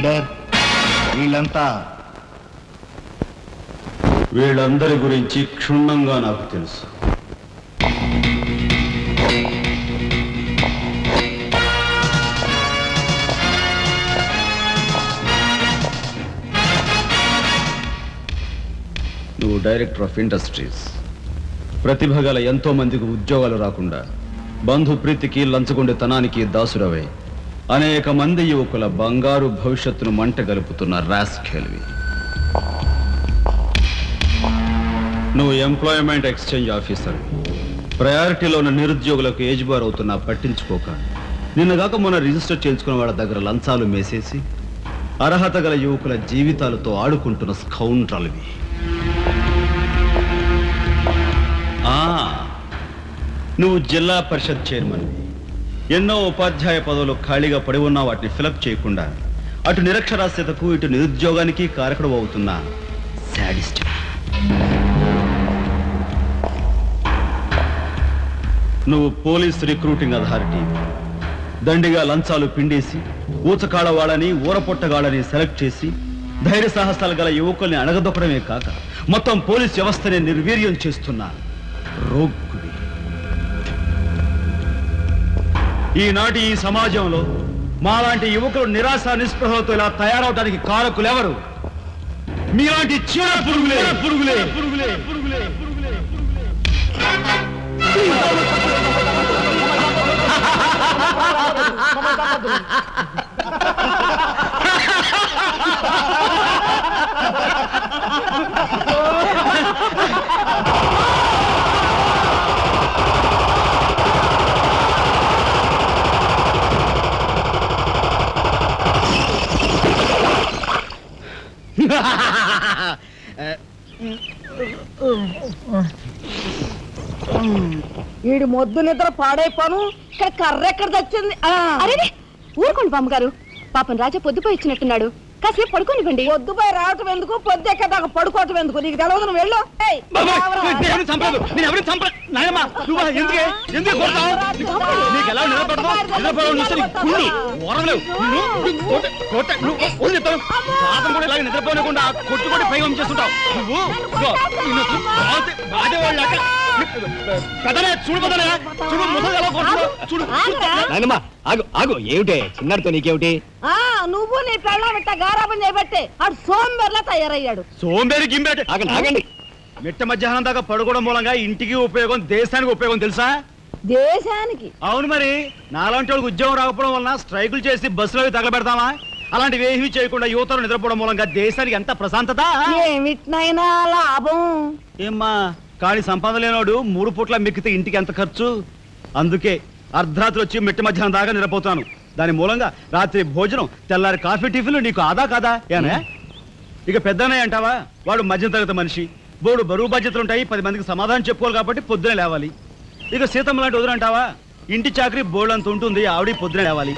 Leader, వీళ్ళందరి గురించి క్షుణ్ణంగా నాకు తెలుసు. నువ్వు డైరెక్టర్ ఆఫ్ ఇండస్ట్రీస్. ప్రతిభ గల ఎంతో మందికి ఉద్యోగాలు రాకుండా బంధు ప్రీతికి లంచగొండితనానికి దాసురవై అనేక మంది యువకుల బంగారు భవిష్యత్తును మంట గలుపుతున్న రాస్కెల్వి. నువ్వు ఎంప్లాయ్మెంట్ ఎక్స్చేంజ్ ఆఫీసర్. ప్రయారిటీలో ఉన్న నిరుద్యోగులకు ఏజ్ బార్ అవుతున్నా పట్టించుకోక నిన్నగాక మొన్న రిజిస్టర్ చేయించుకున్న వాళ్ళ దగ్గర లంచాలు మేసేసి అర్హత గల యువకుల జీవితాలతో ఆడుకుంటున్న స్కౌండ్రల్వి. నువ్వు జిల్లా పరిషత్ చైర్మన్వి. ఎన్నో ఉపాధ్యాయ పదవులు ఖాళీగా పడి ఉన్నా వాటిని ఫిలప్ చేయకుండా అటు నిరక్షరాస్యతకు ఇటు నిరుద్యోగానికి కారకుడు అవుతున్న శాడిస్ట్. నువ్వు పోలీస్ రిక్రూటింగ్ అథారిటీ. దండిగా లంచాలు పిండేసి ఊచకాడ వాళ్ళని ఊరపొట్టగాళ్ళని సెలెక్ట్ చేసి ధైర్య సాహసాలు గల యువకుల్ని అణగదొక్కడమే కాక మొత్తం పోలీస్ వ్యవస్థని నిర్వీర్యం చేస్తున్నా రోగ్గువి. ఈనాటి ఈ సమాజంలో మాలాంటి యువకులు నిరాశ నిస్పృహలతో ఇలా తయారవడానికి కారకులెవరు? మీలాంటి చీడ పురుగులే పురుగులే పురుగులే పురుగులే పురుగులే. వీడి మొద్దు నిద్ర పాడైపోను. ఇక్కడ కర్ర ఎక్కడ తెచ్చింది? అరే ఊరుకోండి బామ్మగారు, పాపం రాజా పొద్దుపోయి ఇచ్చినట్టున్నాడు, కాసేపు పడుకోనివ్వండి. పొద్దుపోయి రావటం ఎందుకు, పొద్దు ఎక్కదాకా పడుకోవటం ఎందుకు? నీకు తెలవదు, నువ్వు వెళ్ళు. ఏమిటే చిన్నడితో నీకేమిటి? నువ్వు నీ పెళ్ళం ఇట్ట గారాబం చేయబట్టే అటు సోంబేర్లా తయారయ్యాడు. సోంబేరి గింబేట ఆగండి. మిట్ట మధ్యాహ్నం దాకా పడుకోవడం మూలంగా ఇంటికి ఉపయోగం, దేశానికి ఉపయోగం తెలుసా? దేశానికి? అవును మరి. నాలాంటి వాళ్ళకి ఉద్యోగం రాకపోవడం వలన స్ట్రైకులు చేసి బస్సులో తగలబెడతామా? అలాంటివి ఏమీ చేయకుండా యువతలు నిద్రపోవడం మూలంగా దేశానికి ఎంత ప్రశాంతత. ఏమిటినైనా లాభం ఏమ్మా, కానీ సంపాదన లేనోడు 3 పూట్ల మిక్కితే ఇంటికి ఎంత ఖర్చు? అందుకే అర్ధరాత్రి వచ్చి మిట్ట మధ్యాహ్నం దాకా నిద్రపోతాను. దాని మూలంగా రాత్రి భోజనం, తెల్లారి కాఫీ, టిఫిన్లు నీకు ఆదా కాదా? ఏనా ఇక పెద్దన్నయ్య అంటావా? వాడు మధ్య తరగతి మనిషి, బోడు బరువు బాధ్యతలు ఉంటాయి, 10 మందికి సమాధానం చెప్పుకోవాలి కాబట్టి పొద్దునే లేవాలి. ఇక సీతమ్మ లాంటి వదులంటావా? ఇంటి చాకరీ బోర్డు అంత ఉంటుంది, ఆవిడ పొద్దునే లేవాలి.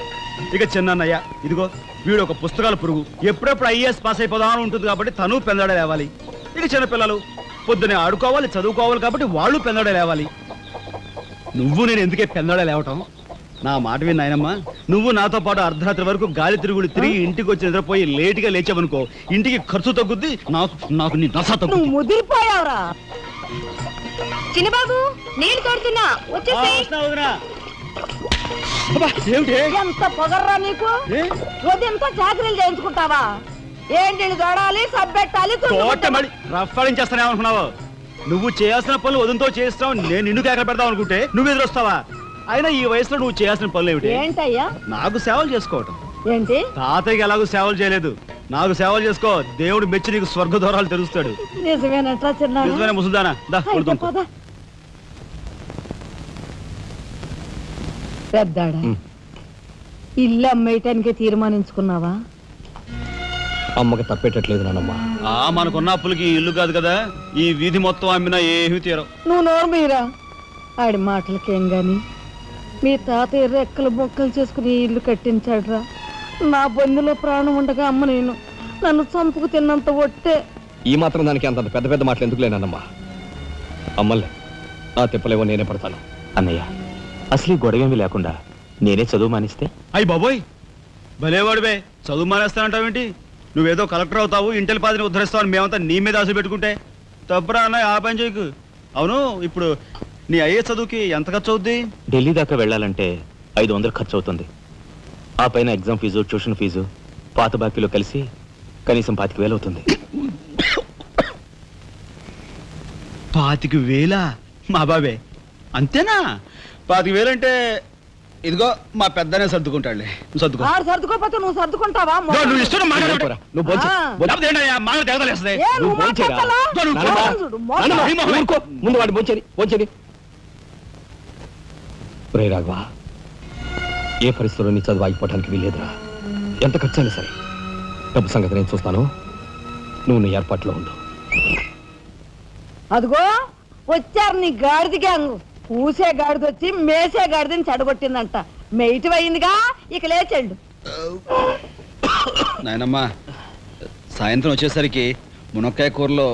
ఇక చిన్నన్నయ్య, ఇదిగో వీడు ఒక పుస్తకాల పురుగు, ఎప్పుడెప్పుడు ఐఏఎస్ పాస్ అయిపోదామని ఉంటుంది కాబట్టి తను పెందడే లేవాలి. ఇక చిన్నపిల్లలు పొద్దునే ఆడుకోవాలి, చదువుకోవాలి కాబట్టి వాళ్ళు పెందడే లేవాలి. నువ్వు నేను ఎందుకే పెందడే లేవటం? నా మాట విని నాయనమ్మా, నువ్వు నాతో పాటు అర్ధరాత్రి వరకు గాలి తిరుగుడు తిరిగి ఇంటికి వచ్చి నిద్రపోయి లేటుగా లేచావనుకో, ఇంటికి ఖర్చు తగ్గుద్ది, నాకు నీ నస తగ్గుద్ది. ముదిరిపోయావురా చిన్నబాబు, నీళ్ళు తోడుతున్నా ఎంత పొగర్రా నీకు? ఉదయంతో చాకరీలు చేయించుకుంటావా? ఏంటి దొడాలి, సబ్బెట్టాలి, రఫాడించేస్తానేమనుకున్నావు? నువ్వు చేయాల్సిన పనులు ఉదయంతో చేస్తావు, నేను నిన్ను కేకలు పెడతావు అనుకుంటే నువ్వు ఎదురొస్తావా? అయినా ఈ వయసులో నువ్వు చేయాల్సిన పనులు ఏమిటి? ఏంటయ్యా? నాకు సేవలు చేసుకోవటం. ఏంటి? తాతయ్యకి ఎలాగో సేవలు చేయలేదు, నాకు సేవలు చేసుకో. దేవుడు మెచ్చి నీకు స్వర్గ దూరాలు తెలుస్తాడు. నిజమేనట్రా చిన్న? నిజమైన ముసుదానా? పెద్దాడా, ఇల్లు అమ్మేయటానికి తీర్మానించుకున్నావా? అమ్మకి తప్పేటట్లేదు నానమ్మా. మనకున్న అప్పులకి ఇల్లు కాదు కదా, ఈ వీధి మొత్తం అమ్మినా ఏమీ తీరవు. నువ్వు నోరు మీరా? ఆడి మాటలకేం గాని మీ తాతయ్య రెక్కలు బొక్కలు చేసుకుని ఇల్లు కట్టించాడురా. నా బంధులో ప్రాణం ఉండగా అమ్మ నేను నన్ను చంపుకు తిన్నంత ఒట్టే. ఈ మాత్రం దానికి అంత పెద్ద పెద్ద మాటలు ఎందుకు లేనమ్మా? అమ్మలే, ఆ తిప్పలేవో నేనే పడతాను. అన్నయ్య, అసలు గొడవేమీ లేకుండా నేనే చదువు మానిస్తే? అయ్యి బాబోయ్, భలేవాడివే, చదువు మానేస్తానంటావేంటి? నువ్వేదో కలెక్టర్ అవుతావు, ఇంటెల్ పాదిని ఉద్ధరిస్తావు, మేమంతా నీ మీద ఆశ పెట్టుకుంటే తప్పురా అన్నయ్య, ఆ పని చేయకు. అవును, ఇప్పుడు నీ అయ్యే చదువుకి ఎంత ఖర్చు అవుద్ది? ఢిల్లీ దాకా వెళ్ళాలంటే 500 ఖర్చు అవుతుంది. ఆ పైన ఎగ్జామ్ ఫీజు, ట్యూషన్ ఫీజు, పాత బాకీలో కలిసి కనీసం 25,000 అవుతుంది. 25,000? మా బాబే అంతేనా? 25,000 అంటే ఇదిగో మా పెద్దనే సర్దుకుంటాడులే, నువ్వు సర్దుకో. ఆడు సర్దుకోపోతే నువ్వు సర్దుకుంటావా? నువ్వు ఇష్టం పోరా, నువ్వు భోంచే. లేకపోతే ఏంటయ్యా, మాట తెగదలేస్తుంది. ఏ, నువ్వు నువ్వు భోంచేరా? మాట్లాడతావా? నాన్నమ్మ, చూడు, మోసం. నాన్నమ్మ, ఊరుకో. ముందు వాడి భోంచేది. రే రాఘవ, ఏ పరిస్థితుల్లో నీ చదువు ఆగిపోవడానికి వీల్లేదురా. ఎంత ఖర్చు అయినా సరే డబ్బు సంగతి నేను చూస్తాను. నువ్వు నీ ఏర్పాట్లో ఉండు. అదిగో వచ్చారు నీ గాడిద గ్యాంగ్. పూసే గాడిద వచ్చి మేసే గాడిదని చెడగొట్టిందంట. మెయిటివ్ అయిందిగా, ఇక లేచెండు. నాయనమ్మా, సాయంత్రం వచ్చేసరికి మునక్కాయ కూరలో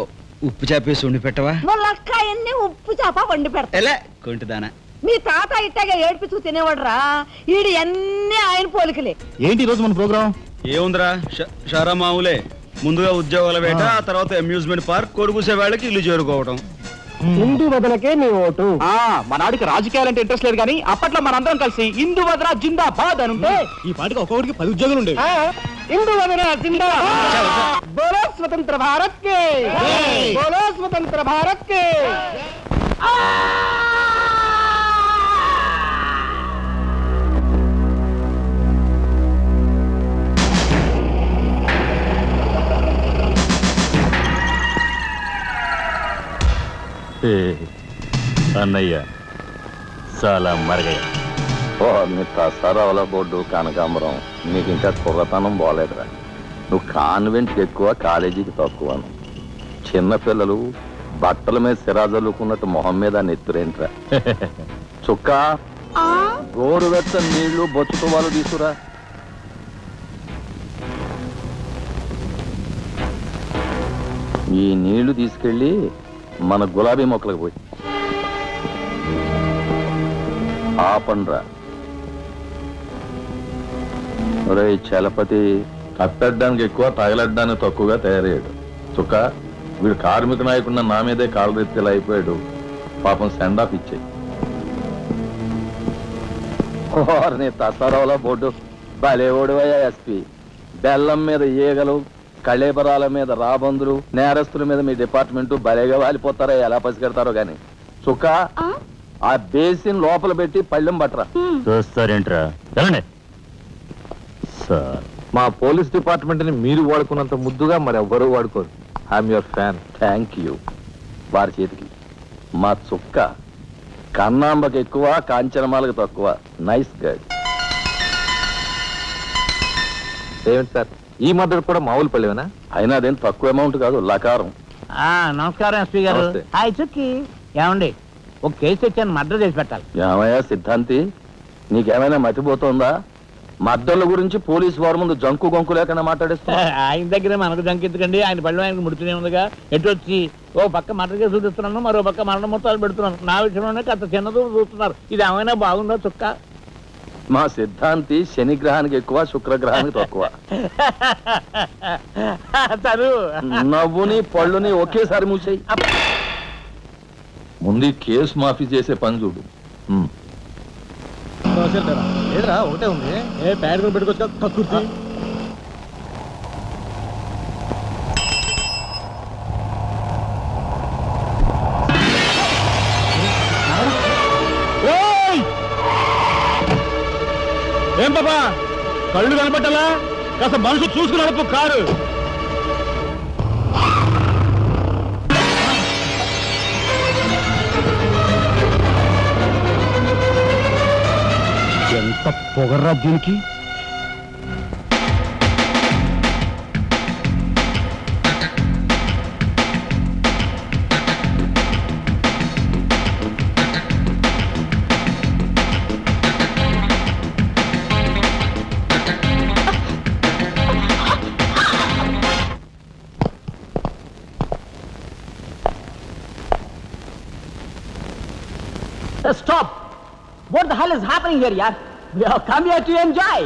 ఉప్పు చేపేసి వండి పెట్టవా? ములక్కాయన్ని ఉప్పు చేప వండి పెడతా. ఎలా కొంటిదానా? మీ తాత ఇట్టగా ఏడిపిస్తూ తినేవాడు రా. ఈడు అన్ని ఆయన పోలికలే. ఏంటి ఈరోజు మన ప్రోగ్రామ్? ఏముందిరా, షారా మామూలే. ముందుగా ఉద్యోగాల వేట, ఆ తర్వాత అమ్యూజ్మెంట్ పార్క్, కొడుకుసే వాళ్ళకి ఇల్లు చేరుకోవటం. ఇందు వదలకే నీ ఓటు. మా నాడికి రాజకీయాలంటే ఇంట్రెస్ట్ లేదు కానీ అప్పట్లో మనందరం కలిసి ఇందు వదరా జిందాబాద్ అని ఉంటే ఈ పాటికి ఒక్కొక్కడికి 10 ఉద్యోగాలు ఉండేవి. ఇందు వదల జిందాబాద్. బోలో స్వతంత్ర భారత్ కే, బోలో స్వతంత్ర భారత్ కే. అన్నయ్య చాలా మరగయ్య. ఓ మీ తసారావుల బోర్డు కనకాంబరం, నీకు ఇంకా కుర్రతనం పోలేదురా. నువ్వు కాన్వెంట్కి ఎక్కువ, కాలేజీకి తక్కువను. చిన్నపిల్లలు బట్టల మీద సిరాజల్లుకున్నట్టు మొహం మీద నెత్తురేంట్రా. చుక్క గోరువెచ్చని నీళ్లు బొచ్చుతో వాళ్ళు తీసుకురా. ఈ నీళ్లు తీసుకెళ్ళి మన గులాబీ మొక్కలకు పోయి ఆపండ్రా. ఒరే చలపతి, కట్టడానికి ఎక్కువ, తగలడ్డానికి తక్కువగా తయారయ్యాడు. చుక్క, వీడు కార్మిక నాయకున్న నా మీదే కాలరెత్తిలా అయిపోయాడు. పాపం సెండాఫ్ ఇచ్చాయి. నీ తసారావుల బోర్డు భలేవోడువయ్యా ఎస్పీ. బెల్లం మీద ఈగలు, కళేబరాల మీద రాబందులు, నేరస్తుల మీద మీ డిపార్ట్మెంట్ భలేగా వాలిపోతారో, ఎలా పసిగడతారో గాని. చుక్క, ఆ బేసిన్ లోపల పెట్టి పళ్ళెం పట్టరా. చూస్తారేంట్రా? సార్, మా పోలీస్ డిపార్ట్మెంట్ ని మీరు వాడుకున్నంత ముద్దుగా మరి ఎవ్వరూ వాడుకోరు. I'm your fan. Thank you. వారి చేతికి మా చుక్క కన్నాంబకి ఎక్కువ, కాంచనమాలకు తక్కువ. Nice guide. ఏమిటి సార్, ఈ మద్దతు కూడా మామూలు పళ్ళేనా? అయినా అదేం తక్కువ అమౌంట్ కాదు, లకారం. నమస్కారం ఎస్పీ గారు. నమస్తే. హాయ్ చుక్కి. ఏమండి, ఒక కేసు తెచ్చాను, మర్డర్ చేసి పెట్టాలి. ఏమయ్యా సిద్ధాంతి, నీకేమైనా మతిపోతుందా? మద్దళ్ళ గురించి పోలీసు వారి ముందు జంకు గొంకు లేకుండా మాట్లాడేస్తా. ఆయన దగ్గర మనకు జంకెత్తుకండి, ఆయన పళ్ళు ఆయనకు ముడుతూనే ఉందిగా. ఎటు వచ్చి ఓ పక్క మర్డర్ కేసు చూపిస్తున్నాను, మరో పక్క మరణ మొత్తాలు పెడుతున్నాను. నా విషయంలోనే కాస్త చిన్నదూ చూస్తున్నారు. ఇది ఏమైనా బాగుందో చుక్క? మా సిద్ధాంతి శనిగ్రహానికి ఎక్కువ, శుక్రగ్రహానికి తక్కువ. చదువు నవ్వుని పళ్ళుని ఒకేసారి మూసేయి. ముందు ఈ కేసు మాఫీ చేసే పని చూడు. ఏదిరా ఒకటే ఉంది, ఏ ప్యాడ్ కూడా పెట్టుకోవచ్చు కక్కుర్తి. ఏం పాపా, కళ్ళు కనపట్టాలా? కాస్త మనసు చూసుకుని నడుపు కారు. ఎంత పొగర్రా దీనికి! Stop! What the hell is happening here, yaar? We have come here to enjoy.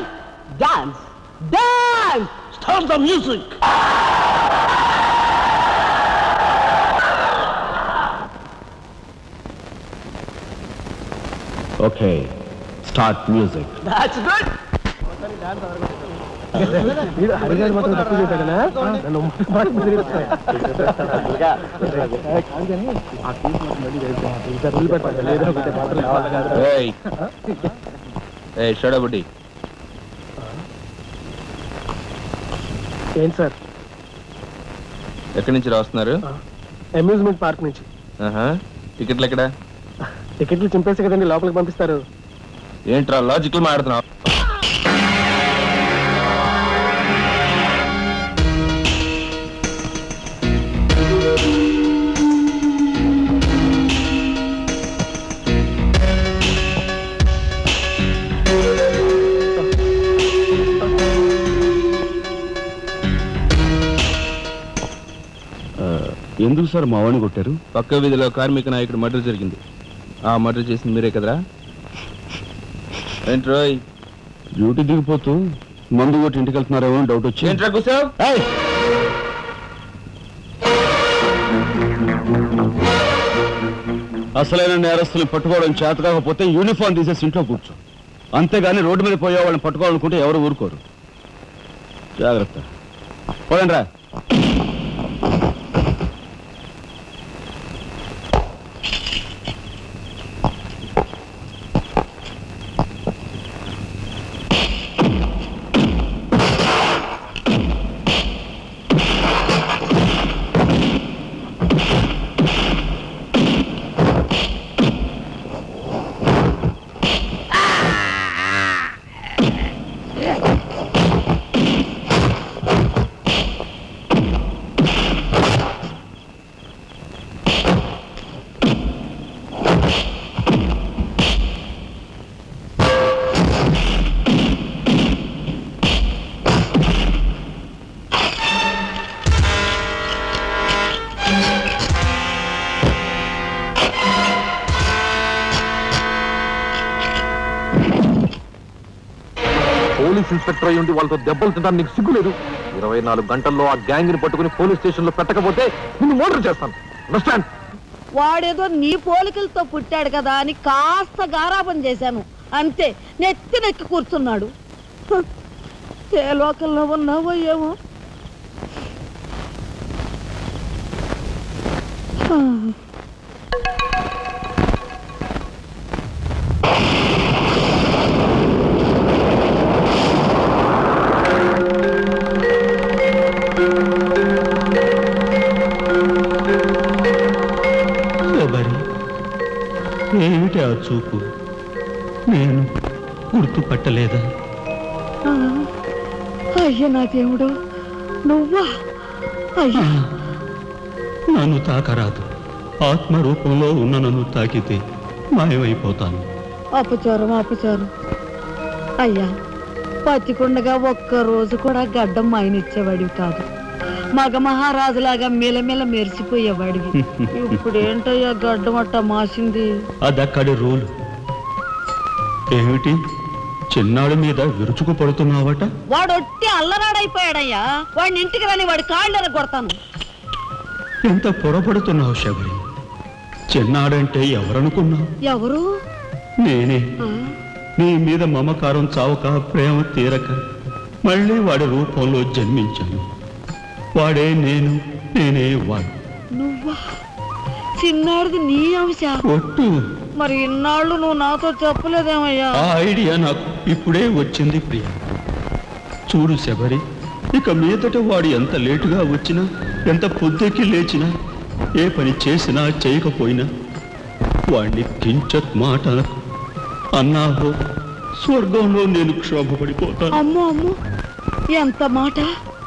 Dance. Dance start the music. Okay, start music. That's good. షడబుడ్డి ఏంటి సార్? ఎక్కడి నుంచి రాస్తున్నారు? అమ్యూజ్మెంట్ పార్క్ నుంచి. టికెట్లు ఎక్కడ? టికెట్లు చింపేసి కదండి లోపలికి పంపిస్తారు. ఏంట్రా లాజికల్ మాట్లాడుతున్నావు? ఎందుకు సార్ మా వాడిని కొట్టారు? పక్క వీధిలో కార్మిక నాయకుడు మర్డర్ జరిగింది. ఆ మర్డర్ చేసింది మీరే కదరా? ఏంట్రోయ్ డ్యూటీ దిగిపోతూ మందు కొట్టి ఇంటికి వెళ్తున్నారేమో డౌట్ వచ్చి. ఏంట్రా కూసావ్? అసలైన నేరస్తులు పట్టుకోవడం చేత కాకపోతే యూనిఫామ్ తీసేసి ఇంట్లో కూర్చో. అంతేగాని రోడ్డు మీద పోయే వాళ్ళని పట్టుకోవాలనుకుంటే ఎవరు ఊరుకోరు. జాగ్రత్త. పోయండి రా. పోలీస్ ఇన్స్పెక్టర్ అయ్యి ఉండి వాళ్ళతో దెబ్బలు తింటాను, నీకు సిగ్గులేదు? 24 గంటల్లో ఆ గ్యాంగ్ ని పట్టుకుని పోలీస్ స్టేషన్ లో పెట్టకపోతే నిన్ను మర్డర్ చేస్తాను. అండర్స్టాండ్? వాడేదో నీ పోలికలతో పుట్టాడు కదా అని కాస్త గారాబం చేశాను అంతే. నెత్తి నెక్కి కూర్చున్నాడు. ఏ లోకల్లో ఉన్నావో ఏమో. ఏమిటి ఆ చూపు? నేను గుర్తుపట్టలేదా? అయ్యా నా దేవుడు, నువ్వా? అయ్యా నన్ను తాకరాదు. ఆత్మరూపంలో ఉన్న నన్ను తాకితే మాయమైపోతాను. అపచారం అపచారం. అయ్యా పచ్చికుండగా ఒక్క రోజు కూడా గడ్డం మాయనిచ్చేవాడివి కాదు. మగ మహారాజులాగా మెలమెల మెరిసిపోయేవాడివి. ఇప్పుడు ఏంటయ్యా గడ్డం అట్ట మాసింది? అదక్కడి రూలు. ఏమిటి చిన్నాడు మీద విరుచుకు పడుతున్నావట? వాడొట్టి అల్లరాడైపోయాడయ్యా. వాడిని ఇంటికి రాని వాడి కాళ్ళని కొడతాను. ఎంత పొరపడుతున్నావు శబరి? చిన్నాడంటే ఎవరనుకున్నావు? ఎవరు? నేనే. నీ మీద మమకారం చావక, ప్రేమ తీరక మళ్ళీ వాడి రూపంలో జన్మించాను. వాడే నేను, నేనే వాడు. నువ్వా? చిన్నాడిది నీ అంశ? ఒట్టు. మరి ఇన్నాళ్ళు నువ్వు నాతో చెప్పలేదేమయ్యా? ఆ ఐడియా నాకు ఇప్పుడే వచ్చింది ప్రియ. చూడు శబరి, ఇక మీదట వాడు ఎంత లేటుగా వచ్చినా, ఎంత పొద్దుకి లేచినా, ఏ పని చేసినా చేయకపోయినా వాడిని కించత్ మాట అనకు. అన్నాహో స్వర్గంలో నేను క్షోభపడిపోతాను. అమ్మో అమ్మో, ఎంత మాట!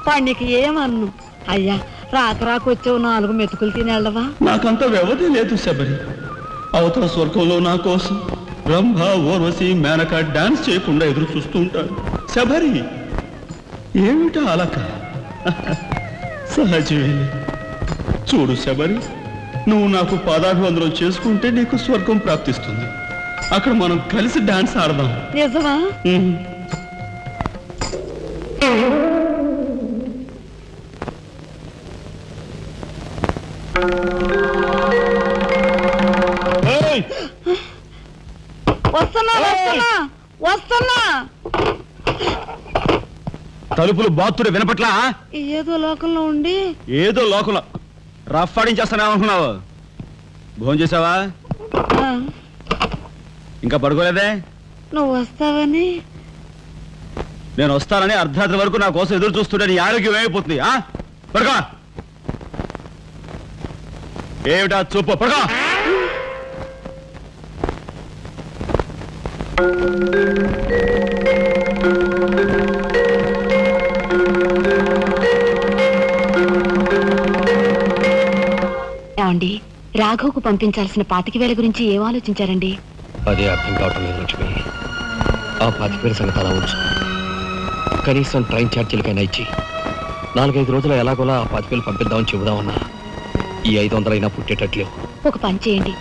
వాడికి ఏమన్ను? అయ్యా రాక రాకొచ్చావు, 4 మెతుకులు తినేళ్ళవా? నాకంత వ్యవధి లేదు శబరి. అవతల స్వర్గంలో నా కోసం రంభ, ఊర్వశి, మేనక డాన్స్ చేయకుండా ఎదురు చూస్తూ ఉంటాడు. శబరి ఏమిటా అలక? సహజమే. చూడు శబరి, నువ్వు నాకు పాదాభివందనం చేసుకుంటే నీకు స్వర్గం ప్రాప్తిస్తుంది. అక్కడ మనం కలిసి డాన్స్ ఆడదాం. నిజమా? వస్తున్నా వస్తున్నా వస్తున్నా. తలుపులు బాత్తుడు వినపట్లా? ఏదో లోకంలో ఉండి ఏదో లోకంలో రఫ్ ఆడించేస్తానేమనుకున్నావు? భోజనం చేసావా? ఆ, ఇంకా పడుకోలేదే? నువ్వు వస్తావని. నేను వస్తానని అర్ధరాత్రి వరకు నా కోసం ఎదురు చూస్తుంటే నీ ఆరోగ్యం ఏమైపోతుంది? పడుకో. ఏమిటా చూపు? పడుకో. ఏమండి, రాఘవ్కు పంపించాల్సిన 25,000 గురించి ఏం ఆలోచించారండి? అదే అర్థం కావటం లేదు లక్ష్మి. ఆ 25,000 సంగతి అలా ఉంచు. కనీసం ట్రైన్ ఛార్జీలకైనా ఇచ్చి 4-5 రోజులు ఎలాగోలా ఆ 25,000 పంపిద్దామని చెబుదామన్నా ఈ 500 అయినా పుట్టేటట్లేవు. ఒక పని చేయండి,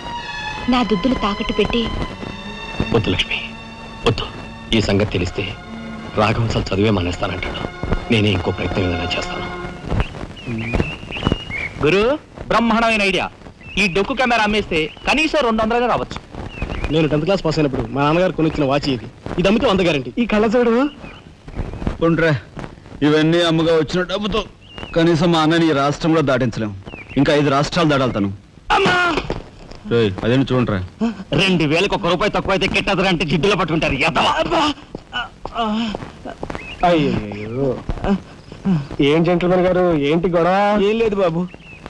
నా దుద్దులు తాకట్టు పెట్టి. వద్దు లక్ష్మి, వద్దు. ఈ సంగతి తెలిస్తే రాఘవం అసలు చదివే మానేస్తానంటాడు. నేనే ఇంకో ప్రయత్నం ఏదైనా చేస్తాను. గురు, బ్రహ్మాండమైన ఐడియా. ఈ డొక్కు కెమెరా అమ్మేస్తే కనీసం 200 రావచ్చు. నేను 10th క్లాస్ పాస్ అయినప్పుడు మా నాన్నగారు కొనిచ్చిన వాచ్ ఇది. ఇది అమ్మితే 100 గ్యారెంటీ. ఈ కళ్ళజోడు ఉండ్రా, ఇవన్నీ అమ్మగా వచ్చిన డబ్బుతో కనీసం మా అన్నని ఈ రాష్ట్రంలో దాటించలేం. ఇంకా 5 రాష్ట్రాలు దాడాలతాను. అదేంటి చూడండిరా. 2,000కి 1 రూపాయి తక్కువ అయితే కెట్టదురా అంటే జిడ్డులో పట్టుకుంటారు. అయ్యో, ఏం జెంట్లమెన్ గారు, ఏంటి గొడవ? ఏం లేదు బాబు,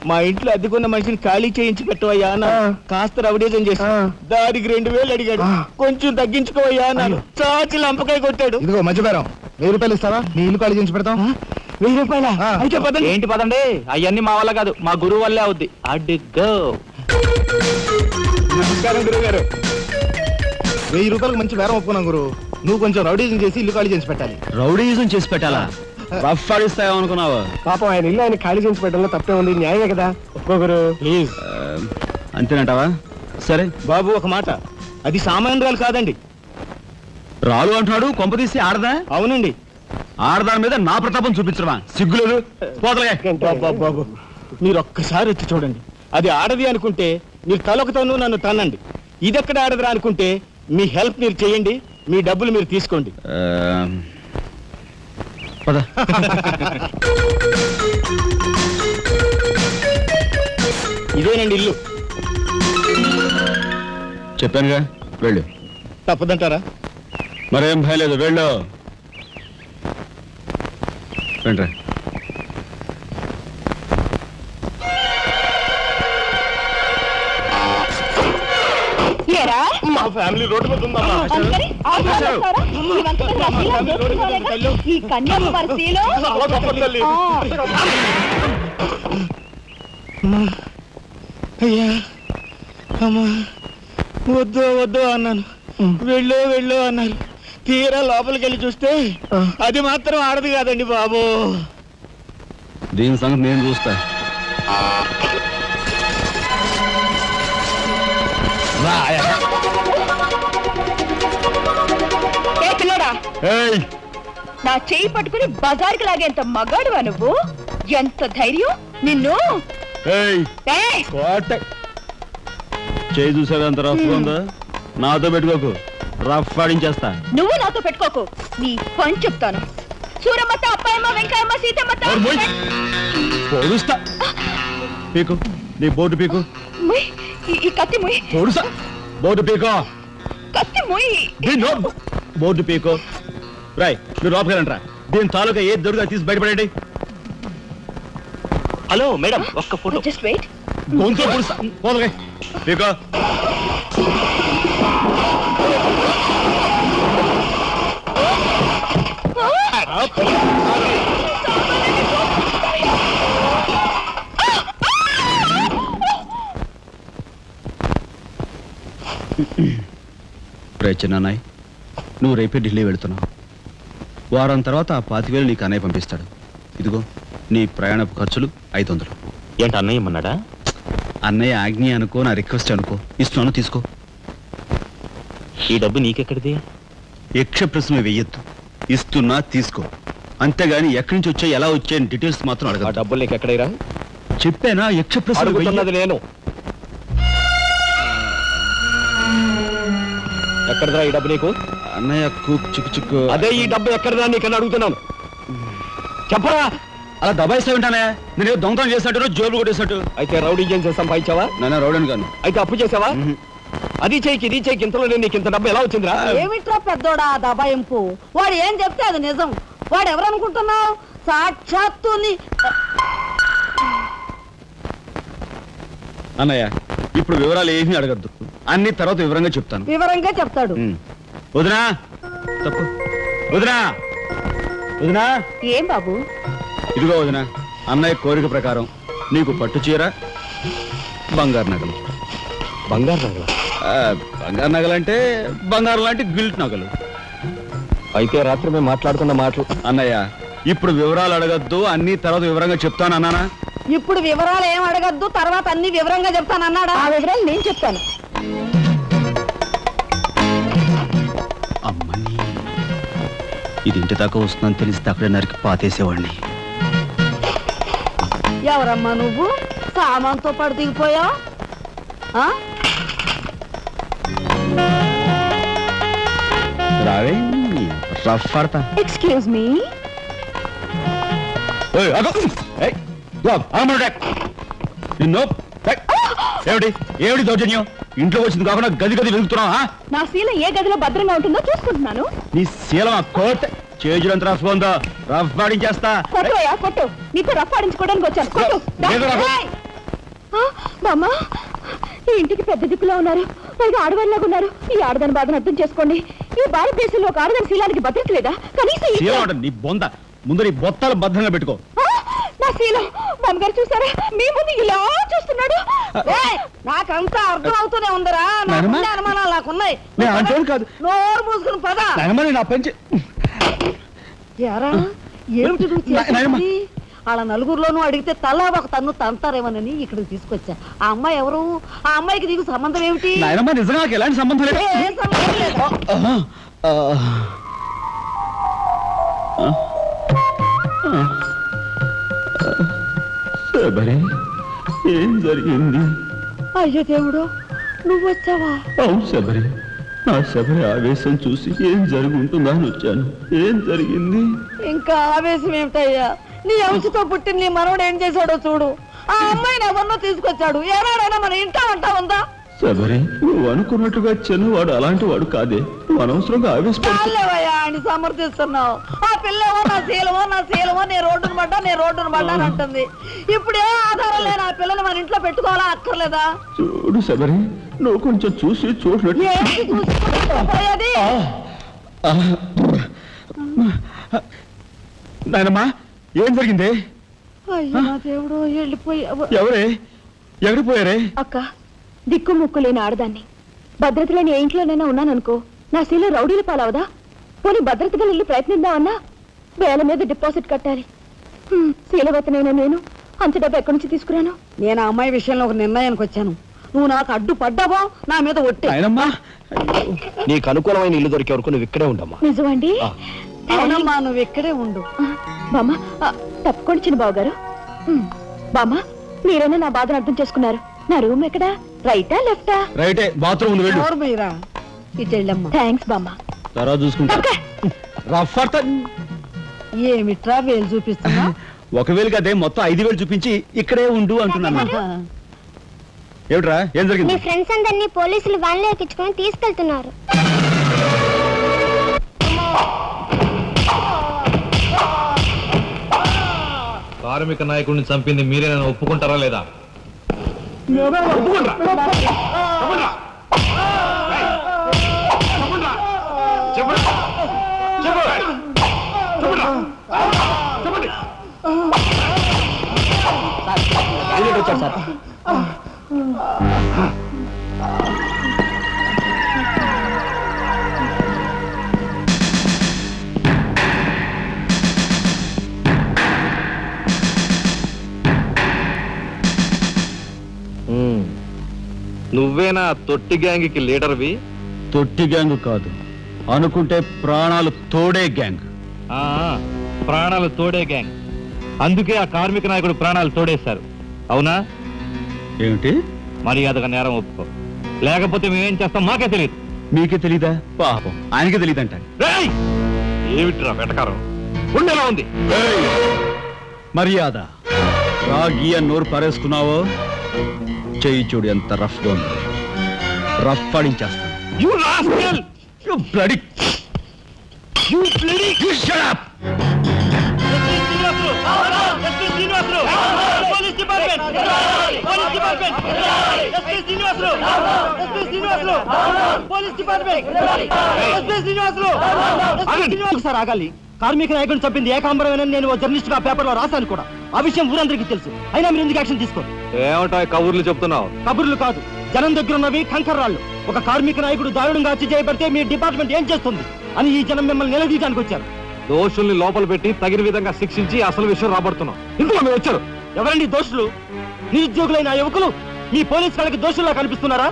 మా ఇంట్లో అద్దెకున్న మనిషిని ఖాళీ చేయించి పెట్టవయ్యా అన్న. కాస్త రవిడేజం చేసి దానికి 2,000 అడిగాడు. కొంచెం తగ్గించుకోవయ్యా అన్నాను. చాచి లంపకాయ కొట్టాడు. ఇదిగో మధ్యపేరం 1000 రూపాయలు ఇస్తావా? నీ ఇల్లు ఖాళీ చేయించి పెడతాం. 1000 రూపాయల? అయితే పదండి. ఏంటి పదండి, అవన్నీ మా వల్ల కాదు, మా గురువు వల్లే అవుద్ది. అడ్డుగో. నమస్కారం గురువు గారు. 1000 రూపాయలకు మంచి బేరం ఒప్పుకున్నాం గురు. నువ్వు కొంచెం రౌడీజం చేసి ఇల్లు ఖాళీ చేసి పెట్టాలి. రౌడీజం చేసి పెట్టాలా? రఫ్ ఆడిస్తాయేమనుకున్నావా? పాపం ఆయన ఇల్లు ఆయన ఖాళీ చేసి పెట్టడంలో తప్పే ఉంది. న్యాయమే కదా. ఒప్పుకో గురు ప్లీజ్. అంతేనంటావా? సరే బాబు ఒక మాట, అది సామాన్యురాలు కాదండి. రాలు అంటున్నాడు. కొంపదీసి ఆడదా? అవునండి. ఆడదాని మీద నా ప్రతాపం చూపించడమా? సిగ్గులేదు. పోతలే. బాబు మీరు ఒక్కసారి వచ్చి చూడండి. అది ఆడది అనుకుంటే మీరు తలొకతోనూ నన్ను తన్నండి. ఇదెక్కడ ఆడదురా అనుకుంటే మీ హెల్ప్ మీరు చేయండి, మీ డబ్బులు మీరు తీసుకోండి. పద. ఇదేనండి ఇల్లు. చెప్పానుగా, వెళ్ళు. తప్పదంటారా? మరేం భయం లేదు, వెళ్ళు. రండ్రా. మా ఫ్యామిలీ రోడ్డు మీద ఉందమ్మా. ఈ కన్యాకుమారిలో అయ్యా అమ్మా, వద్దు వద్దు అన్నాను. వెళ్ళు వెళ్ళు అన్నారు. తీరా లోపలికి వెళ్ళి చూస్తే అది మాత్రం ఆడదు కాదండి బాబు. దీని సంగతి నేను చూస్తా. నా చెయ్యి పట్టుకుని బజార్కి లాగేంత మగాడువా నువ్వు? ఎంత ధైర్యం నిన్ను! చేయి చూసావా ఎంత రఫ్ ఉందో? నాతో పెట్టుకోకు, రఫ్ ఆడించేస్తా. నువ్వు నాతో పెట్టుకోకు, నీ పని చెప్తాను. సూరమ్మత, అప్పాయమ్మ, వెంకాయమ్మ, సీతమ్మత. పొడుస్తా. పీకు, నీ బోటు పీకు. ఈ కత్తి ముయ్. పొడుస్తా. బోటు పీకో. కత్తి ముయ్. బోర్డు పీకో. రాయ్, మీరు లోపకెళ్ళంట్రా. దీని తాలూకా ఏది దొరుకుతా తీసి బయటపడండి. హలో మేడం, ఒక్క ఫోటో. Just wait. గొంతు పుడుస్తా. పోదలే పీకో. చిన్నాయ్, నువ్వు రేపే ఢిల్లీ వెళుతున్నావు. వారం తర్వాత ఆ 25,000 నీకు అన్నయ్య పంపిస్తాడు. ఇదిగో నీ ప్రయాణపు ఖర్చులు 500. ఏంటి అన్నయ్య ఏమన్నాడా? అన్నయ్య ఆజ్ఞ అనుకో, నా రిక్వెస్ట్ అనుకో. ఇస్తున్నాను, తీసుకో. ఈ డబ్బు నీకెక్కడిది? యక్ష ప్రశ్న వెయ్యొద్దు. ఇస్తున్నా, తీసుకో. అంతేగాని ఎక్కడి నుంచి వచ్చాయి, ఎలా వచ్చాయని డీటెయిల్స్ మాత్రం ఆ అడగ. డబ్బులు నీకు ఎక్కడైరా? చెప్పానా? యక్ష ప్రశ్న అడుగుతున్నది నేను. ఎక్కడదా ఈ డబ్బు నీకు? అన్నయ్య చిక్కు చిక్కు. అదే ఈ డబ్బు ఎక్కడదా నీకన్నా అడుగుతున్నాను. చెప్పరా. అలా దబాయిస్తా ఉంటానే. నేను ఏదో దొంగతనం చేసినట్టు జోబులు కొట్టేసినట్టు. అయితే రౌడీ చేసి సంపాదించావా? నాన్న రౌడని కాను. అయితే అప్పు చేసావా? అది చేయికి ఇది చేయికి ఇంతలో నీకు ఇంత డబ్బు ఎలా వచ్చిందిరా? ఏమిట్రా పెద్దోడా దబాయింపు? వాడు ఏం చెప్తే అది నిజం. వాడు ఎవరనుకుంటున్నావు? సాక్షాత్తు అన్నయ్య ఇప్పుడు వివరాలు ఏమీ అడగద్దు, అన్ని తర్వాత వివరంగా చెప్తాను. వివరంగా చెప్తాడు. వదినా తప్పు. వదినా వదినా. ఏం బాబు? ఇదిగో వదినా, అన్నయ్య కోరిక ప్రకారం నీకు పట్టు చీర, బంగారు నగలు. బంగారు నగల? బంగారు నగలంటే బంగారు లాంటి గిల్ట్ నగలు. అయితే రాత్రి మేము మాట్లాడుకున్న మాటలు. అన్నయ్య ఇప్పుడు వివరాలు అడగద్దు, అన్ని తర్వాత వివరంగా చెప్తాను అన్నానా? ఇప్పుడు వివరాలు ఏం అడగద్దు, తర్వాత అన్ని వివరంగా చెప్తాను అన్నాడా? ఆ వివరాలు నేను చెప్తాను. అమ్మని ఇది ఇంటి దాకా వస్తుందని తెలిస్తే అక్కడే నరికి పాతేసేవాడిని. ఎవరమ్మా నువ్వు? సామాన్తో పాటు దిగిపోయా? రావే రఫ్ పడతా. Excuse me. నిన్ను ఏమిటి ఏమిటి దౌర్జన్యం? ఇంట్లో వచ్చింది కాకుండా గది గది వెలుగుతున్నావా? నా శీల ఏ గదిలో భద్రంగా ఉంటుందో చూసుకుంటున్నాను. నీ శీలం కోట్ చేజులంత రఫ్ ఉందో రఫ్ పాడించేస్తా. కొట్టుయా కొట్టు. నీతో రఫ్ ఆడించుకోవడానికి వచ్చాను. కొట్టు. బామ్మ, ఈ ఇంటికి పెద్ద దిక్కులో ఉన్నారు, పైగా ఆడవాళ్ళలాగా ఉన్నారు. ఈ ఆడదాని బాధను అర్థం చేసుకోండి. ఈ భారతదేశంలో ఒక ఆడదాని శీలానికి భద్రత లేదా? కనీసం నీ బొంద ముందు నీ బొత్తాలు భద్రంగా పెట్టుకో. నా శీలం బామ్మగారు చూసారా? మీ ముందు ఇలా చూస్తున్నాడు. నాకంతా అర్థం అవుతూనే ఉందరా. అనుమానాలు నాకున్నాయి. కాదు నోరు మూసుకుని పద. నా పెంచి ఎరా ఏమిటి నువ్వు చేసేది? వాళ్ళ నలుగురిలోనూ అడిగితే తలా ఒక తన్ను తంతారేమోనని ఇక్కడికి తీసుకొచ్చా. ఆ అమ్మాయి ఎవరు? ఆ అమ్మాయికి నీకు సంబంధం ఏమిటి? నిజంగా ఎలాంటి సంబంధం లేదు. ఏ సంబంధం లేదు. ఏం జరిగింది? అయ్యో దేవుడు, నువ్వు వచ్చావా? అవును శబరి, నా శబరి ఆవేశం చూసి ఏం జరిగి ఉంటుందా అని వచ్చాను. ఏం జరిగింది? ఇంకా ఆవేశం ఏమిటయ్యా? నీ అంశతో పుట్టిన నీ మనవడు ఏం చేశాడో చూడు. ఆ అమ్మాయిని ఎవరినో తీసుకొచ్చాడు. ఏనాడైనా మన ఇంటా అంటా ఉందా? శబరి, నువ్వు అనుకున్నట్టుగా చిన్నవాడు అలాంటి వాడు కాదే. నువ్వు అనవసరంగా ఆవేశపడలేవయ్యా అని సమర్థిస్తున్నావు. ఆ పిల్లవో నా శీలమో నేను రోడ్డును పడ్డా అని అంటుంది. ఇప్పుడు ఏ ఆధారం లేని ఆ పిల్లని మన ఇంట్లో పెట్టుకోవాలా అక్కర్లేదా? చూడు శబరి, నువ్వు కొంచెం చూసి చూడలేదు. నాయనమ్మా, ఏం జరిగింది? అయ్యో నా దేవుడు, వెళ్ళిపోయావు. ఎవరే ఎక్కడిపోయారే? అక్క, దిక్కు ముక్కు లేని ఆడదాన్ని. భద్రత లేని ఏ ఇంట్లోనైనా ఉన్నాననుకో, నా శీల రౌడీల పాలవదా? పోనీ భద్రతగా వెళ్ళి ప్రయత్నిద్దామన్నా వేల మీద డిపాజిట్ కట్టాలి. శీలవతనైనా నేను అంత డబ్బు ఎక్కడి నుంచి తీసుకురాను? నేను ఆ అమ్మాయి విషయంలో ఒక నిర్ణయానికి వచ్చాను. నువ్వు నాకు అడ్డు పడ్డావో నా మీద ఒట్టే. నీకు అనుకూలమైన ఇల్లు దొరికే వరకు నువ్వు ఇక్కడే ఉండమ్మా. నిజమండి? అవునమ్మా, నువ్వు ఇక్కడే ఉండు. బామ్మ, తప్పుకోండి చిన్న బాబు గారు. బామ్మ, మీరైనా నా బాధను అర్థం చేసుకున్నారు. నా రూమ్ ఎక్కడా? రైటా లెఫ్టా? రైటే, బాత్రూమ్ ఉంది. వెళ్ళు. ఎవరు మీరా? ఇటు వెళ్ళమ్మా. థ్యాంక్స్ బామ్మ. తర్వాత చూసుకుంటా. ఏమిట్రా వేలు చూపిస్తున్నా? ఒకవేళ అదే మొత్తం 5,000 చూపించి ఇక్కడే ఉండు అంటున్నాను. ఏమిట్రా, ఏం జరిగింది? మీ ఫ్రెండ్స్ అందరినీ పోలీసులు వ్యాన్లో ఎక్కించుకొని తీసుకెళ్తున్నారు. కార్మిక నాయకుడిని చంపింది మీరే, నన్ను ఒప్పుకుంటారా లేదా? నువ్వేనా తొట్టి గ్యాంగ్కి లీడర్వి? తొట్టి గ్యాంగ్ కాదు, అనుకుంటే ప్రాణాలు తోడే గ్యాంగ్. ప్రాణాలు తోడే గ్యాంగ్. అందుకే ఆ కార్మిక నాయకుడు ప్రాణాలు తోడేశారు. అవునా? ఏమిటి? మర్యాదగా నేరం ఒప్పుకో, లేకపోతే మేమేం చేస్తాం మాకే తెలియదు. మీకే తెలీదా? పాపం. ఆయనకే తెలీదంట. రేయ్! ఏమిట్రా వెటకారం ఉండేలా ఉంది. మర్యాద రాగి అని నోరు పారేసుకున్నావో చెయ్యి చూడు ఎంత రఫ్ గా ఉంది. రఫ్ ఆడించేస్తాను. You rascal! You bloody... You bloody... You shut up! Sir ఆగాలి. కార్మిక నాయకుడిని చంపింది ఏకాంబరమేనని నేను జర్నలిస్ట్ గా పేపర్ లో రాశాను కూడా. ఆ విషయం ఊరందరికీ తెలుసు. అయినా మీరు ఎందుకు యాక్షన్ తీసుకోరు? ఏమంటా కబుర్లు చెప్తున్నావు? కబుర్లు కాదు, జనం దగ్గర ఉన్నవి కంకర్రాళ్ళు. ఒక కార్మిక నాయకుడు దారుణంగా హత్య చేయబడితే మీ డిపార్ట్మెంట్ ఏం చేస్తుంది అని ఈ జనం మిమ్మల్ని నిలదీయడానికి వచ్చారు. దోషుల్ని లోపల పెట్టి తగిన విధంగా శిక్షించి అసలు విషయం రాబడుతున్నాం. ఇందులో మీరు వచ్చారు. ఎవరండి దోషులు? నిరుద్యోగులైన ఆ యువకులు మీ పోలీస్ వాళ్ళకి దోషుల్లా కనిపిస్తున్నారా?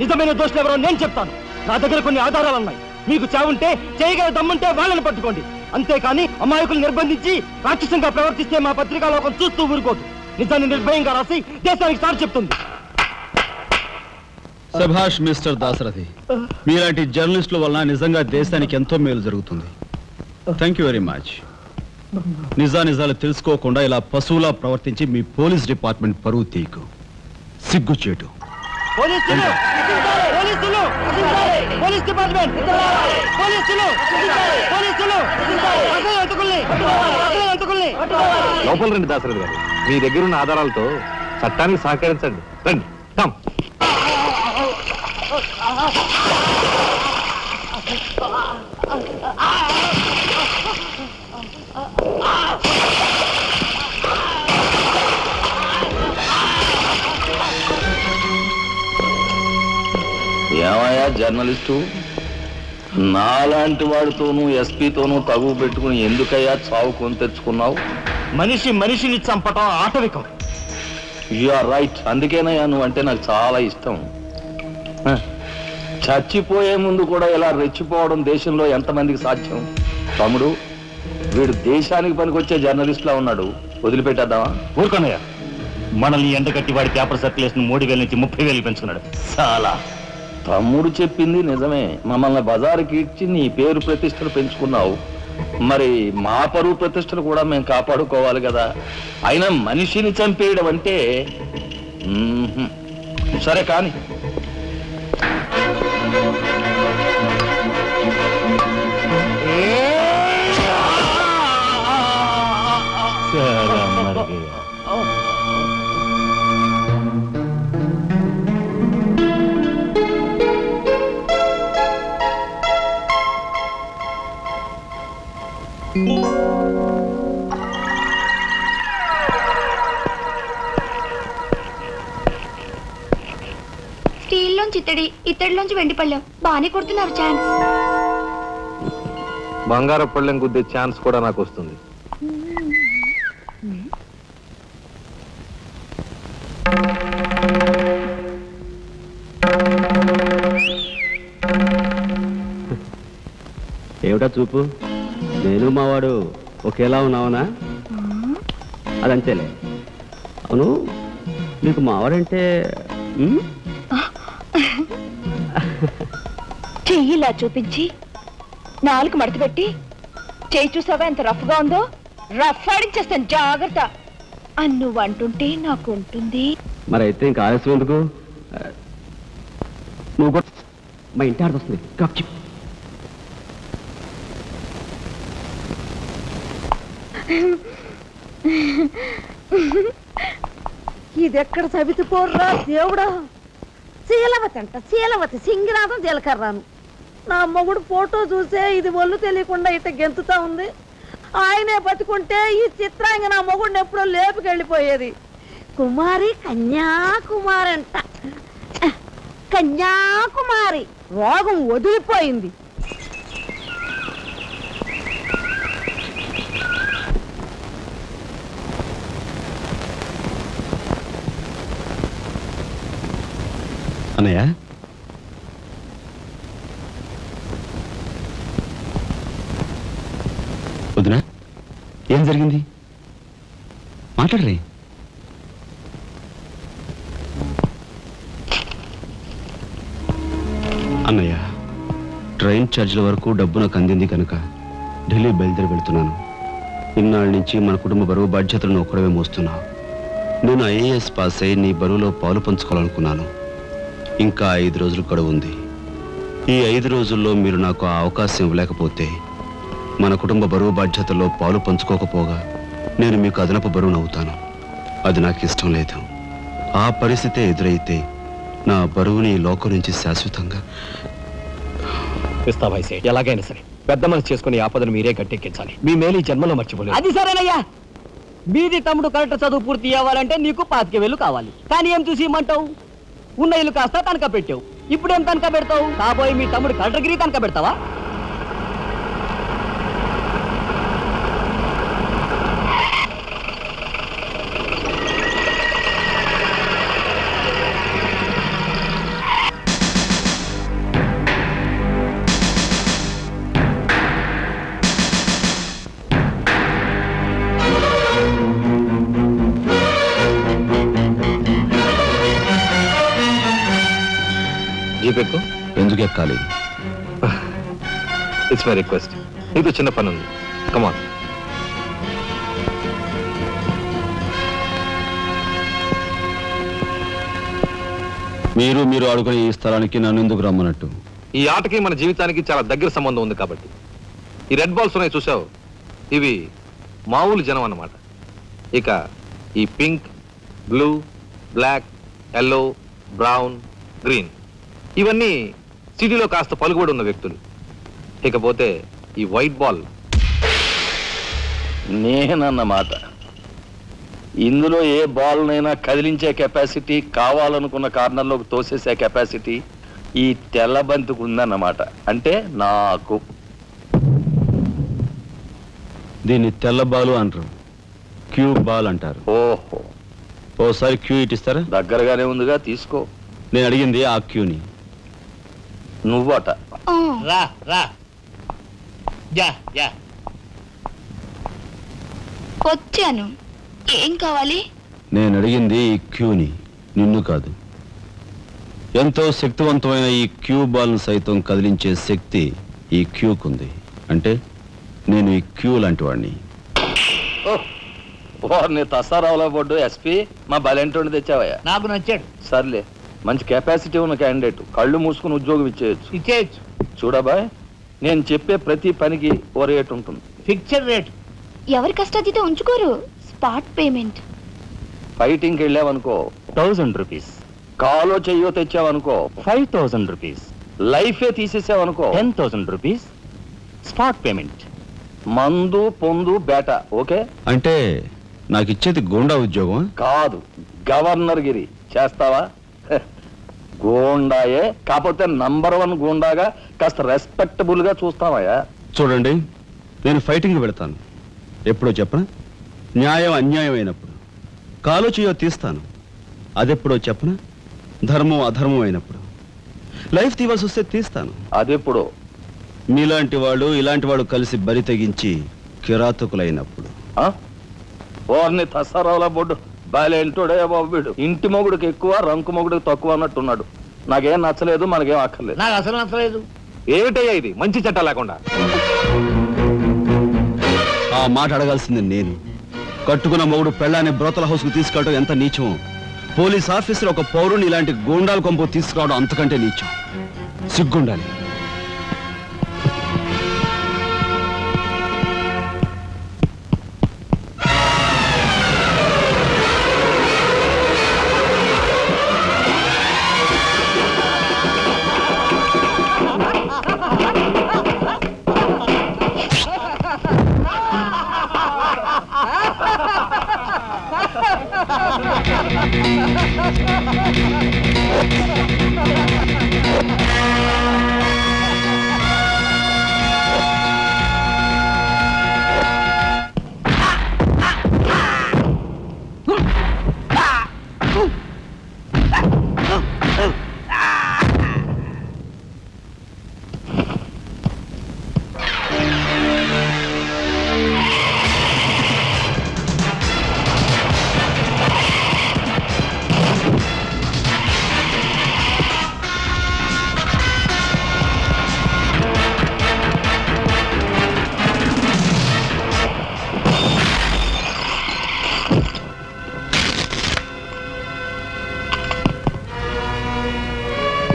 నిజమైన దోషులు ఎవరో నేను చెప్తాను. నా దగ్గర కొన్ని ఆధారాలు ఉన్నాయి. మీకు చావుంటే చేయగల దమ్ముంటే వాళ్ళని పట్టుకోండి. అంతేకాని అమాయకులు నిర్బంధించి రాక్షసంగా ప్రవర్తిస్తే మా పత్రికా లోకం చూస్తూ ఊరుకోదు. నిజాన్ని నిర్భయంగా రాసి దేశానికి సార్ చెప్తుంది. సభాష్ మిస్టర్ దాసరథి, మీలాంటి జర్నలిస్టుల వలన నిజంగా దేశానికి ఎంతో మేలు జరుగుతుంది. Thank you very much. నిజాలు తెలుసుకోకుండా ఇలా పశువులా ప్రవర్తించి మీ పోలీస్ డిపార్ట్మెంట్ పరువు తీయకు. సిగ్గుచేటు. పోలీసులు! పోలీసులు! Police department! పోలీసులు! పోలీసులు! అసలు ఎంతకుల్ని! అసలు ఎంతకుల్ని! లోపల రండి దాసరథి గారు. మీ దగ్గర ఉన్న ఆధారాలతో చట్టానికి సహకరించండి. రండి. కమ్. ఏమయ్యా జర్నలిస్టు, నాలాంటి వాడితోనూ ఎస్పీతోనూ తగువ పెట్టుకుని ఎందుకయ్యా చావు కొని తెచ్చుకున్నావు? మనిషిని చంపటం ఆటవికం. You are right. అందుకేనయ్యా నువ్వంటే నాకు చాలా ఇష్టం. చచ్చిపోయే ముందు కూడా ఇలా రెచ్చిపోవడం దేశంలో ఎంతమందికి సాధ్యం? తమ్ముడు, వీడు దేశానికి పనికొచ్చే జర్నలిస్ట్లా ఉన్నాడు. వదిలిపెట్టేద్దామా? ఊరుకోనయ్యా, మనల్ని ఎండగట్టి వాడి పేపర్ సర్క్యులేషన్ 3,000 నుంచి 30,000 పెంచుకున్నాడు. చాలా. తమ్ముడు చెప్పింది నిజమే. మమ్మల్ని బజారుకి ఇచ్చి నీ పేరు ప్రతిష్టలు పెంచుకున్నావు. మరి మా పరువు ప్రతిష్టలు కూడా మేము కాపాడుకోవాలి కదా. అయినా మనిషిని చంపేయడం అంటే సరే కానీ. స్టీల్లోంచి ఇత్తడిలోంచి వెండి పళ్ళెం బాగానే కొడుతున్నారు ఛాన్స్. బంగారు పళ్ళెం గుద్దే ఛాన్స్ కూడా నాకు వస్తుంది. ఏమిటా చూపు? నేను మావాడు ఒకేలా ఉన్నావునా? అదంతేలే. అవును, నీకు మావాడంటే చెయ్యిలా చూపించి నాలుగు మడత పెట్టి చెయ్యి చూసావా ఎంత రఫ్ గా ఉందో? రఫ్ ఆడించేస్తాను, జాగ్రత్త. నువ్వు అంటుంటే నాకు ఉంటుంది. మరి అయితే ఇంకా ఆలస్యం ఎందుకు? నువ్వు కూడా మా ఇంటి ఆడ వస్తుంది. ఇదెక్కడ సవితిపోర్రా దేవుడా! శీలవతి అంట, శీలవతి సింగినాథం జీలకర్రాను. నా మొగుడు ఫోటో చూసే ఇది ఒళ్ళు తెలియకుండా ఇట గెంతుతా ఉంది. ఆయనే బతుకుంటే ఈ చిత్రాంగ నా మొగుడిని ఎప్పుడో లేపుకెళ్ళిపోయేది. కుమారి కన్యాకుమారి అంట, కన్యాకుమారి. రోగం వదిలిపోయింది. అన్నయ్య, వదినా, ఏం జరిగింది? మాట్లాడరే. అన్నయ్య, ట్రైన్ ఛార్జీల వరకు డబ్బు నాకు అందింది కనుక ఢిల్లీ బయలుదేరి వెళ్తున్నాను. ఇన్నాళ్ళ నుంచి మన కుటుంబ బరువు బాధ్యతలను ఒక్కడవే మోస్తున్నా. నేను ఐఏఎస్ పాస్ అయి నీ బరువులో పాలు పంచుకోవాలనుకున్నాను. ఇంకా 5 రోజులు గడువు ఉంది. ఈ 5 రోజుల్లో మీరు నాకు ఆ అవకాశం ఇవ్వలేకపోతే మన కుటుంబ బరువు బాధ్యతల్లో పాలు పంచుకోకపోగా నేను మీకు అదనపు బరువునవుతాను. అది నాకు ఇష్టం లేదు. ఆ పరిస్థితే ఎదురైతే నా బరువుని ఈ లోకం నుంచి శాశ్వతంగా ఇస్తా వైసే, ఎలాగైనా సరే పెద్ద మనసు చేసుకుని ఆపదను మీరే గట్టెక్కించాలి. మీ మేలు ఈ జన్మలో మర్చిపోలేదు. అది సరేనయ్యా. బీది తమ్ముడు కరెక్ట్ చదువు పూర్తి అవ్వాలంటే నీకు 25,000 కావాలి. కానీ ఏం చూసి ఇమ్మంటావు? ఉన్న ఇల్లు కాస్త తనక పెట్టావు. ఇప్పుడేం తనక పెడతావు? కాబోయే మీ తమ్ముడు కలెక్టర్గిరి తనక పెడతావా? జీపెక్కు ఎందుకు ఎక్కాలి? It's my request. నీతో చిన్న పని ఉంది. కమాన్. మీరు ఆడుకునే ఈ స్థలానికి నన్ను ఎందుకు రమ్మన్నట్టు? ఈ ఆటకి మన జీవితానికి చాలా దగ్గర సంబంధం ఉంది కాబట్టి. ఈ రెడ్ బాల్స్ ఉన్నాయి చూసావు, ఇవి మామూలు జనం అన్నమాట. ఇక ఈ pink, blue, black, yellow, brown, green ఇవన్నీ సిటీలో కాస్త పలుకుబడి ఉన్న వ్యక్తులు. ఇకపోతే ఈ వైట్ బాల్ నేనన్నమాట. ఇందులో ఏ బాల్నైనా కదిలించే కెపాసిటీ, కావాలనుకున్న కార్నర్లోకి తోసేసే కెపాసిటీ ఈ తెల్ల బంతికి ఉందన్నమాట. అంటే నాకు. దీన్ని తెల్ల బాలు అంటారు, క్యూ బాల్ అంటారు. ఓహో, ఓసారి క్యూ ఇటిస్తారా? దగ్గరగానే ఉందిగా, తీసుకో. నేను అడిగింది ఆ క్యూని. నువ్వట. రా రా. Yeah yeah. వచ్చాను. ఏం కావాలి? నేను అడిగింది ఈ క్యూని, నిన్ను కాదు. ఎంతో శక్తివంతమైన ఈ క్యూ బాల్ను సైతం కదిలించే శక్తి ఈ క్యూకుంది. అంటే నేను ఈ క్యూ లాంటి వాడిని. నీ తసారావులో బొడ్డు ఎస్పీ మా బలెంటోని తెచ్చావయ్యా. నాకు నచ్చాడు. సర్లే, మంచి కెపాసిటీ ఉన్న క్యాండిడేట్. కళ్ళు మూసుకుని ఉద్యోగం ఇచ్చేయచ్చు. చూడబాయ్, నేను చెప్పే ప్రతి పనికి ఓ రేట్ ఉంటుంది. Fixed rate. ఎవరి కష్టాతీత ఉంచుకోరు. Spot payment. ఫైటింగ్కి వెళ్ళావనుకో 1000 రూపీస్. కాలో చెయ్యో తెచ్చావనుకో 5000 రూపీస్. లైఫే తీసేసావనుకో 10,000 రూపీస్. Spot payment. మందు పొందు బేట. ఓకే? అంటే నాకు ఇచ్చేది గూండా ఉద్యోగం కాదు, గవర్నర్ గిరి. చేస్తావా? గూండాయే, కాకపోతే నంబర్ 1 గూండాగా కాస్త రెస్పెక్టబుల్ గా చూస్తావయ్యా. చూడండి, నేను ఫైటింగ్కి వెళతాను. ఎప్పుడో చెప్పనా? న్యాయం అన్యాయం అయినప్పుడు. కాలో చేయో తీస్తాను. అదెప్పుడో చెప్పనా? ధర్మం అధర్మం అయినప్పుడు. లైఫ్ తీవాల్సి వస్తే తీస్తాను. అదెప్పుడు? మీలాంటి వాళ్ళు ఇలాంటి వాడు కలిసి బరి తెగించి కిరాతకులైనప్పుడు. ఓర్ని తసారావుల బొడ్డు బాలేంటోడే బాబు వీడు. ఇంటి మొగుడికి ఎక్కువ, రంకు మొగుడికి తక్కువ అన్నట్టున్నాడు. నాకేం నచ్చలేదు, మనకేం అక్కర్లేదు. నాకు అసలు నచ్చలేదు. ఏమిటయ్యా ఇది మంచి చట్టం లేకుండా? ఆ మాట అడగాల్సింది నేను. కట్టుకున్న మొగుడు పెళ్ళాన్ని బ్రోతల హౌస్కు తీసుకెళ్ళడం ఎంత నీచమో, పోలీస్ ఆఫీసర్ ఒక పౌరుని ఇలాంటి గూండాల కొంపు తీసుకురావడం అంతకంటే నీచం. సిగ్గుండాలి.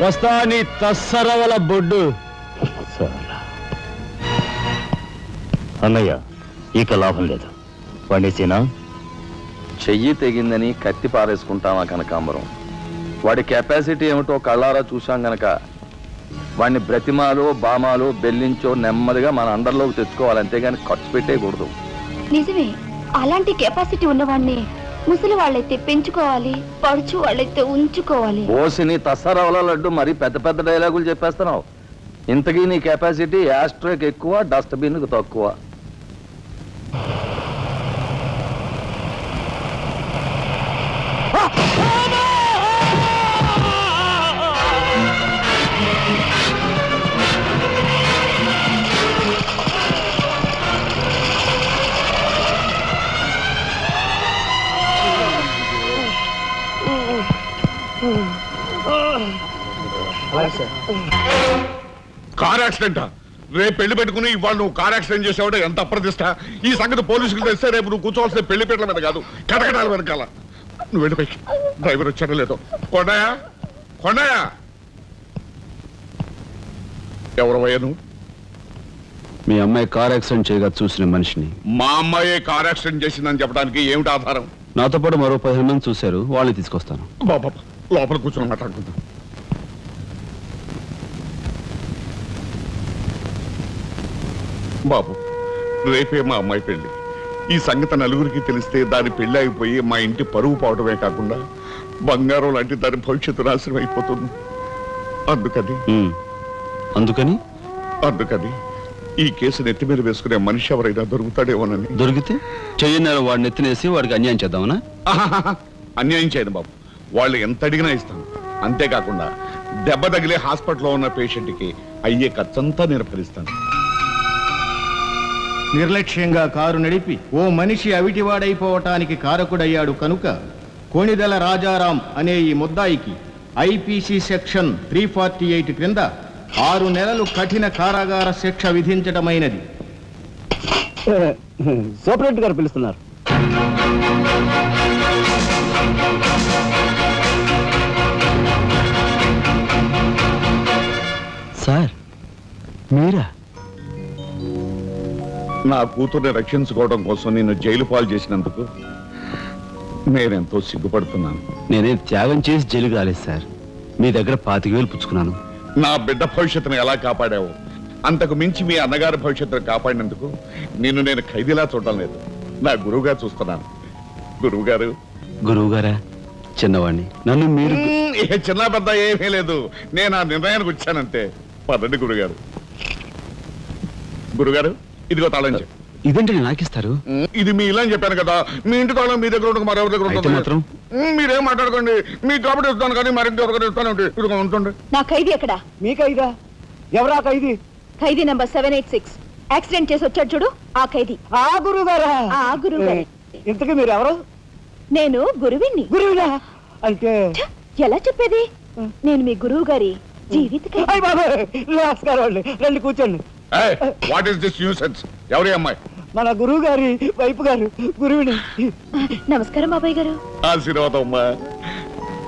వస్తా నీ తస్సరవల బొడ్డు. అన్నయ్య ఇక లాభం లేదు. పండేసినా చెయ్యి తెగిందని కత్తి పారేసుకుంటామా కనకాంబరం? వాడి కెపాసిటీ ఏమిటో కళ్ళారా చూశాం గనక వాడిని బ్రతిమాలో బామాలో బెల్లించో నెమ్మదిగా మన అండర్లోకి తెచ్చుకోవాలి, అంతేగాని ఖర్చు పెట్టేయకూడదు. నిజమే, అలాంటి కెపాసిటీ ఉన్నవాడిని ముసలి వాళ్ళైతే పెంచుకోవాలి, పడుచు వాళ్ళైతే ఉంచుకోవాలి. ఓసిని తస్సరవల లడ్డు మరి పెద్ద పెద్ద డైలాగులు చెప్పేస్తున్నావు. ఇంతకీ నీ కెపాసిటీ యాస్ట్రోకి ఎక్కువ, డస్ట్బిన్కి తక్కువ. కార్ యాక్సిడెంటా? రేపు పెళ్లి పెట్టుకుని ఇవాళ నువ్వు కార్ యాక్సిడెంట్ చేసావు, ఎంత అప్రదిష్ట! ఈ సంగతి పోలీసులకు తెస్తే రేపు నువ్వు కూర్చోవాల్సిన పెళ్లి పీటల మీద కాదు, కటకటాల వెనకాల. నువ్వు వెళ్ళిపోయి డ్రైవర్ వచ్చాడో లేదో. కొండయా, కొండయా, ఎవరవయ్యా నువ్వు? మీ అమ్మాయి కార్ యాక్సిడెంట్ చేయగా చూసిన మనిషిని. మా అమ్మాయి కార్ యాక్సిడెంట్ చేసిందని చెప్పడానికి ఏమిటి ఆధారం? నాతో పాటు మరో 15 మంది చూశారు, వాళ్ళని తీసుకొస్తాను. బాబా లోపల కూర్చొని మాట్లాడుకుందాం. బాబు, రేపే మా అమ్మాయి పెళ్లి. ఈ సంగతి నలుగురికి తెలిస్తే దాని పెళ్లి అయిపోయి మా ఇంటి పరువు పోవడమే కాకుండా బంగారం లాంటి దాని భవిష్యత్తు నాశనం అయిపోతుంది. అందుకని అందుకని ఈ కేసు నెత్తి మీద వేసుకునే మనిషి ఎవరైనా దొరుకుతాడేమోనని. దొరికితే చెయ్యన్నారు వాడిని ఎత్తినేసి వాడికి అన్యాయం చేద్దామనా? అన్యాయం చేయను బాబు, వాళ్ళు ఎంత అడిగినా ఇస్తాను. అంతేకాకుండా దెబ్బ తగిలే హాస్పిటల్లో ఉన్న పేషెంట్కి అయ్యే ఖర్చంతా నేను భరిస్తాను. నిర్లక్ష్యంగా కారు నడిపి ఓ మనిషి అవిటివాడైపోవటానికి కారకుడయ్యాడు కనుక కోణిదెల రాజారాం అనే ఈ ముద్దాయికి ఐపీసీ సెక్షన్ 348 క్రింద 6 నెలలు కఠిన కారాగార శిక్ష విధించటమైనది. సూపరింటెండెంట్ గారు పిలుస్తున్నారు. సార్ మీరా? నా కూతుర్ని రక్షించుకోవడం కోసం నిన్ను జైలు పాలు చేసినందుకు నేనెంతో సిగ్గుపడుతున్నాను. నేనే త్యాగం చేసి జైలుకి రాలేదు సార్, మీ దగ్గర 25,000 పుచ్చుకున్నాను. నా బిడ్డ భవిష్యత్తును ఎలా కాపాడావు, అంతకు మించి మీ అన్నగారి భవిష్యత్తును కాపాడినందుకు నిన్ను నేను ఖైదీలా చూడడం లేదు, నా గురువుగా చూస్తున్నాను. గురువుగారు. గురువుగారా? చిన్నవాణ్ణి, నన్ను మీరు చిన్న పెద్ద ఏమీ లేదు, నేను ఆ నిర్ణయానికి వచ్చానంతే. పదండి గురుగారు. గురుగారు, ఇదిగో తాళం చెప్పు. ఇదేంటి నాకిస్తారు? ఇది మీ ఇలా అని చెప్పాను కదా, మీ ఇంటి తాళం మీ దగ్గర ఉండక మరెవరి దగ్గర ఉంటుంది మాత్రం మీరేం మాట్లాడుకోండి. మీ కాబట్టి ఇస్తాను కానీ మరింటి ఎవరికైనా ఇస్తాను. ఇదిగో ఉంటుంది. నా ఖైదీ ఎక్కడ? మీ ఖైదా? ఎవరా ఖైదీ? ఖైదీ నంబర్ 786. యాక్సిడెంట్ చేసి వచ్చాడు చూడు, ఆ ఖైదీ. ఆ గురువు గారా? ఆ గురువు గారే. ఇంతకీ మీరు ఎవరు? నేను గురువిని. గురువునా అంటే? ఎలా చెప్పేది? నేను మీ గురువు గారి జీవిత ఖైదీ. నమస్కారం, రండి కూర్చోండి. What is this nuisance? ఎవరి అమ్మాయి? మన గురువు గారి వైపు గారు, గురువుని. నమస్కారం బాబాయ్ గారు. ఆశీర్వాదం అమ్మా.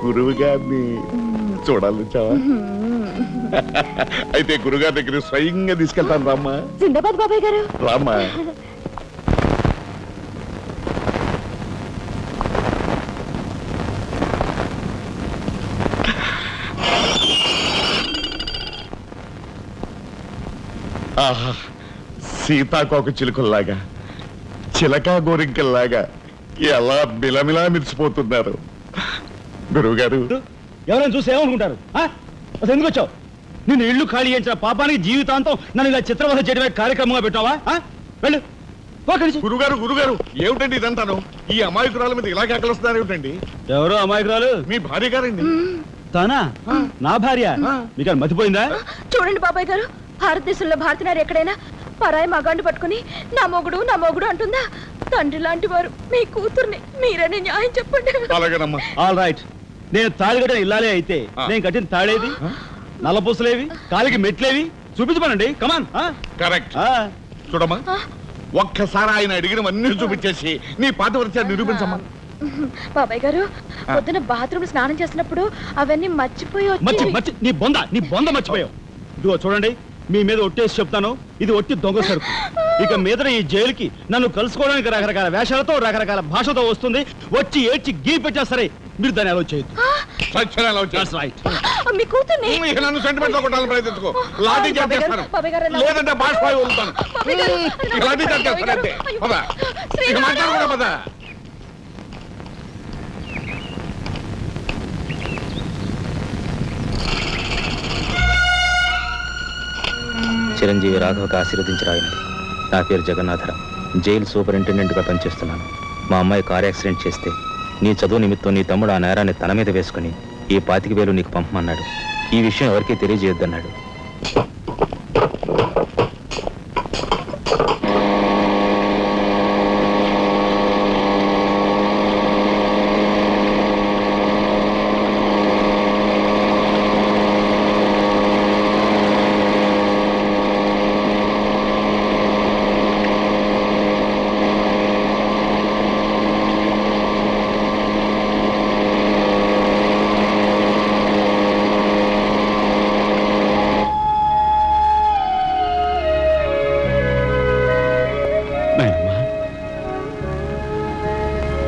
గురువు గారిని చూడాలి చావా? అయితే గురుగారి దగ్గర స్వయంగా తీసుకెళ్తాను రామ్మా. జిందాబాద్ బాబాయ్ గారు. రామ్మా. ఆహా, సీతాకోక చిలుకల్లాగా, చిలకా గోరింకల్లాగా ఎలా మిలమిలా మిరిసిపోతున్నారు. గురువు గారు, ఎవరైనా చూసి ఏమనుకుంటారు? అసలు ఎందుకు వచ్చావు? నిన్ను ఇల్లు ఖాళీ చేయించిన పాపానికి జీవితాంతం నన్ను ఇలా చిత్రవధ చేయడమే కార్యక్రమంగా పెట్టావా? వెళ్ళు. గురుగారు, గురుగారు, ఏమిటండి ఇదంతాను? ఈ అమాయకురాల మీద ఇలా కేకలుస్తున్నారు ఏమిటండి? ఎవరు అమాయకురాలు? మీ భార్య గారండి. తానా? నా భార్య? మీకు మతిపోయిందా? చూడండి బాబాయ్ గారు, భారతదేశంలో భారతీయులు ఎక్కడైనా పరాయి మగాండు పట్టుకుని నా మొగుడు అంటుందా? తండ్రి లాంటి వారు మీ కూతుర్ని మీరనే న్యాయం చెప్పండి. అలాగేనమ్మా. All right. నేను తాళి కట్టిన ఇల్లాలే అయితే నేను కట్టిన తాళేది, నల్లపూసలేవి, కాలికి మెట్లేవి చూపించమనండి. కమాన్. కరెక్ట్. చూడమ్మా, ఒక్కసారి ఆయన అడిగినవన్నీ చూపించేసి నీ పాతివ్రత్యాన్ని నిరూపించమ్మా. బాబాయ్ గారు పొద్దున బాత్రూమ్ స్నానం చేసినప్పుడు అవన్నీ మర్చిపోయి వచ్చి నీ బొంద మర్చిపోయావు. ఇదిగో చూడండి, మీ మీద ఒట్టేసి చెప్తాను, ఇది ఒట్టి దొంగ సరుకు. ఇక మీద ఈ జైలుకి నన్ను కలుసుకోవడానికి రకరకాల వేషాలతో రకరకాల భాషతో వస్తుంది. వచ్చి ఏడ్చి గీ పెట్టా సరే, మీరు దాన్ని అలౌ చేయొద్దు. మీ కూతుర్ని నన్ను సెంటిమెంట్ లో కొట్టాలని ప్రయత్నించుకో. లాఠీ చార్జ్ చేస్తాను, లేదంటే బాష్పాయి వదులుతాను. లాఠీ చార్జ్ చేస్తాను అంతే. పద, ఇక మాట్లాడకూడదు. పద. చిరంజీవి రాఘవకు ఆశీర్వదించరాయినది. నా పేరు జగన్నాథరావు, జైలు సూపరింటెండెంట్గా పనిచేస్తున్నాను. మా అమ్మాయి కారు యాక్సిడెంట్ చేస్తే నీ చదువు నిమిత్తం నీ తమ్ముడు ఆ నేరాన్ని తన మీద వేసుకుని ఈ 25,000 నీకు పంపమన్నాడు. ఈ విషయం ఎవరికీ తెలియజేయొద్దన్నాడు.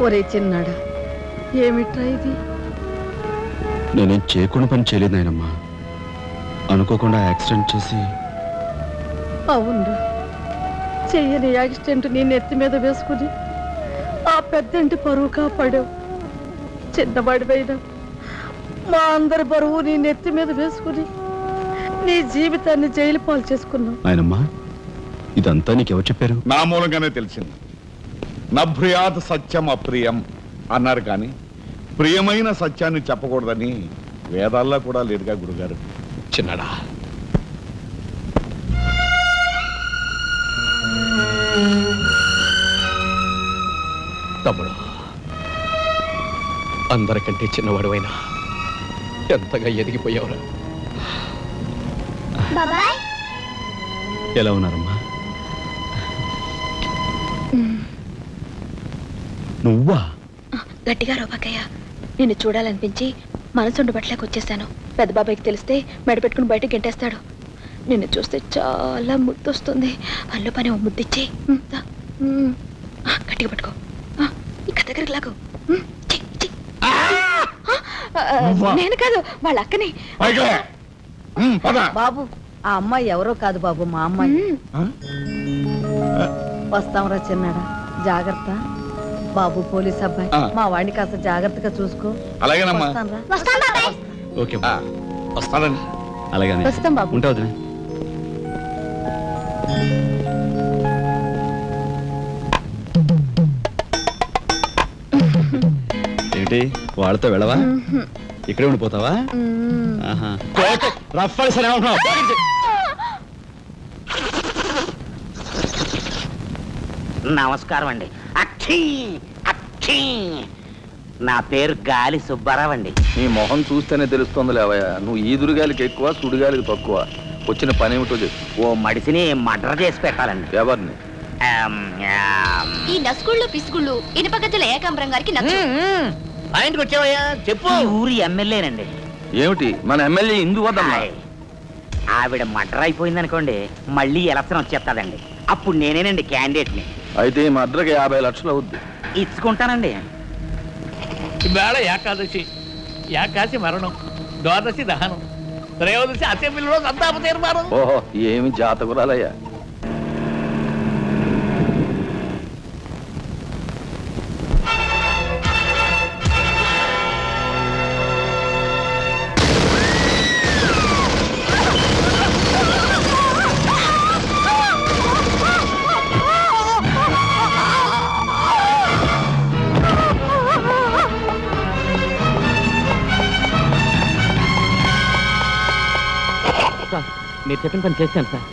ఒరే చిన్నాడా, ఏమిట్రా ఇది? నేనేం చేయకుండా పని చేయలేదు నాయనమ్మా. అనుకోకుండా యాక్సిడెంట్ చేసి. అవును, చెయ్యని యాక్సిడెంట్ నీ నెత్తి మీద వేసుకుని ఆ పెద్దంటి పరువు కాపాడావు. చిన్నవాడిపైన మా అందరి బరువు నీ నెత్తి మీద వేసుకుని నీ జీవితాన్ని జైలు పాలు చేసుకున్నావు. నాయనమ్మా, ఇదంతా నీకెవరు చెప్పారు? నా మూలంగానే తెలిసింది. నభ్రియాత్ సత్యం అప్రియం అన్నారు, కానీ ప్రియమైన సత్యాన్ని చెప్పకూడదని వేదాల్లో కూడా లేదుగా గురుగారు. చిన్నడా, తమ్ముడు, అందరికంటే చిన్నవాడువైనా ఎంతగా ఎదిగిపోయావురా. ఎలా ఉన్నారమ్మా? నువ్వా? గట్టిగా రోబకయ్య, నిన్ను చూడాలనిపించి మనసుండు బట్టలేక వచ్చేసాను. పెద్ద బాబాయ్కి తెలిస్తే మెడ పెట్టుకుని బయటకు గెంటేస్తాడు. నిన్ను చూస్తే చాలా ముద్దు వస్తుంది. అల్లు పని ఓ ముద్దిచ్చి గట్టిగా పట్టుకో. ఇక దగ్గరికి లాగు. నేను కాదు, వాళ్ళ అక్కని. బాబు, ఆ అమ్మాయి ఎవరో కాదు బాబు, మా అమ్మాయి. వస్తాంరా చిన్నాడా, జాగ్రత్త. బాబు పోలీస్ అబ్బాయి, మా వాడిని కాస్త జాగ్రత్తగా చూసుకో. అలాగేనమ్మా. ఓకే, వస్తానండి. అలాగే వస్తాం బాబు. ఉంటా వదినా. ఏంటి వాళ్ళతో వెళ్ళవా? ఇక్కడే ఉండిపోతావా? రఫ్ సరే ఉంటున్నావు. నమస్కారం అండి. అక్షీ అక్షీ, నా పేరు గాలి సుబ్బారావు అండి. నీ మొహం చూస్తేనే తెలుస్తుంది లేవయ్యా, నువ్వు ఈదురుగాలికి ఎక్కువ సుడిగాలికి తక్కువ. వచ్చిన పని ఏమిటో చెప్పు. ఓ మడిసిని మర్డర్ చేసి పెట్టాలండి. ఎవరిని? ఈ నస్కుళ్ళు పిసుగుళ్ళు ఇనుపగజ్జల ఏకాంబరం గారికి నచ్చు. ఆయనకి వచ్చావయ్యా, చెప్పు. ఊరి ఎమ్మెల్యేనండి. ఏమిటి మన ఎమ్మెల్యే ఇందు వద్దమ్మా? ఆవిడ మర్డర్ అయిపోయింది అనుకోండి, మళ్ళీ ఎలక్షన్ వచ్చేస్తాదండి. అప్పుడు నేనేనండి క్యాండిడేట్ని. అయితే ఈ మద్రకి 50 లక్షలు అవుద్ది. ఇచ్చుకుంటానండి. ఇవాళ ఏకాదశి, ఏకాశి మరణం, ద్వాదశి దహనం, త్రయోదశి అసెంబ్లీలో సంతాప తీర్మానం. ఓహో, ఏమి జాతకురాలయ్యా. మీరు చెప్పిన పని చేశాను సార్.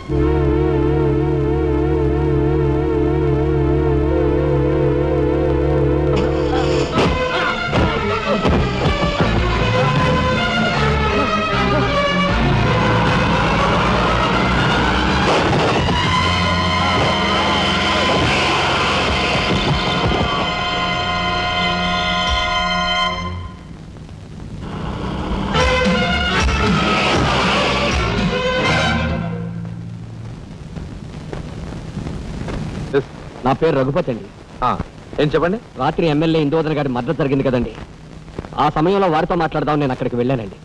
నా పేరు రఘుపతి అండి. ఏం చెప్పండి. రాత్రి ఎమ్మెల్యే ఇందువదన గారి మద్దతు జరిగింది కదండి, ఆ సమయంలో వారితో మాట్లాడదాం నేను అక్కడికి వెళ్ళానండి.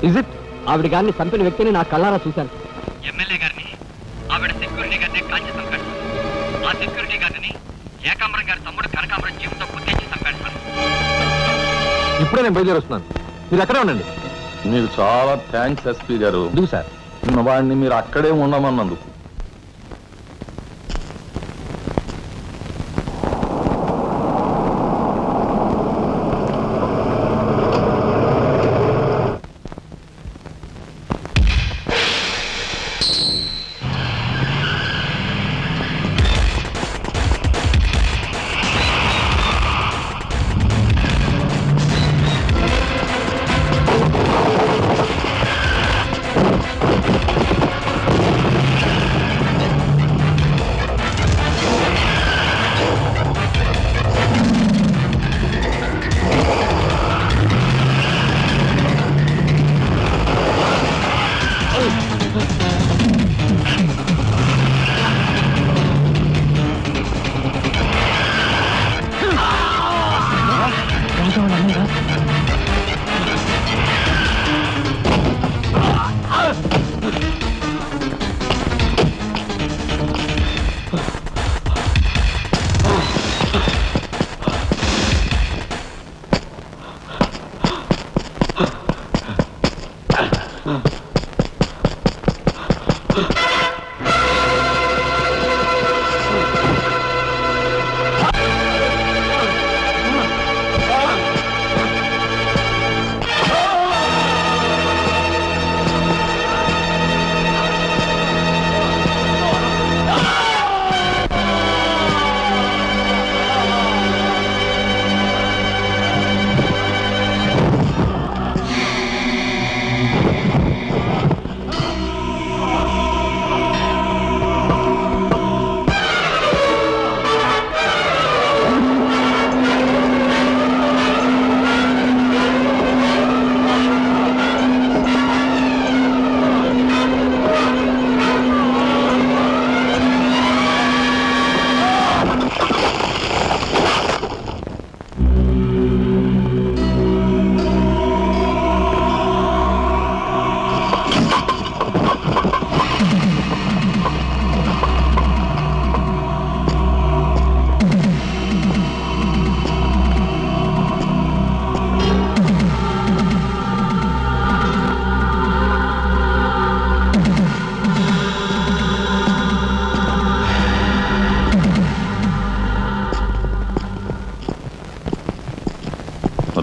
Is it? ఆవిడ గారిని చంపిన వ్యక్తిని నా కళ్ళారా చూశాను. ఎమ్మెల్యే గారిని ఆవిడ సెక్యూరిటీ గారిని కాల్చి చంపాడు. ఆ సెక్యూరిటీ గారిని ఏకాంబరం గారి తమ్ముడు కనకాంబరం జీవితం గుర్తించి చంపాడు సార్. ఇప్పుడే నేను బయలుదేరుస్తున్నాను, మీరు అక్కడే ఉండండి. మీకు చాలా థ్యాంక్స్ ఎస్పీ గారు. ఎందుకు సార్? వాడిని మీరు అక్కడే ఉండమన్నందుకు.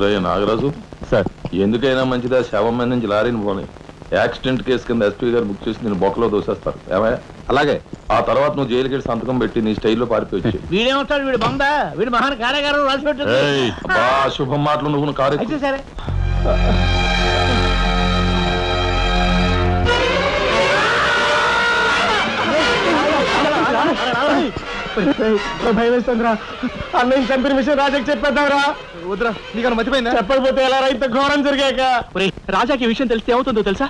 రే నాగరాజు సార్, ఎందుకైనా మంచిదా శవం మీద నుంచి లారీని పోనీ. యాక్సిడెంట్ కేసు కింద ఎస్పీ గారు బుక్ చేసి నేను బొక్కలో దోసేస్తారు. ఏమయ్యా? అలాగే. ఆ తర్వాత నువ్వు జైలుకి వెళ్ళి సంతకం పెట్టి నీ స్టైల్లో పారిపోయి వచ్చి. వీడేమవుతాడు? వీడు బొంద, వీడు మహాన్ కార్యగారం రాసి పెట్టు. శుభం మాటలు నువ్వు కారు అయితే సరే. భయం వేస్తుందిరా. అన్నయ్య చంపిన విషయం రాజాకి చెప్పేద్దాంరా. వద్దురా, నీకన్నా మర్చిపోయిందా? చెప్పకపోతే ఎలా రా? ఇంత ఘోరం జరిగాక రాజాకి ఈ విషయం తెలిస్తే ఏమవుతుందో తెలుసా?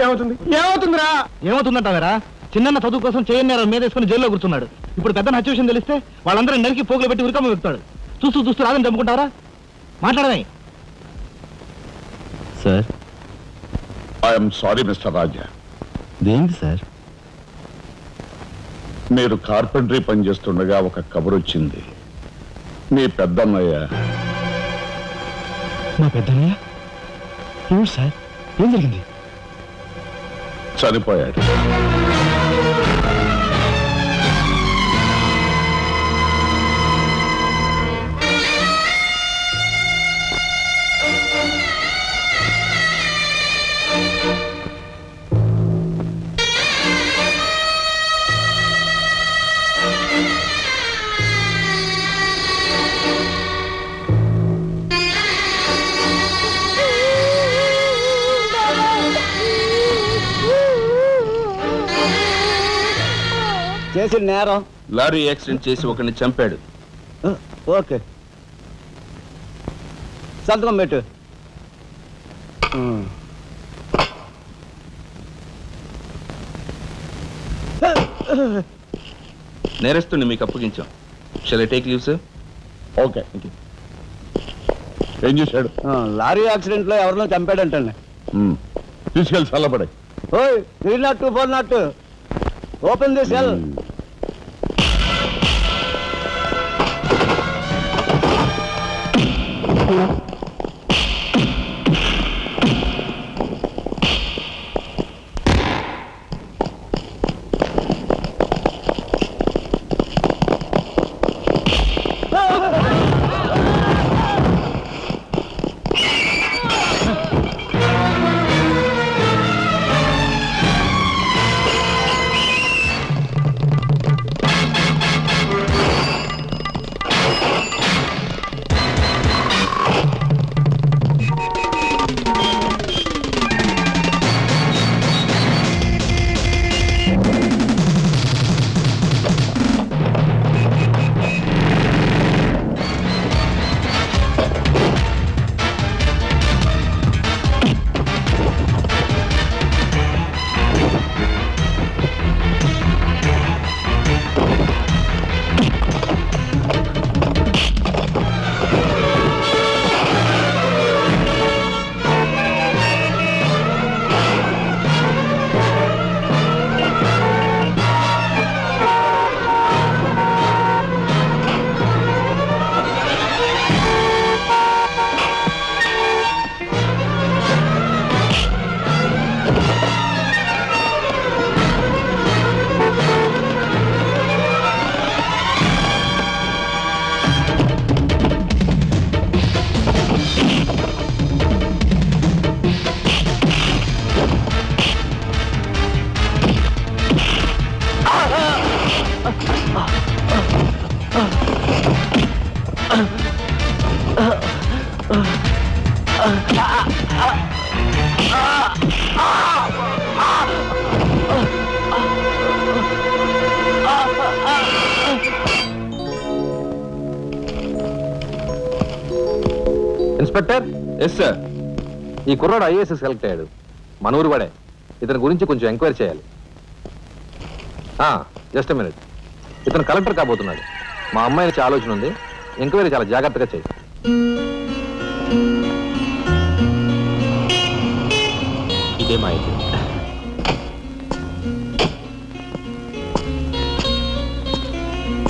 ఏమవుతుంది? ఏమవుతుందిరా? ఏమవుతుందంటావరా? చిన్న చదువు కోసం చేయని మీద వేసుకుని జైల్లో కూర్చున్నాడు. ఇప్పుడు పెద్ద హత్య విషయం తెలిస్తే వాళ్ళందరూ నరికి పోగులు పెట్టి ఉరికమ్మ వెళ్తాడు. చూస్తూ రాదని చంపుకుంటావరా? మాట్లాడమే. Sir, I'm sorry mister Raja. దేంటి సార్? మీరు కార్పెంటరీ పని చేస్తుండగా ఒక కబురు వచ్చింది. మీ పెద్దన్నయ్య. మా పెద్దన్నయ్య? ఏమిటి సార్? ఏం జరిగింది? చనిపోయాడు. చేసిన నేరం లారీ యాక్సిడెంట్ చేసి ఒకరిని చంపాడు. ఓకే, సంతకం పెట్టు. నేరస్తుని మీకు అప్పగించాం. Shall I take leave sir? Okay. ఏం చేశాడు? లారీ యాక్సిడెంట్ లో ఎవరినో చంపాడంటండి. తీసుకెళ్ళి చల్లబడాయి. ఓయ్ 302 402 open the cell. Inspector. Yes sir. ఈ కుర్రాడు ఐఏఎస్ సెలెక్ట్ అయ్యాడు. మన ఊరు వాడే. ఇతని గురించి కొంచెం ఎంక్వైరీ చేయాలి. Just minute. ఇతను కలెక్టర్ కాబోతున్నాడు. మా అమ్మాయి నుంచి ఆలోచన ఉంది. ఎంక్వైరీ చాలా జాగ్రత్తగా చేయి. ఇదే మా అయితే.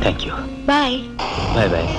Thank you. Bye. Bye bye.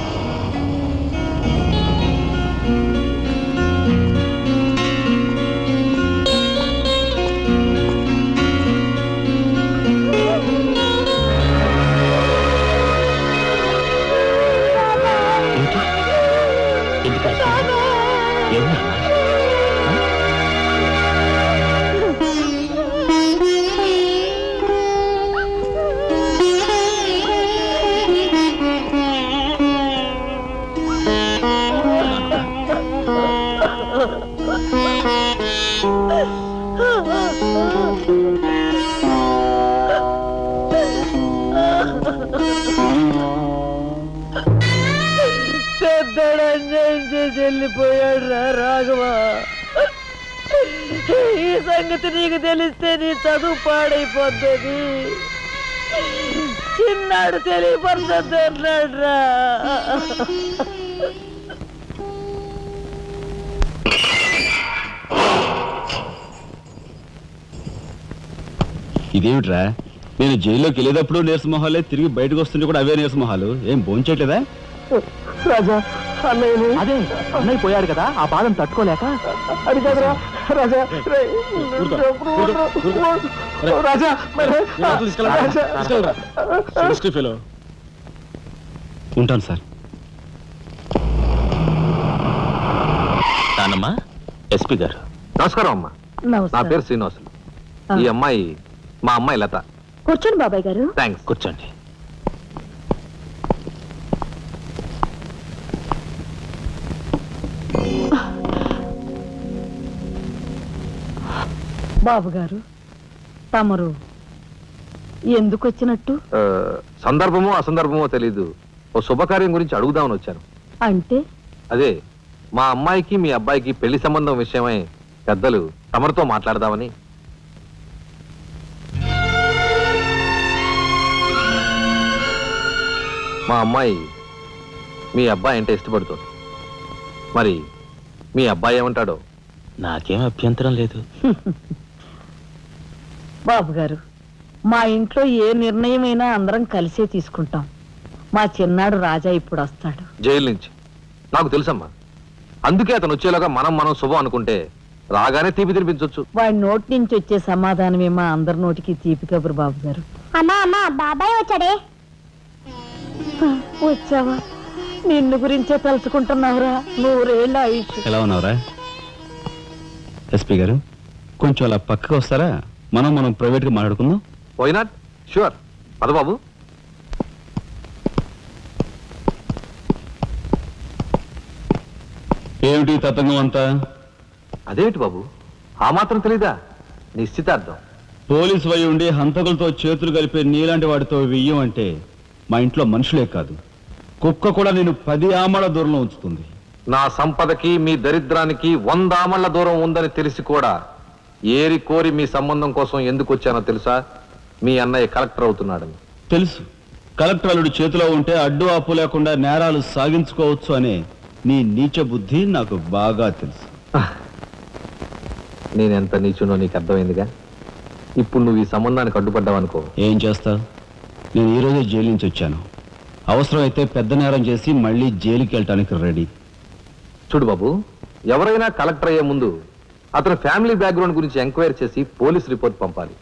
వెళ్ళిపోయాడు రా రాఘవ. ఈ సంగతి నీకు తెలిస్తే నీ చదువు పాడైపోతుంది. చిన్నాడు తెలియపరుస్తుంది అన్నాడు రా. ఇదేమిట్రా, నేను జైల్లోకి వెళ్ళేటప్పుడు నీరసమొహాలే, తిరిగి బయటకు వస్తుంటే కూడా అవే నీరసమొహాలు. ఏం భోంచేయట్లేదా? రాజా అన్నయ్య. అదే అన్నయ్య పోయాడు కదా, ఆ బాధను తట్టుకోలేక. అది కదరా రాజా. రాజా ఉంటాను సార్. నానమ్మా, ఎస్పీ గారు. నమస్కారం అమ్మా. నా పేరు శ్రీనివాసులు. ఈ అమ్మాయి మా అమ్మాయి లత. కూర్చోండి బాబాయ్ గారు. థ్యాంక్స్. కూర్చోండి. బాబు గారు, తమరు ఎందుకు వచ్చినట్టు? సందర్భమో అసందర్భమో తెలీదు. ఓ శుభకార్యం గురించి అడుగుదామని వచ్చాను. అంటే అదే, మా అమ్మాయికి మీ అబ్బాయికి పెళ్లి సంబంధం విషయమై పెద్దలు తమరితో మాట్లాడదామని. మా అమ్మాయి మీ అబ్బాయి అంటే ఇష్టపడుతుంది. మరి మీ అబ్బాయి ఏమంటాడో? నాకేం అభ్యంతరం లేదు. బాబు గారు, మా ఇంట్లో ఏ నిర్ణయమైనా అందరం కలిసే తీసుకుంటాం. మా చిన్నాడు రాజా ఇప్పుడు వస్తాడు జైలు నుంచి. నాకు తెలుసమ్మా, అందుకే అతను వచ్చేలాగా మనం శుభం అనుకుంటే రాగానే తీపి తినిపించవచ్చు. వాడి నోటి నుంచి వచ్చే సమాధానమే మా అందరి నోటికి తీపి కబురు. బాబు గారు, అమ్మా బాబాయ్ వచ్చాడే. వచ్చావా? నిన్ను గురించే తలుచుకుంటున్నావురా. 100 ఏళ్ళ ఆయుష్. ఎలా ఉన్నావురా? ఎస్పీ గారు, కొంచెం అలా పక్కకు వస్తారా? మనం ప్రైవేట్గా మాట్లాడుకుందాం. Why not? షూర్. పదబాబు. ఏమిటి తతంగం అంతా? అదేమిటి బాబు, ఆ మాత్రం తెలీదా? నిశ్చితార్థం. పోలీసు వై ఉండి హంతకులతో చేతులు కలిపే నీలాంటి వాడితో వెయ్యం అంటే మా ఇంట్లో మనుషులే కాదు, కుక్క కూడా నేను 10 ఆమళ్ల దూరంలో ఉంచుతుంది. నా సంపదకి మీ దరిద్రానికి 100 ఆమళ్ల దూరం ఉందని తెలిసి కూడా ఏరి కోరి మీ సంబంధం కోసం ఎందుకు వచ్చానో తెలుసా? మీ అన్నయ్య కలెక్టర్ అవుతున్నాడని. తెలుసు. కలెక్టర్ అల్లుడు చేతిలో ఉంటే అడ్డు ఆపు లేకుండా నేరాలు సాగించుకోవచ్చు అనే నీ నీచ బుద్ధి నాకు బాగా తెలుసు. నేనెంత నీచునో నీకు అర్థమైందిగా. ఇప్పుడు నువ్వు ఈ సంబంధానికి అడ్డుపడ్డావనుకో, ఏం చేస్తావు? నేను ఈ రోజే జైలు నుంచి వచ్చాను. అవసరమైతే పెద్ద నేరం చేసి మళ్ళీ జైలుకి వెళ్ళటానికి రెడీ. చూడు బాబు, ఎవరైనా కలెక్టర్ అయ్యే ముందు అతని ఫ్యామిలీ బ్యాక్గ్రౌండ్ గురించి ఎంక్వైరీ చేసి పోలీస్ రిపోర్ట్ పంపాలి.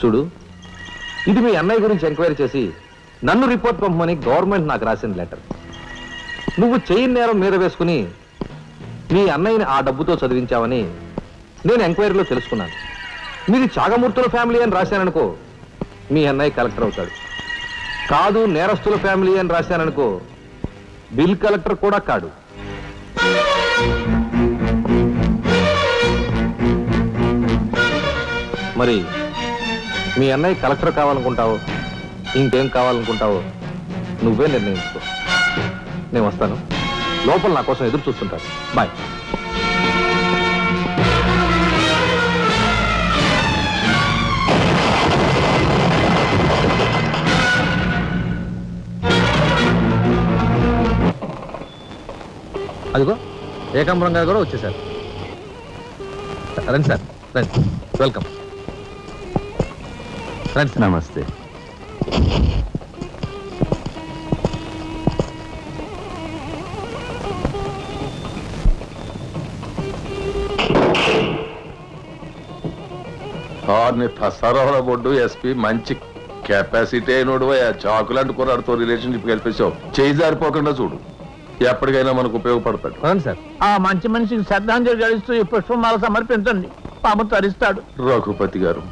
చూడు, ఇది మీ అన్నయ్య గురించి ఎంక్వైరీ చేసి నన్ను రిపోర్ట్ పంపమని గవర్నమెంట్ నాకు రాసిన లెటర్. నువ్వు చెయ్యి నేరం మీద వేసుకుని మీ అన్నయ్యని ఆ డబ్బుతో చదివించావని నేను ఎంక్వైరీలో తెలుసుకున్నాను. మీది త్యాగమూర్తుల ఫ్యామిలీ అని రాశాననుకో, మీ అన్నయ్య కలెక్టర్ అవుతాడు. కాదు నేరస్తుల ఫ్యామిలీ అని రాశాననుకో, బిల్ కలెక్టర్ కూడా కాడు. మరి మీ అన్నయ్య కలెక్టర్ కావాలనుకుంటావో ఇంకేం కావాలనుకుంటావో నువ్వే నిర్ణయించుకో. నేను వస్తాను. లోపల నా కోసం ఎదురు చూస్తుంటాను. బాయ్. అదిగో ఏకాంబరం గారు కూడా వచ్చేసారు. రండి సార్, రండి. వెల్కమ్. రండి. నమస్తే. సరవల బొడ్డు ఎస్పీ మంచి కెపాసిటీ అయినోడు. చాకులాంటి కుర్రాడితో రిలేషన్షిప్ కలిపేసావు. చేయి జారిపోకుండా చూడు, ఎప్పటికైనా మనకు ఉపయోగపడతాడు. సార్, ఆ మంచి మనిషికి శ్రద్ధాంజలి గడిస్తూ ఈ పుష్పమాల సమర్పించండి. పాము తరిస్తాడు. రఘుపతి గారు,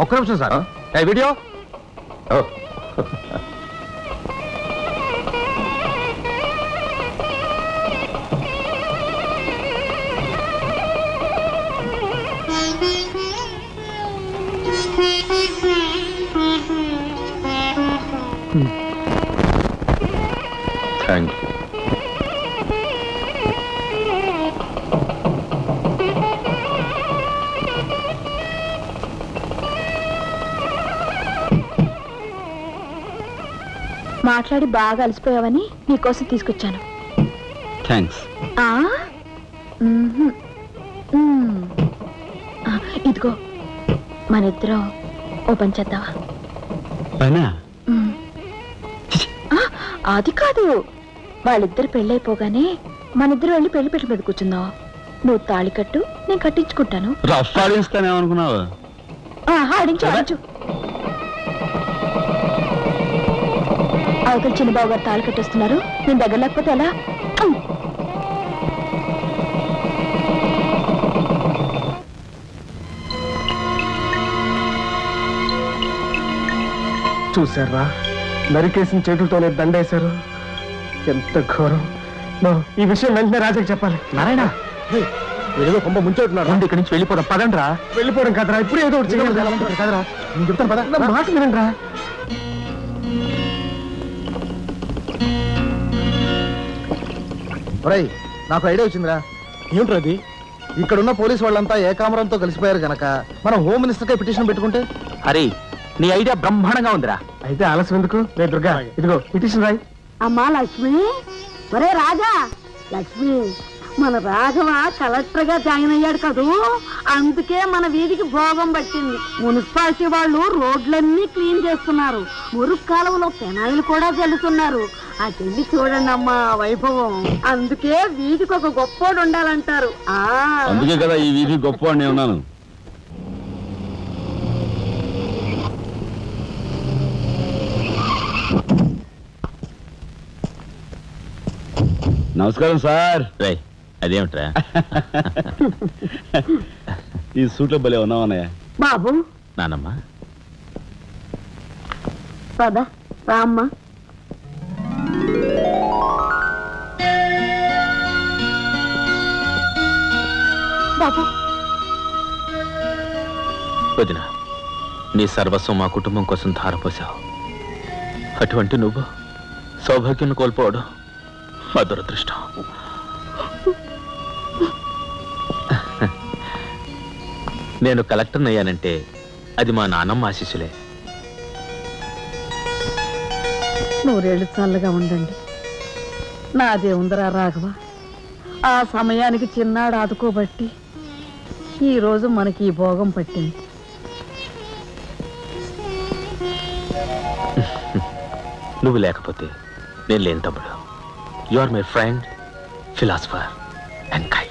ఒక్క నిమిషం సార్. Video thank you. మాట్లాడి బాగా అలసిపోయావని నీకోసం తీసుకొచ్చాను. థ్యాంక్స్. ఇదిగో మన ఇద్దరం ఓ పని చేద్దావా? పైనా? అది కాదు, వాళ్ళిద్దరు పెళ్ళైపోగానే మనిద్దరు వెళ్ళి పెళ్లి పెట్టు మీద కూర్చుందాం. నువ్వు తాళి కట్టు, నేను కట్టించుకుంటాను. రఫ్ ఆడిస్తానేమనుకున్నావా? ఆడించు ఆడించు. అవతల చిన్నబాబు గారు తాళి కట్టేస్తున్నారు. నేను దగ్గర లేకపోతే ఎలా? చూసారా, నరికేసిన చేతులతోనే దండేశారు. ఎంత ఘోరం. ఈ విషయం వెంటనే రాజాకి చెప్పాలి. నారాయణ, ఏదో కొంప ముంచెట్టున్నారు. రండి, ఇక్కడి నుంచి వెళ్ళిపోదాం. పదండ్రా. వెళ్ళిపోవడం కదరా, ఇప్పుడు ఏదో ఒకటి చేయాలి కదరా. నేను చెప్తాను పద. నా మాట వినండి రా. నాకు ఐడియా వచ్చిందిరా. ఏమిట్రా అది? ఇక్కడున్న పోలీసు వాళ్ళంతా ఏకామరంతో కలిసిపోయారు గనక మనం హోమ్ మినిస్టర్కే పిటిషన్ పెట్టుకుంటే. హరి, నీ ఐడియా బ్రహ్మాండంగా ఉందిరా. అయితే ఆలస్యం ఎందుకు? రే దుర్గా, ఇదిగో పిటిషన్ రాయి. అమ్మా లక్ష్మి, ఒరే రాజా, లక్ష్మి, మన రాఘవ కలెక్టర్ గా జాయిన్ అయ్యాడు కదూ, అందుకే మన వీధికి భోగం పట్టింది. మున్సిపాలిటీ వాళ్ళు రోడ్లన్నీ క్లీన్ చేస్తున్నారు, మురుగు కాలువలో పెనాయిలు కూడా చల్లుతున్నారు. ఆ చెల్లి చూడండి అమ్మా వైభవం. అందుకే వీధికి ఒక గొప్పోడు ఉండాలంటారు. అందుకే కదా ఈ వీధి గొప్పవాడిని ఉన్నాను. నమస్కారం సార్. రేయ్, అదేమిట్రా? ఈ సూట్లో భలే ఉన్నావన్నయ్య. బాబు నానమ్మ, పద రామ్మ. బాబు వదిన, నీ సర్వస్వం మా కుటుంబం కోసం ధారపోసావు. అటువంటి నువ్వు సౌభాగ్యం కోల్పోవడం మా దురదృష్టం. నేను కలెక్టర్ అయ్యానంటే అది మా నాన్నమ్మ ఆశీస్సులే. నూరేళ్ళు చల్లగా ఉండండి. నాదే ఉందరా రాఘవ, ఆ సమయానికి చిన్నాడు ఆదుకోబట్టి ఈరోజు మనకి ఈ భోగం పట్టింది. నువ్వు లేకపోతే నేను లేని తమ్ముడు. You are my friend, philosopher and guide.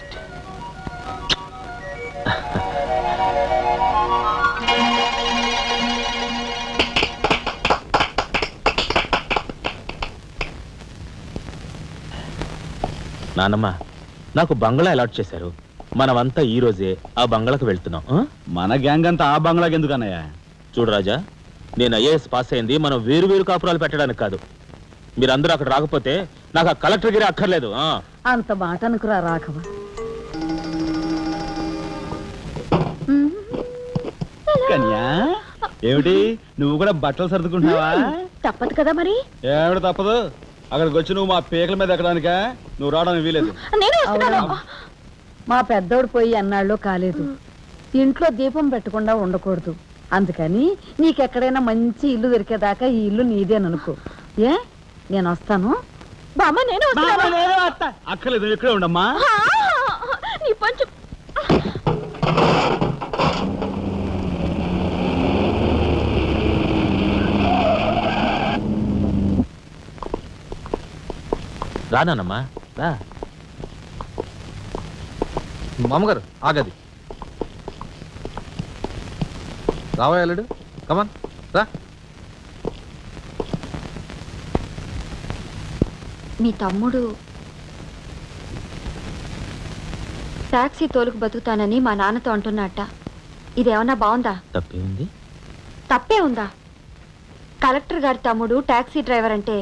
నానమ్మ, నాకు బంగ్లా అలాట్ చేశారు. మనమంతా ఈ రోజే ఆ బంగ్లాకు వెళ్తున్నాం. మన గ్యాంగ్ అంతా ఆ బంగ్లాకి ఎందుకు అన్నయ్య? చూడు రాజా, నేను ఐఏఎస్ పాస్ అయింది మనం వేరు వేరు కాపురాలు పెట్టడానికి కాదు. మీరందరూ అక్కడ రాకపోతే నాకు ఆ కలెక్టర్ గిరి అక్కర్లేదు. అంత మాట అనుకురా రాఘవ. కన్యా, ఏమిటి నువ్వు కూడా బట్టలు సర్దుకుంటున్నావా? తప్పదు కదా మరి. ఏమిటి తప్పదు? అక్కడికి వచ్చి నువ్వు మా పీకల మీద ఎక్కడానికా? నువ్వు రావడానికి వీలేదు. మా పెద్దోడు పోయి అన్నాళ్ళు కాలేదు. ఇంట్లో దీపం పెట్టకుండా ఉండకూడదు. అందుకని నీకెక్కడైనా మంచి ఇల్లు దొరికేదాకా ఈ ఇల్లు నీదేననుకో. ఏ, నేను వస్తాను. బామ్మ నేను అక్కర్లేదు, నువ్వు ఇక్కడే ఉండమ్మా. నీ పంచు రానమ్మా, రా. మామగారు ఆగది. రావాయలుడు, కమాన్ రా. మీ తమ్ముడు టాక్సీ తోలుకు బతుకుతానని మా నాన్నతో అంటున్నట్ట. ఇదేమన్నా బాగుందా? తప్పే ఉంది. తప్పే ఉందా? కలెక్టర్ గారి తమ్ముడు టాక్సీ డ్రైవర్ అంటే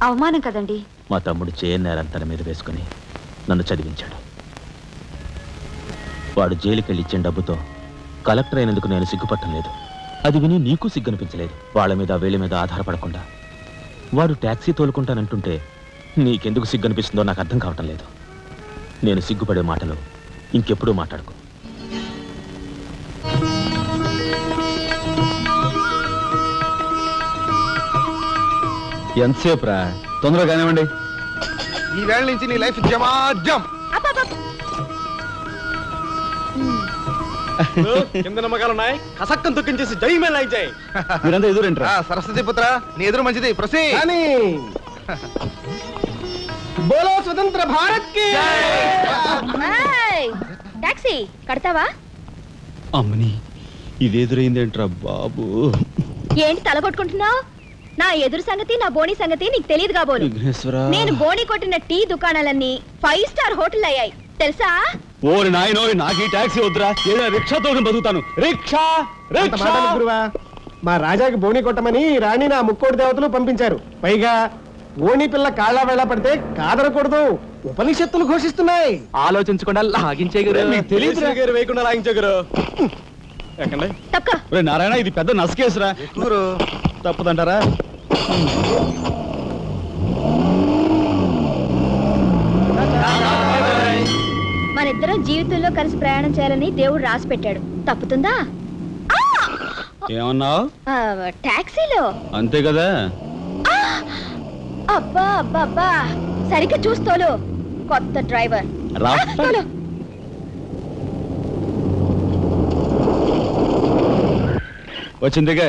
అవమానం కదండి. మా తమ్ముడు చేయనేరం తన మీద వేసుకుని నన్ను చదివించాడు. వాడు జైలుకెళ్ళి ఇచ్చిన డబ్బుతో కలెక్టర్ అయినందుకు నేను సిగ్గుపట్టం లేదు. అది విని నీకు సిగ్గనిపించలేదు. వాళ్ళ మీద వీళ్ళ మీద ఆధారపడకుండా వాడు ట్యాక్సీ తోలుకుంటానంటుంటే నీకెందుకు సిగ్గనిపిస్తుందో నాకు అర్థం కావటం లేదు. నేను సిగ్గుపడే మాటలు ఇంకెప్పుడూ మాట్లాడుకో. ఎంతసేపు రా? తొందరగా కానివ్వండి. ఈ వేళ నుంచి నీ లైఫ్ జమాజం. కింద నమ్మకాలు ఉన్నాయి. కసక్కం తొక్కించేసి జై మేళ జై. మీరంతా ఎదురేంట్రా? సరస్వతి పుత్ర, నీ ఎదురు మంచిది. ప్రసీ బోలో స్వతంత్ర భారత్ కి టాక్సీ కడతావా? అమ్మని, ఇది ఎదురైందేంట్రా బాబు? ఏంటి తల కొట్టుకుంటున్నావు? నా ఎదురు సంగతి, నా బోని సంగతి నీకు తెలియదు కాబోలు. విఘ్నేశ్వరా, నేను బోని కొట్టిన టీ దుకాణాలన్నీ 5 స్టార్ హోటల్ అయ్యాయి తెలుసా? ఓరి నాయనో, నాకు ఈ టాక్సీ వద్దురా. ఏదైనా రిక్షాతో బతుకుతాను. Rickshaw rickshaw. గురువా, మా రాజాకి బోని కొట్టమని రాణి నా ముక్కోటి దేవతలు పంపించారు. పైగా ఓణి పిల్ల కాళ్ళ వేళ పడితే కాదనకూడదు, ఉపనిషత్తులు ఘోషిస్తున్నాయి. ఆలోచించకుండా లాగించే తెలియదు వేయకుండా లాగించగరు. ఎక్కండి. ఒరే నారాయణ, ఇది పెద్ద నసకేసురా. తప్పదంటారా? మనిద్దరం జీవితంలో కలిసి ప్రయాణం చేయాలని దేవుడు రాసి పెట్టాడు. తప్పుతుందా? ఏమన్నావు? టాక్సీలో. అంతే కదా. అబ్బా అబ్బా అబ్బా, సరిగ్గా చూస్తోలు. కొత్త డ్రైవర్. రా. తోలు. వచ్చిందిగా.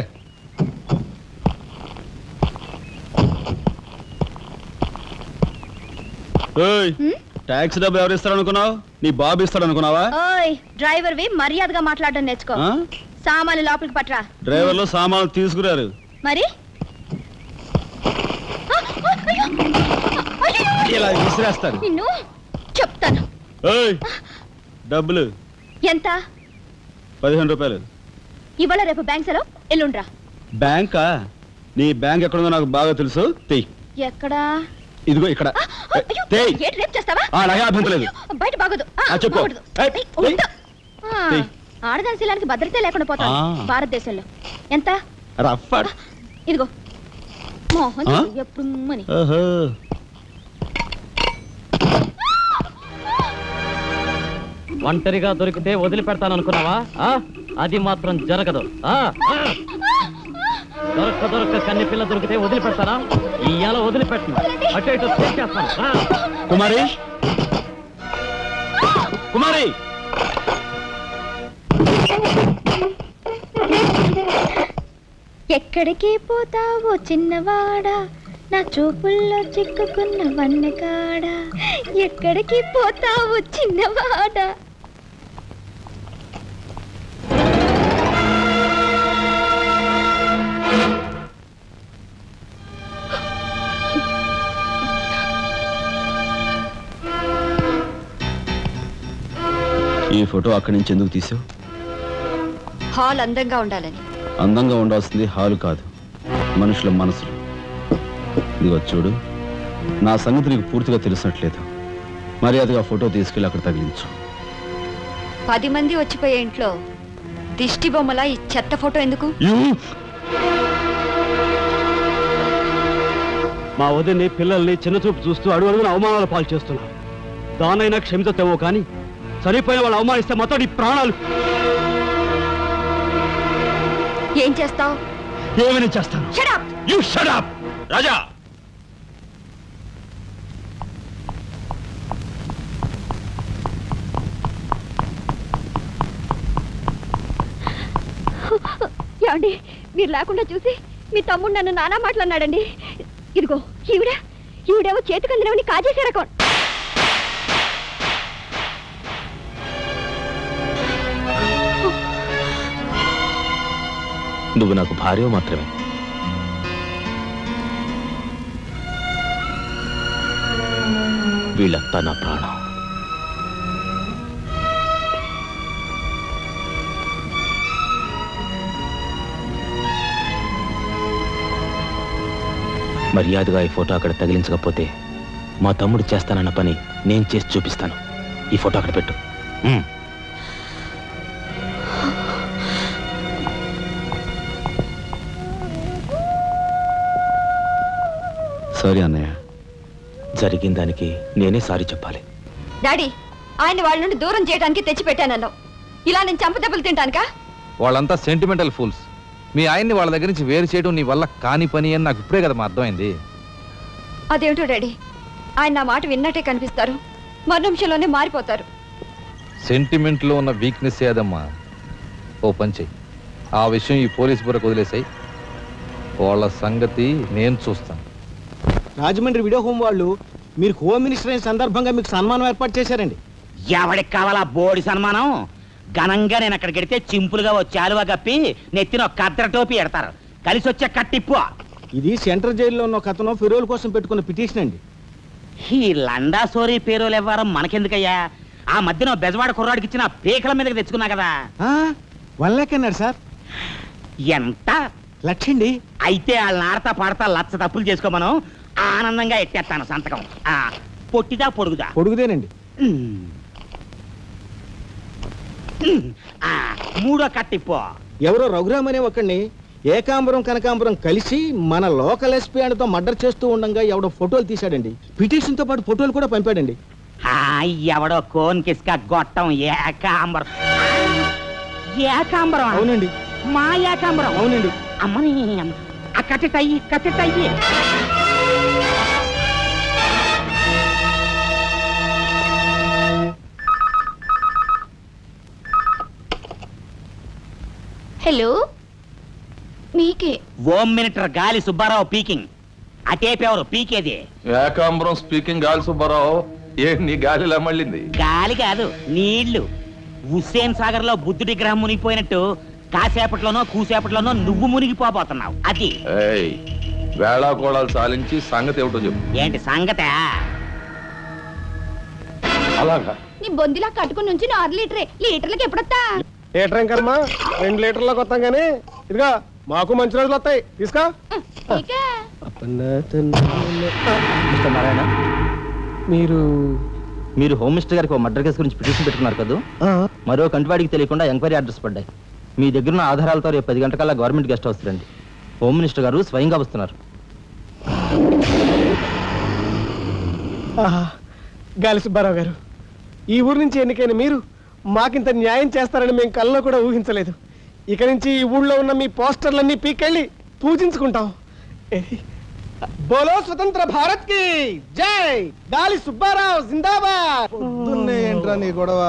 ట్యాక్సీ డబ్బు ఎవరు ఇస్తారు అనుకున్నావు? నీ బాబు ఇస్తాడు అనుకున్నావా? ఓయ్ డ్రైవర్ వి మర్యాదగా మాట్లాడడం నేర్చుకో. ఆ? సామాన్లు లోపలికి పట్రా. డ్రైవర్లు సామాన్లు తీసుకురారు. మరి ఇలా విసిరేస్తారు. నిన్ను చెప్తాను. ఏయ్, డబ్బులు ఎంత? 15 రూపాయలు. ఇవాళ రేపు బ్యాంక్ సెలవు, ఎల్లుండ్రా. బ్యాంకా? నీ బ్యాంక్ ఎక్కడుందో నాకు బాగా తెలుసు. తెయ్. ఎక్కడా? ఇదిగో ఇక్కడ. అయ్యో, తెయ్. ఏంటి రేపు చేస్తావా? అలాగే అభ్యంతరం లేదు. బయట బాగోదు. చెప్పు. బాగోదు. ఏయ్, ఏయ్, తెయ్. ఉండు. తెయ్. ఆడదాని శీలానికి భద్రత లేకుండా పోతాం భారతదేశంలో. ఎంత? రఫ్. ఇదిగో మోహన్ ఎప్పుడు మని. ఓహో. ఒంటరిగా దొరికితే వదిలిపెడతాను అనుకున్నావా? అది మాత్రం జరగదు. దొరక్క కన్ని పిల్ల దొరికితే వదిలిపెడతానా? ఇయ్యాల వదిలిపెట్టను. అటు ఇటు చేస్తాను. కుమారి, కుమారి, ఎక్కడికి పోతావో చిన్నవాడా, నా చూపుల్లో చిక్కుకున్న వన్నెకాడా. ఎక్కడికి పోతావో చిన్నవాడా. ఈ ఫోటో అక్కడి నుంచి ఎందుకు తీసావు? హాల్ అందంగా ఉండాలని. అందంగా ఉండాల్సింది హాలు కాదు, మనుషుల మనసులు. ఇదిగో చూడు, నా సంగతి నీకు పూర్తిగా తెలిసినట్లేదు. మర్యాదగా ఫోటో తీసుకెళ్ళి అక్కడ తగిలించు. 10 మంది వచ్చిపోయే ఇంట్లో దిష్టి బొమ్మల ఈ చెత్త ఫోటో ఎందుకు? మా వదిని పిల్లల్ని చిన్నచూపు చూస్తూ అడుగున అవమానాలు పాలు చేస్తున్నారు. దానైనా క్షమితేమో కానీ చనిపోయిన వాళ్ళు అవమానిస్తే మొత్తం నీ ప్రాణాలు. ఏం చేస్తావు? ఏమైనా చేస్తాను. You shut up! రాజా, ఏమండి, మీరు లేకుండా చూసి మీ తమ్ముడు నన్ను నానా మాట్లాడినాడండి. ఇదిగో ఈవిడేమో చేతికందినవని కాజేసే రకం. నువ్వు నాకు భార్య మాత్రమే. వీళ్ళంతా నా ప్రాణం. మర్యాదగా ఈ ఫోటో అక్కడ తగిలించకపోతే మా తమ్ముడు చేస్తానన్న పని నేను చేసి చూపిస్తాను. ఈ ఫోటో అక్కడ పెట్టు. సారీ అన్నయ్య. జరిగిన దానికి నేనే సారీ చెప్పాలి. డాడీ, ఆయన వాళ్ళ నుండి దూరం చేయడానికి తెచ్చిపెట్టానన్నావు. ఇలా నేను చంపదెబ్బలు తింటానుకా? వాళ్ళంతా సెంటిమెంటల్ ఫూల్స్. మీ ఆయన్ని వాళ్ళ దగ్గర నుంచి వేరు చేయడం నీ వల్ల కాని పని అని నాకు ఇప్పుడే కదా అర్థమైంది. అదేమిటో డాడీ, ఆయన నా మాట విన్నట్టే కనిపిస్తారు, మరు నిమిషంలోనే మారిపోతారు. సెంటిమెంట్లో ఉన్న వీక్నెస్ ఏదమ్మా. ఓ పని చెయ్యి, ఆ విషయం ఈ పోలీస్ బుర్రకు వదిలేసాయి. వాళ్ళ సంగతి నేను చూస్తాను. రాజమండ్రి వీడియో హోమ్ వాళ్ళు మీరు హోమ్ మినిస్టర్ అయిన సందర్భంగా మీకు సన్మానం ఏర్పాటు చేశారండి. ఎవడికి కావాలా బోడి సన్మానం? ఘనంగా నేను అక్కడికి వెడితే చింపులుగా ఓ చాలువా కప్పి నెత్తిన ఒక కద్ర టోపీ ఎడతారు. కలిసి వచ్చే కట్టిప్పు. ఇది సెంట్రల్ జైల్లో ఉన్న ఒక అతను ఫిరోల్ కోసం పెట్టుకున్న పిటిషన్ అండి. ఈ లండా సోరీ పేరోలు ఇవ్వడం మనకెందుకయ్యా? ఆ మధ్యన బెజవాడ కుర్రాడికి ఇచ్చిన పీకల మీదకి తెచ్చుకున్నా కదా. 1 lakh అన్నాడు సార్. ఎంత? 1,00,000 అండి. అయితే వాళ్ళని ఆడతా పాడతా లచ్చ తప్పులు చేసుకోమను. ఆనందంగా ఎట్టేస్తాను సంతకం. పొట్టిదా పొడుగుదా? పొడుగుదేనండి. మూడో కట్టిపో. ఎవరో రఘురామ్ అనే ఒకడిని ఏకాంబరం కనకాంబరం కలిసి మన లోకల్ ఎస్పీ అండ్తో మర్డర్ చేస్తూ ఉండగా ఎవడో ఫోటోలు తీశాడండి. పిటిషన్ తో పాటు ఫోటోలు కూడా పంపాడండి. ఎవడో కోన్ కిస్క గొట్టం ఏకాంబరం. ఏకాంబరం అవునండి. మా ఏకాంబరం. అవునండి. అమ్మని అమ్మ. ఆ కట్టెట్టయ్యి కట్టెట్టయ్యి. హలో మీకే ఓం మినిటర్ గాలి సుబ్బారావు పీకింగ్. అటేపెవరు పీకేది? ఏకాంబరం స్పీకింగ్ గాలి సుబ్బారావు. ఏ నీ గాలిలా మళ్ళింది? గాలి కాదు, నీళ్లు. హుస్సేన్ సాగర్ లో బుద్ధుడి గ్రహం మునిగిపోయినట్టు కాసేపట్లోనో కూసేపట్లోనో నువ్వు మునిగిపోబోతున్నావు. అది ఏయ్, వేళాకోళాలు సాలించి సంగతి ఏమిటో చెప్పు. ఏంటి సంగతే? అలాగా? నీ బొందిలా కట్టుకుని నుంచి 6 లీటరే, లీటర్లకి ఎప్పుడొస్తా? లీటర్ ఇంకమ్మా 2 లీటర్లకు వస్తాం కానీ ఇదిగా మాకు మంచి రోజులు వస్తాయి తీసుకో. మిస్టర్ నారాయణ, మీరు మీరు హోమ్ మినిస్టర్ గారికి ఒక మర్డర్ కేసు గురించి పిటిషన్ పెట్టుకున్నారు కదా. మరో కంటివాడికి తెలియకుండా ఎంక్వైరీ అడ్రస్ పడ్డాయి. మీ దగ్గర ఉన్న ఆధారాలతో రేపు 10 గంటకల్లా గవర్నమెంట్ గెస్ట్ హౌస్ రండి. హోమ్ మినిస్టర్ గారు స్వయంగా వస్తున్నారు. గాలి సుబ్బారావు గారు, ఈ ఊరు నుంచి ఎన్నికైన మీరు మాకింత న్యాయం చేస్తారని మేము కల్లో కూడా ఊహించలేదు. ఇక నుంచి ఈ ఊళ్ళో ఉన్న మీ పోస్టర్లన్నీ పీకెళ్ళి పూజించుకుంటాం. బోలో స్వతంత్ర భారత్ కి జై. గాలి సుబ్బారావు జిందాబాద్. ఏంట్రా నీ గొడవ?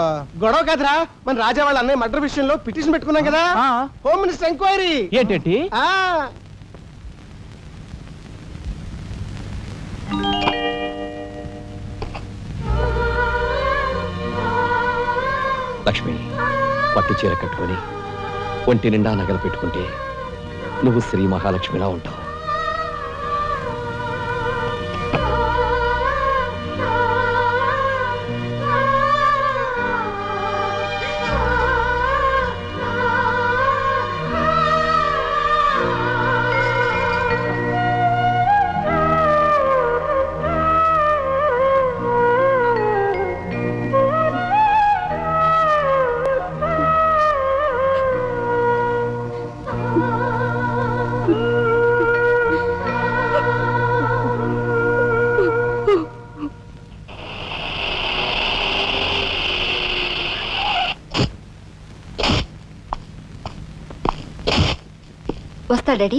గొడవ కాదురా, మన రాజా వాళ్ళ అన్నయ్య మర్డర్ విషయంలో పిటిషన్ పెట్టుకున్నాం కదా. Home minister enquiry. ఏంటంటే లక్ష్మి, పట్టు చీర కట్టుకొని ఒంటి నిండా నగలు పెట్టుకుంటే నువ్వు శ్రీ మహాలక్ష్మిలా ఉంటావు. వస్తా డాడీ.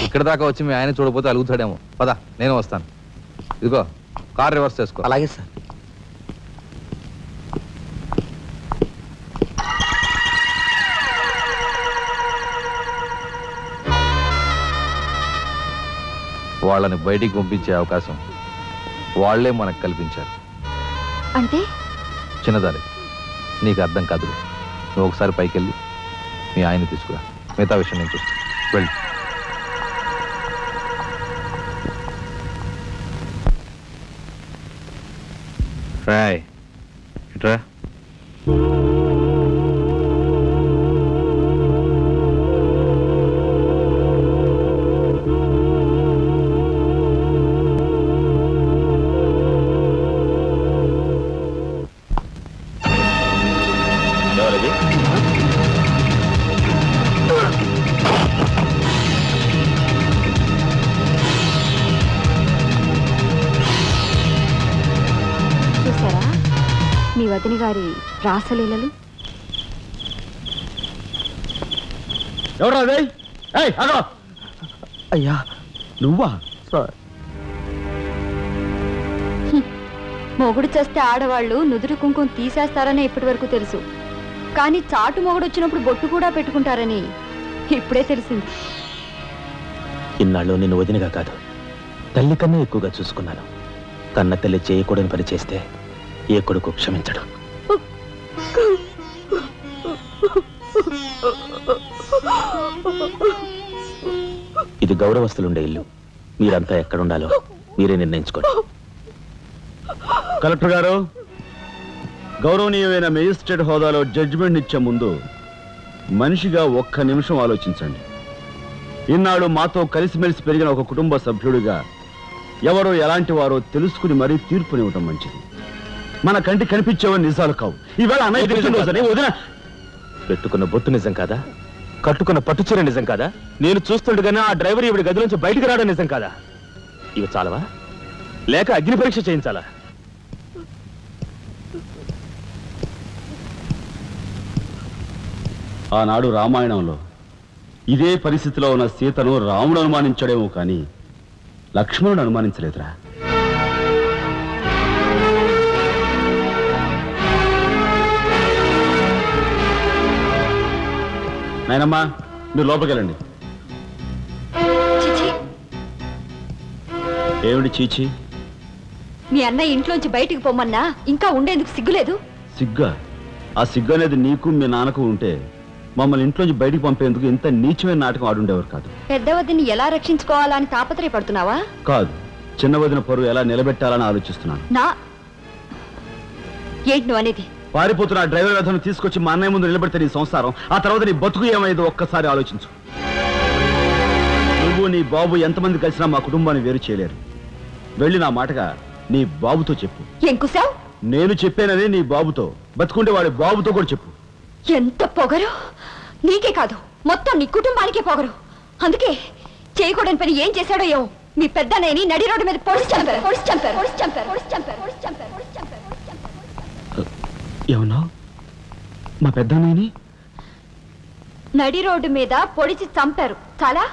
ఇక్కడ దాకా వచ్చి మీ ఆయన చూడపోతే అలుగుతాడేమో. పద, నేను వస్తాను. ఇదిగో కార్ రివర్స్ చేసుకో. అలాగే సార్. వాళ్ళని బయటికి పంపించే అవకాశం వాళ్లే మనకు కల్పించారు. అంటే చిన్నదారి, నీకు అర్థం కాదు. నువ్వు ఒకసారి పైకి వెళ్ళి మీ ఆయన్ని తీసుకురా. మిగతా విషయం నేను చూస్తాను. వెళ్ళి రాయ్ ఇట్రా. చూసారా మీ వదిన గారి రాసలీలలు? ఎవరా అయ్యా నువ్వా? మొగుడు చేస్తే ఆడవాళ్ళు నుదురు కుంకుమ తీసేస్తారని ఇప్పటి వరకు తెలుసు, కానీ చాటు మొగుడు వచ్చినప్పుడు బొట్టు కూడా పెట్టుకుంటారని ఇప్పుడే తెలిసింది. ఇన్నాళ్ళు నేను వదినగా కాదు, తల్లి కన్నా ఎక్కువగా చూసుకున్నాను. కన్న తల్లి చేయకూడని పని చేస్తే ఏ కొడుకు క్షమించడు. ఇది గౌరవస్తులుండే ఇల్లు. మీరంతా ఎక్కడుండాలో మీరే నిర్ణయించుకోండి. కలెక్టర్ గారు, గౌరవనీయమైన మేజిస్ట్రేట్ హోదాలో జడ్జిమెంట్ ఇచ్చే ముందు మనిషిగా ఒక్క నిమిషం ఆలోచించండి. ఇన్నాళ్ళు మాతో కలిసిమెలిసి పెరిగిన ఒక కుటుంబ సభ్యుడిగా ఎవరో ఎలాంటి వారో తెలుసుకుని మరీ తీర్పునివ్వటం మంచిది. మన కంటి కనిపించేవని నిజాలు కావు. ఈవేళ అన్నయ్య వదిన పెట్టుకున్న బొత్తు నిజం కాదా? కట్టుకున్న పట్టుచీర నిజం కాదా? నేను చూస్తుండగానే ఆ డ్రైవర్ ఇవిడి గది నుంచి బయటికి రావడం నిజం కాదా? ఇవి చాలవా, లేక అగ్ని పరీక్ష చేయించాలా? ఆనాడు రామాయణంలో ఇదే పరిస్థితిలో ఉన్న సీతను రాముడు అనుమానించాడేమో కానీ లక్ష్మణుడు అనుమానించలేదురా. నాయనమ్మా, మీరు లోపలికెళ్ళండి. చిచి, ఏమిటి చీచి? మీ అన్నయ్య ఇంట్లోంచి బయటికి పొమ్మన్నా ఇంకా ఉండేందుకు సిగ్గులేదు? సిగ్గా? ఆ సిగ్గు అనేది నీకు మీ నాన్నకు ఉంటే మమ్మల్ని ఇంట్లోంచి బయటికి పంపేందుకు ఇంత నీచమైన నాటకం ఆడుండేవారు కాదు. పెద్దవదిని ఎలా రక్షించుకోవాలా అని తాపత్రయపడుతున్నావా? కాదు, చిన్న వదిన పరువు ఎలా నిలబెట్టాలని ఆలోచిస్తున్నాను. ఏంటి నువ్వు అనేది? పారిపోతున్న డ్రైవర్ వ్యధను తీసుకొచ్చి మా అన్నయ్య ముందు నిలబెడితే నీ సంసారం, ఆ తర్వాత నీ బతుకు ఏమైందో ఒక్కసారి ఆలోచించు. నువ్వు నీ బాబు ఎంతమంది కలిసినా మా కుటుంబాన్ని వేరు చేయలేరు. వెళ్ళి నా మాటగా నీ బాబుతో చెప్పు. ఏం కుసావ్? నేను చెప్పానని నీ బాబుతో, బతుకుంటే వాడి బాబుతో కూడా చెప్పు. ఎంత పొగరు! నీకే కాదు, మొత్తం నీ కుటుంబానికే పొగరు. అందుకే చేయకూడని పని ఏం చేశాడో ఏమో మీ పెద్దనేని నడి రోడ్డు మీద పొడిచి చంపారు. ఏమన్నా? మా పెద్దనేని నడి రోడ్డు మీద పొడిచి చంపారు. చాలా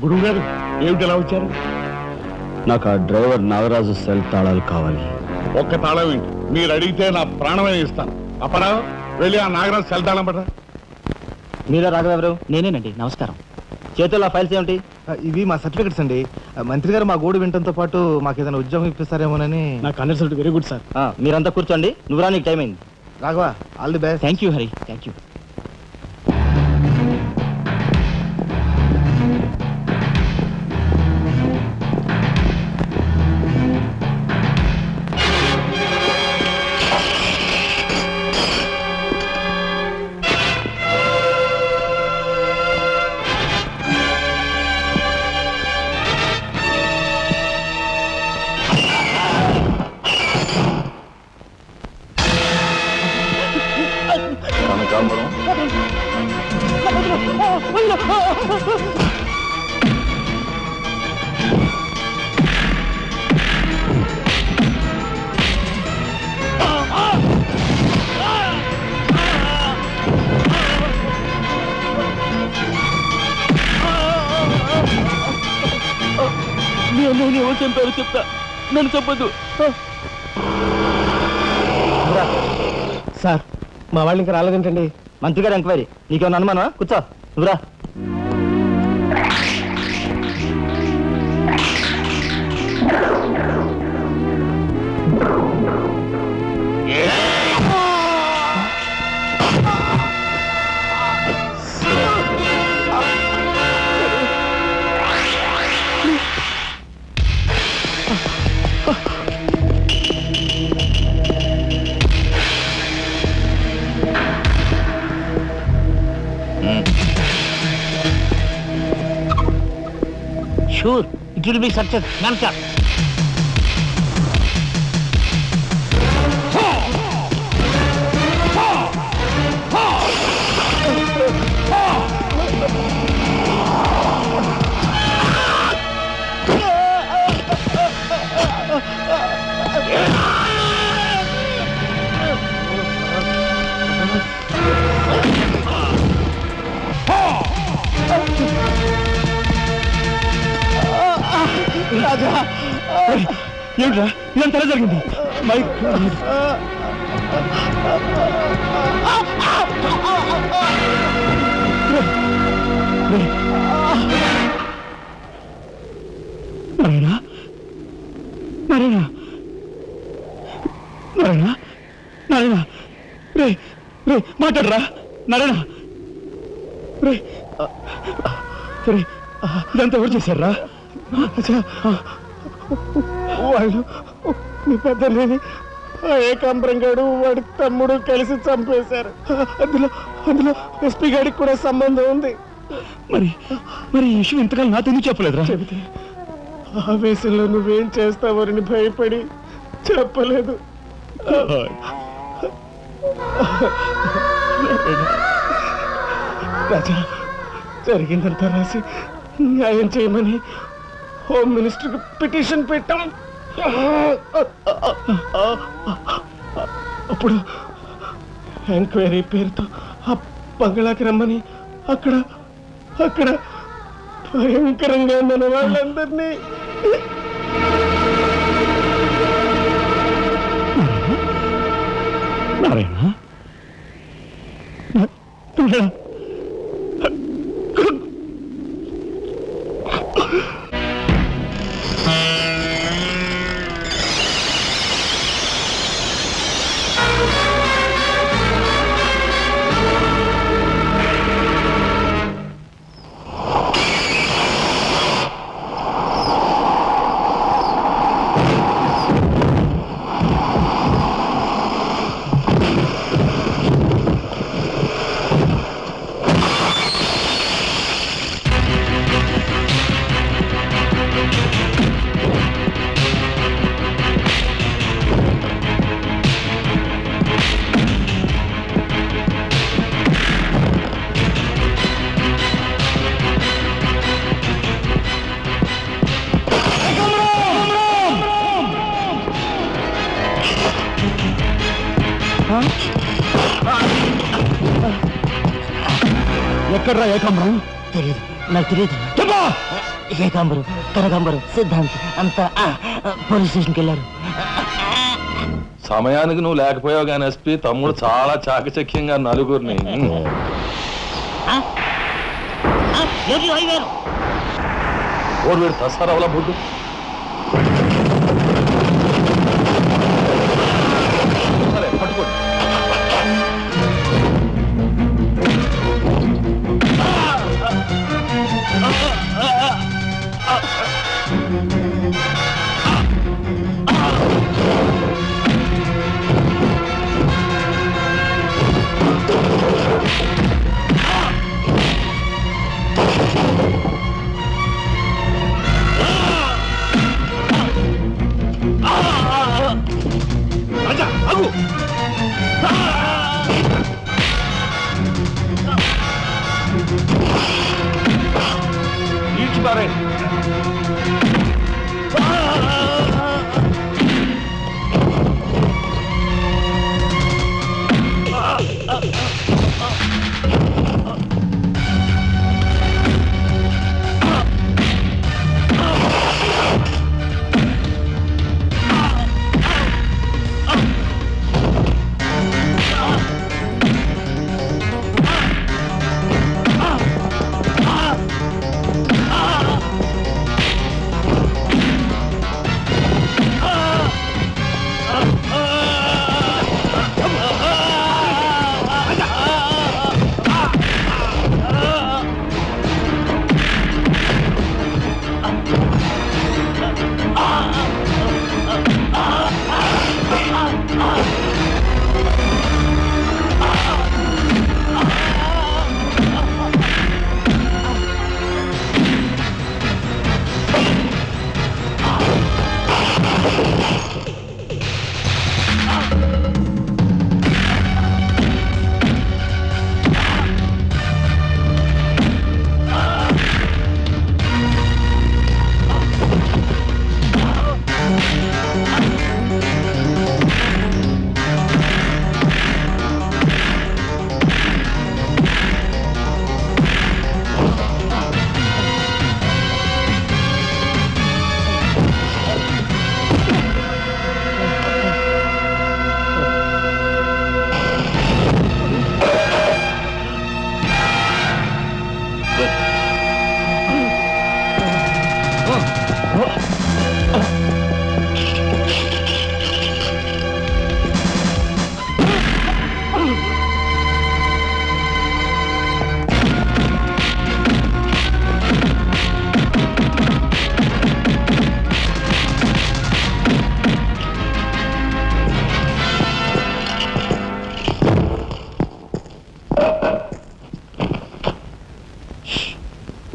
గురువు గారు ఏమిటి ఎలా వచ్చారు? నాకు ఆ డ్రైవర్ నాగరాజు సెల్ తాళాలు కావాలి. ఒక్క తాళం ఏంటి, మీరు అడిగితే నా ప్రాణమే ఇస్తాను. అపరా వెళ్ళి ఆ నాగరాజు సెల్ తాళం పడరా. మీరే రాఘవెవరు? నేనేనండి. నమస్కారం. చేతుల్లో ఫైల్స్ ఏమిటి? ఇవి మా సర్టిఫికెట్స్ అండి. మంత్రి గారు మా గోడు వినటంతో పాటు మాకు ఏదైనా ఉద్యోగం ఇప్పిస్తారేమోనని. నా కన్సల్ట్ వెరీ గుడ్ సార్. మీరంతా కూర్చోండి. నువ్వు రా, నీకు టైం అయింది. Raghava, all the best. Thank you Hari, thank you. కనకాంబరం, నేను ఎవరు చంపారు చెప్తా, నన్ను చెప్పద్దు. సార్, మా వాళ్ళు ఇంకా రాలేదేంటండి? మంత్రి గారు ఎంక్వైరీ. నీకేమన్నా అనుమానమా? కూర్చో, నువ్వురా. Sure, it will be success. Answer. రాజా, ఏమిట్రా ఇదంతా జరిగింది? మై గాడ్ నారాయణ నారాయణ నారాయణ నారాయణ రే రే మాట్లాడరా నారాయణ రే రే ఇదంతా ఎవరు చేశారా వాళ్ళు నీ పెద్దలేని ఏకాంబరం గారు వాడి తమ్ముడు కలిసి చంపేశారు. అందులో ఎస్పీ గారికి కూడా సంబంధం ఉంది. మరి మరి ఈ విషయం ఇంతకాలం నాతో ఎందుకు చెప్పలేదురా? చెబితే ఆవేశంలో నువ్వేం చేస్తావని భయపడి చెప్పలేదు. రాజా, జరిగిందంతా రాసి న్యాయం చేయమని హోమ్ మినిస్టర్కి పిటిషన్ పెట్టాం. అప్పుడు ఎంక్వైరీ పేరుతో ఆ బంగ్లాకి రమ్మని అక్కడ భయంకరంగా మన వాళ్ళందరినీ నారాయణ ఎక్కడ్రా ఏకాంబరం? తెలియదు, నాకు తెలియదు. ఏకాంబరం, కనకాంబరం, సిద్ధాంత్ అంతా పోలీస్ స్టేషన్కి వెళ్ళారు. సమయానికి నువ్వు లేకపోయావు కానీ ఎస్పీ తమ్ముడు చాలా చాకచక్యంగా నలుగురిని ఓడి వీడు తసారావుల బుడ్డు పట్టుకోండి.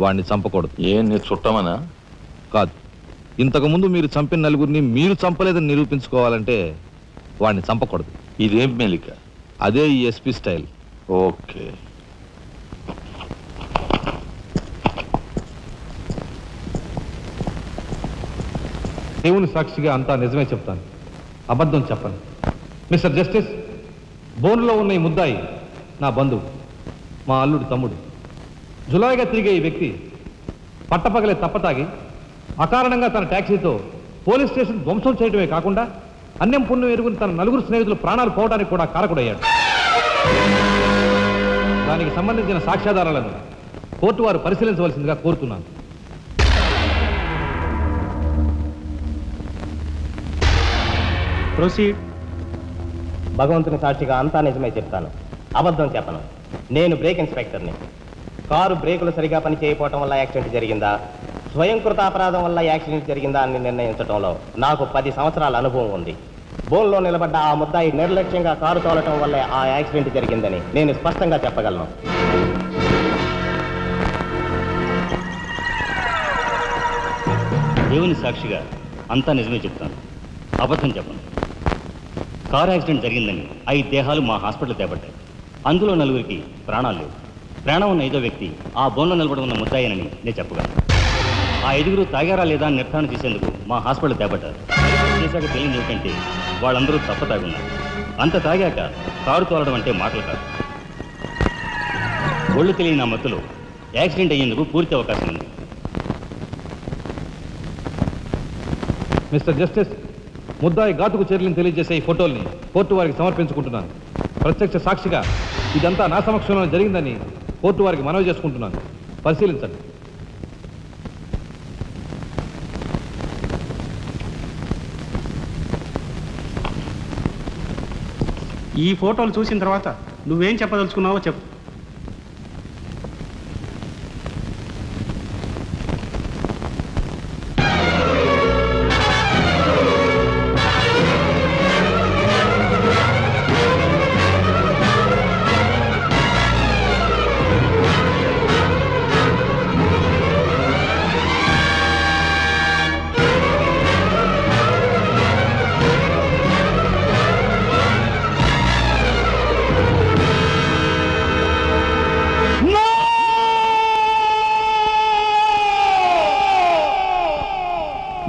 వాడిని చంపకూడదు. ఏం నీ చుట్టమనా? కాదు, ఇంతకుముందు మీరు చంపిన నలుగురిని మీరు చంపలేదని నిరూపించుకోవాలంటే వాడిని చంపకూడదు. ఇదేం మెలిక? అదే ఈ ఎస్పీ స్టైల్. ఓకే. దేవుని సాక్షిగా అంతా నిజమే చెప్తాను, అబద్ధం చెప్పను. మిస్టర్ జస్టిస్, బోన్లో ఉన్న ఈ ముద్దాయి నా బంధువు, మా అల్లుడు తమ్ముడు. జులాయిగా తిరిగే ఈ వ్యక్తి పట్టపగలే తప్పతాగి అకారణంగా తన ట్యాక్సీతో పోలీస్ స్టేషన్ ధ్వంసం చేయడమే కాకుండా అన్యం పుణ్యం ఎరుగుని తన నలుగురు స్నేహితులు ప్రాణాలు పోవడానికి కూడా కారకుడయ్యాడు. దానికి సంబంధించిన సాక్ష్యాధారాలను కోర్టు వారు పరిశీలించవలసిందిగా కోరుతున్నాను. ప్రొసీడ్. భగవంతుని సాక్షిగా అంతా నిజమే చెప్తాను, అబద్ధం చెప్పను. నేను బ్రేక్ ఇన్స్పెక్టర్ని. కారు బ్రేకులు సరిగా పని చేయకపోవటం వల్ల యాక్సిడెంట్ జరిగిందా, స్వయంకృత అపరాధం వల్ల యాక్సిడెంట్ జరిగిందా అని నిర్ణయించడంలో నాకు 10 సంవత్సరాల అనుభవం ఉంది. బోన్లో నిలబడ్డ ఆ ముద్దాయి నిర్లక్ష్యంగా కారు తోలటం వల్లే ఆ యాక్సిడెంట్ జరిగిందని నేను స్పష్టంగా చెప్పగలను. దేవుని సాక్షిగా అంతా నిజమే చెప్తాను, అబద్ధం చెప్పను. కారు యాక్సిడెంట్ జరిగిందని 5 దేహాలు మా హాస్పిటల్ తేబడ్డాయి. అందులో 4గురికి ప్రాణాలు లేవు. ప్రాణం ఉన్న 5వ వ్యక్తి ఆ బోన్లో నిలబడి ఉన్న ముద్దాయనని నేను చెప్పగలను. ఆ 5గురు తాగారా లేదా అని నిర్ధారణ చేసేందుకు మా హాస్పిటల్ తేబడ్డారు. చేశాక తెలియదు ఏమిటంటే వాళ్ళందరూ తప్ప తాగున్నారు. అంత తాగాక కారు తోలడం అంటే మాటలు కాదు. ఒళ్ళు తెలియని నా మత్తులో యాక్సిడెంట్ అయ్యేందుకు పూర్తి అవకాశం ఉంది. మిస్టర్ జస్టిస్, ముద్దాయి ఘాతుకు చర్యలను తెలియజేసే ఈ ఫోటోల్ని కోర్టు వారికి సమర్పించుకుంటున్నాను. ప్రత్యక్ష సాక్షిగా ఇదంతా నా సమక్షంలో జరిగిందని కోర్టు వారికి మనవి చేసుకుంటున్నాను. పరిశీలించండి. ఈ ఫోటోలు చూసిన తర్వాత నువ్వేం చెప్పదలుచుకున్నావో చెప్పు.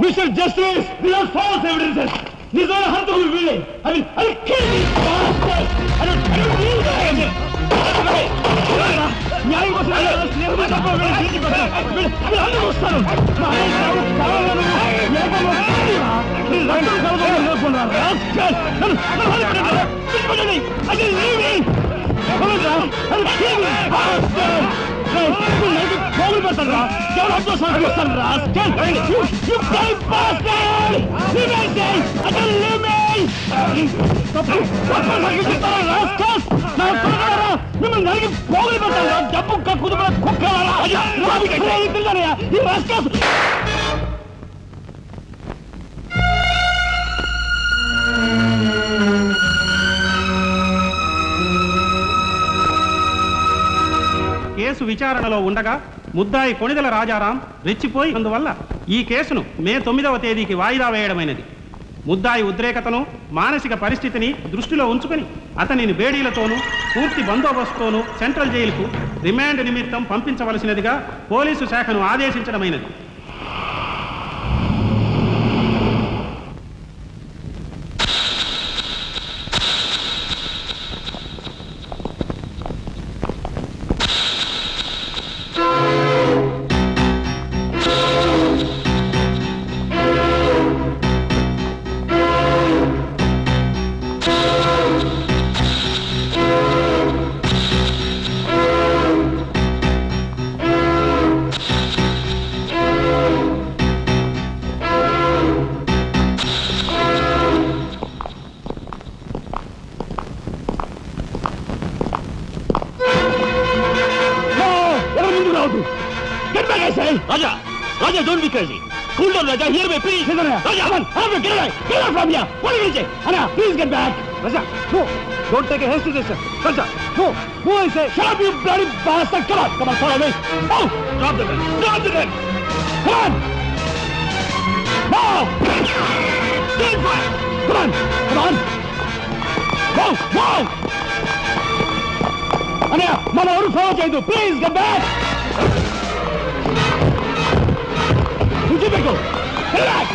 Mr. Justice, these are false evidences. These are hantagulu వీళ్ళే. I will kill these bastards. I don't believe that. న్యాయం కోసం స్నేహితులు తప్ప వీళ్ళు తిరిగి వీళ్ళు అన్ని వస్తారు. మా ఆయన కావాలను ఏకమో వీళ్ళు రక్తం కలగడం నేర్చుకున్నారు. I will leave me. I will kill these bastards. పోగులు పెడతారా? ఎవరు అర్థం సంస్కరిస్తారా? You bloody bastard! Leave me, I say! I said leave me! తప్పు సంస్కరిస్తారా rascals? నా కొడుకులారా, మిమ్మల్ని నరికి పోగులు పెడతారా? డబ్బు కుదుపుల కుక్కలారా? ఈ rascals! కేసు విచారణలో ఉండగా ముద్దాయి కొణిదెల రాజారాం రెచ్చిపోయి అందువల్ల ఈ కేసును మే 9వ తేదీకి వాయిదా వేయడమైనది. ముద్దాయి ఉద్రేకతను మానసిక పరిస్థితిని దృష్టిలో ఉంచుకొని అతనిని బేడీలతోనూ పూర్తి బందోబస్తుతోనూ సెంట్రల్ జైలుకు రిమాండ్ నిమిత్తం పంపించవలసినదిగా పోలీసు శాఖను ఆదేశించడమైనది. Raja, Raja, don't be crazy. Cool down Raja, hear me please. Raja, get out from here. What are you saying? Anna, please get back. Raja, no, don't take a hasty decision. Raja, no, I say. Shut up, you bloody bastard. Come on, follow me. Oh, drop the gun. Come on. Move. Stand fire. Come on. Move. Anna, మన ఎవరు follow చేయదు. Please get back. Go. Relax.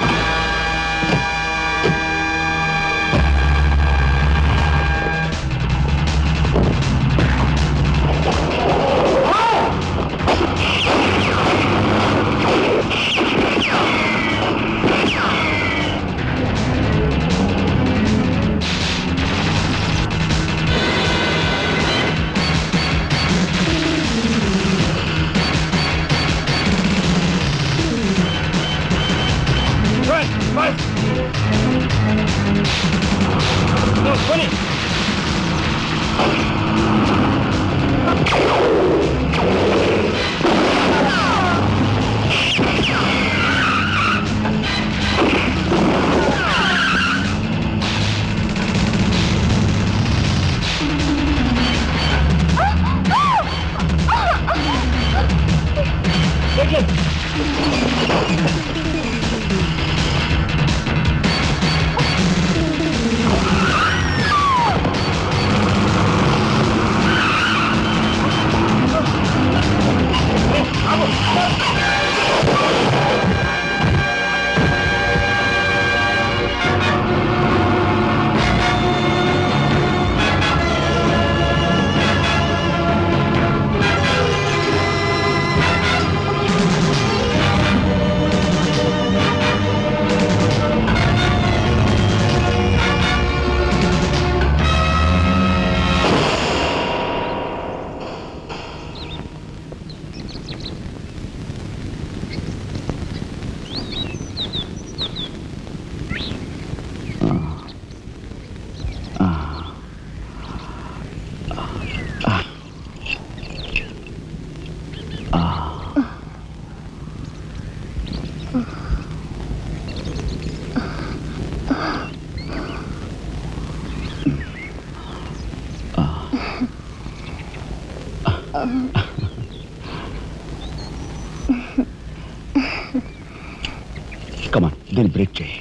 Come on, then break చేయి.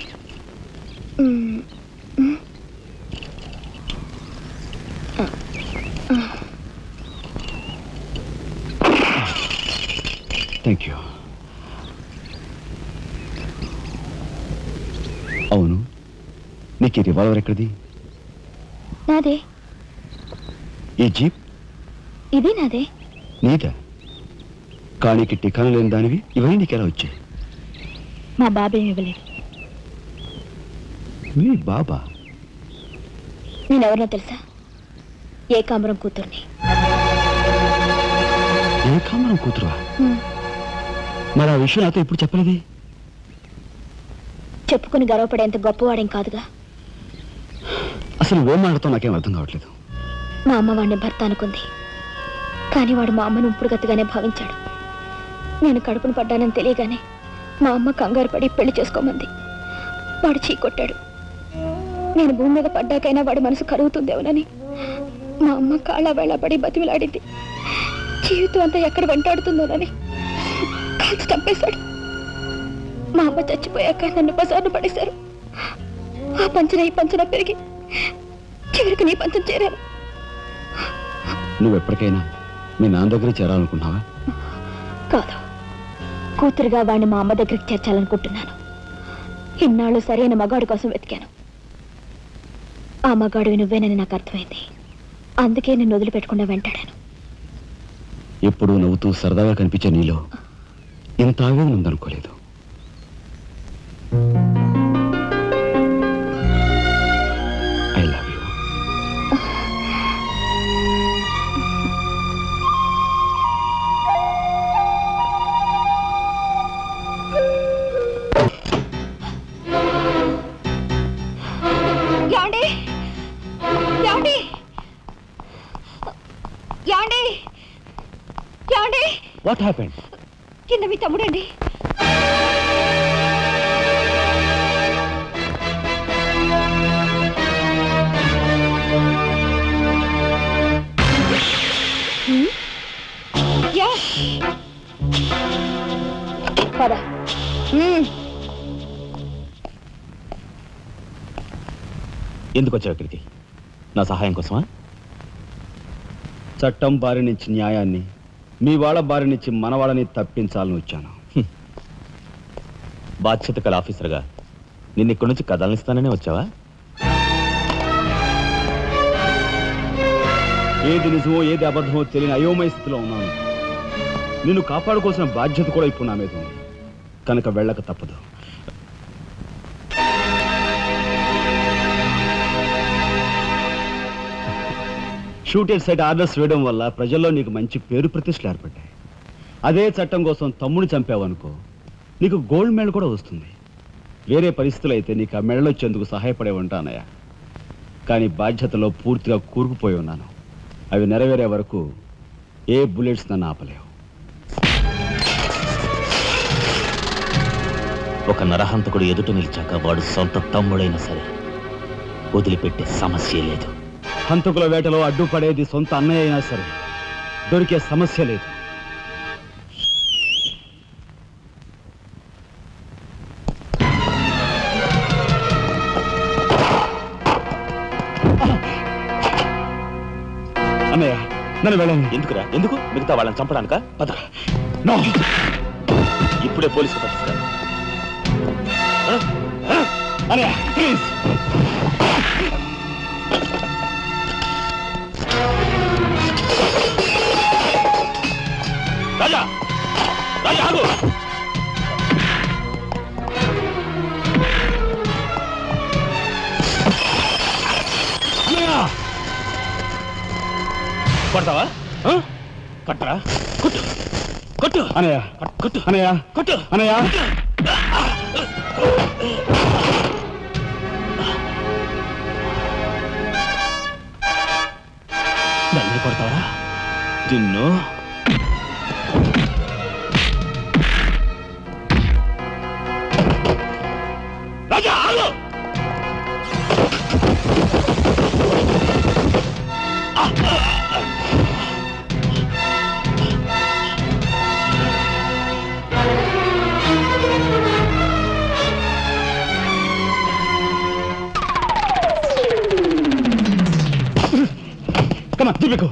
Thank you. అవును, నీకు ఈ revolver ఎక్కడిది? నాదే. ఈ జీప్? ఇది నాదే. నీదా? కానీకి టికాను లేని దానివి ఇవన్నీ నీకెలా వచ్చాయి? మా బాబేమి ఇవ్వలేదు. మీ బాబా? నేనెవరో తెలుసా? ఏకాంబరం కూతుర్ని. ఏకాంబరం కూతురువా? మరి ఆ విషయం నాతో ఎప్పుడు చెప్పలేదే? చెప్పుకుని గర్వపడేంత గొప్పవాడేం కాదుగా. అసలు ఏం మాట్లాడుతావు నాకేం అర్థం కావట్లేదు. మా అమ్మ వాడిని భర్త అనుకుంది, కానీ వాడు మా అమ్మను ఉంపుడుగతిగానే భావించాడు. నేను కడుపును పడ్డానని తెలియగానే మా అమ్మ కంగారు పడి పెళ్లి చేసుకోమంది. వాడు చీకొట్టాడు. నేను భూమి మీద పడ్డాకైనా వాడి మనసు కరుగుతుందేమోనని మా అమ్మ కాళ్ళ వేళ పడి బతిమిలాడింది. జీవితం అంతా ఎక్కడ వెంటాడుతుందోనని కాల్చి చంపేశాడు. మా అమ్మ చచ్చిపోయాక నన్ను బజార్ను పడేశారు. ఆ పంచన ఈ పంచన పెరిగి చివరికి నీ పంచం చేరాను. నువ్వు ఎప్పటికైనా మీ నాన్న దగ్గర చేరాలనుకున్నావా? కాదు, కూతురుగా వాడిని మా అమ్మ దగ్గరికి చేర్చాలనుకుంటున్నాను. ఇన్నాళ్ళు సరైన మగాడి కోసం వెతికాను. ఆ మగాడివి నువ్వేనని నాకు అర్థమైంది. అందుకే నేను వదిలిపెట్టకుండా వెంటాడాను. ఎప్పుడూ నవ్వుతూ సరదాగా కనిపించే నీలో ఇంత ఆవేదన ఉందనుకోలేదు. I love you. What happened? కింద మీ తమ్ముడండి. పద. ఎందుకు వచ్చావు ఇక్కడికి? నా సహాయం కోసమా? చట్టం బారి నుంచి న్యాయాన్ని, మీ వాళ్ళ బారి నుంచి మన వాళ్ళని తప్పించాలని వచ్చాను. బాధ్యత కల ఆఫీసర్గా నిన్ను ఇక్కడి నుంచి కదలనిస్తాననే వచ్చావా? ఏది నిజమో ఏది అబద్ధమో తెలియని అయోమయ స్థితిలో ఉన్నాను. నిన్ను కాపాడుకోవాల్సిన బాధ్యత కూడా ఇప్పుడు నా మీద ఉంది కనుక వెళ్ళక తప్పదు. షూటెడ్ సైట్ ఆర్డర్స్ వేయడం వల్ల ప్రజల్లో నీకు మంచి పేరు ప్రతిష్టలు ఏర్పడ్డాయి. అదే చట్టం కోసం తమ్ముడు చంపావనుకో, నీకు గోల్డ్ మెడల్ కూడా వస్తుంది. వేరే పరిస్థితులు అయితే నీకు ఆ మెడల్ వచ్చేందుకు సహాయపడే ఉంటానయ్యా. కానీ బాధ్యతలో పూర్తిగా కూరుకుపోయి ఉన్నాను. అవి నెరవేరే వరకు ఏ బుల్లెట్స్ నన్ను ఆపలేవు. ఒక నరహంతకుడు ఎదుట నిలిచాక వాడు సొంత తమ్ముడైనా సరే వదిలిపెట్టే సమస్య లేదు. హంతకుల వేటలో అడ్డుపడేది సొంత అన్నయ్య అయినా సరే దొరికే సమస్య లేదు. అన్నయ్య నన్ను వెళ్ళండి. ఎందుకురా? ఎందుకు? మిగతా వాళ్ళని చంపడానికా? పద. నో, ఇప్పుడే పోలీసులు పట్టిస్తారు. అన్నయ్య ప్లీజ్. రాజా, రాజా ఆగు. కొడతావా? కట్టరా? కొట్టు, కొట్టు అన్నయ్య, కొట్టు, అన్నయ్య, కొట్టు, అన్నయ్య. నన్ను కొడతావరా? నిన్ను రాజా ఆగు. Come on, Deepiku.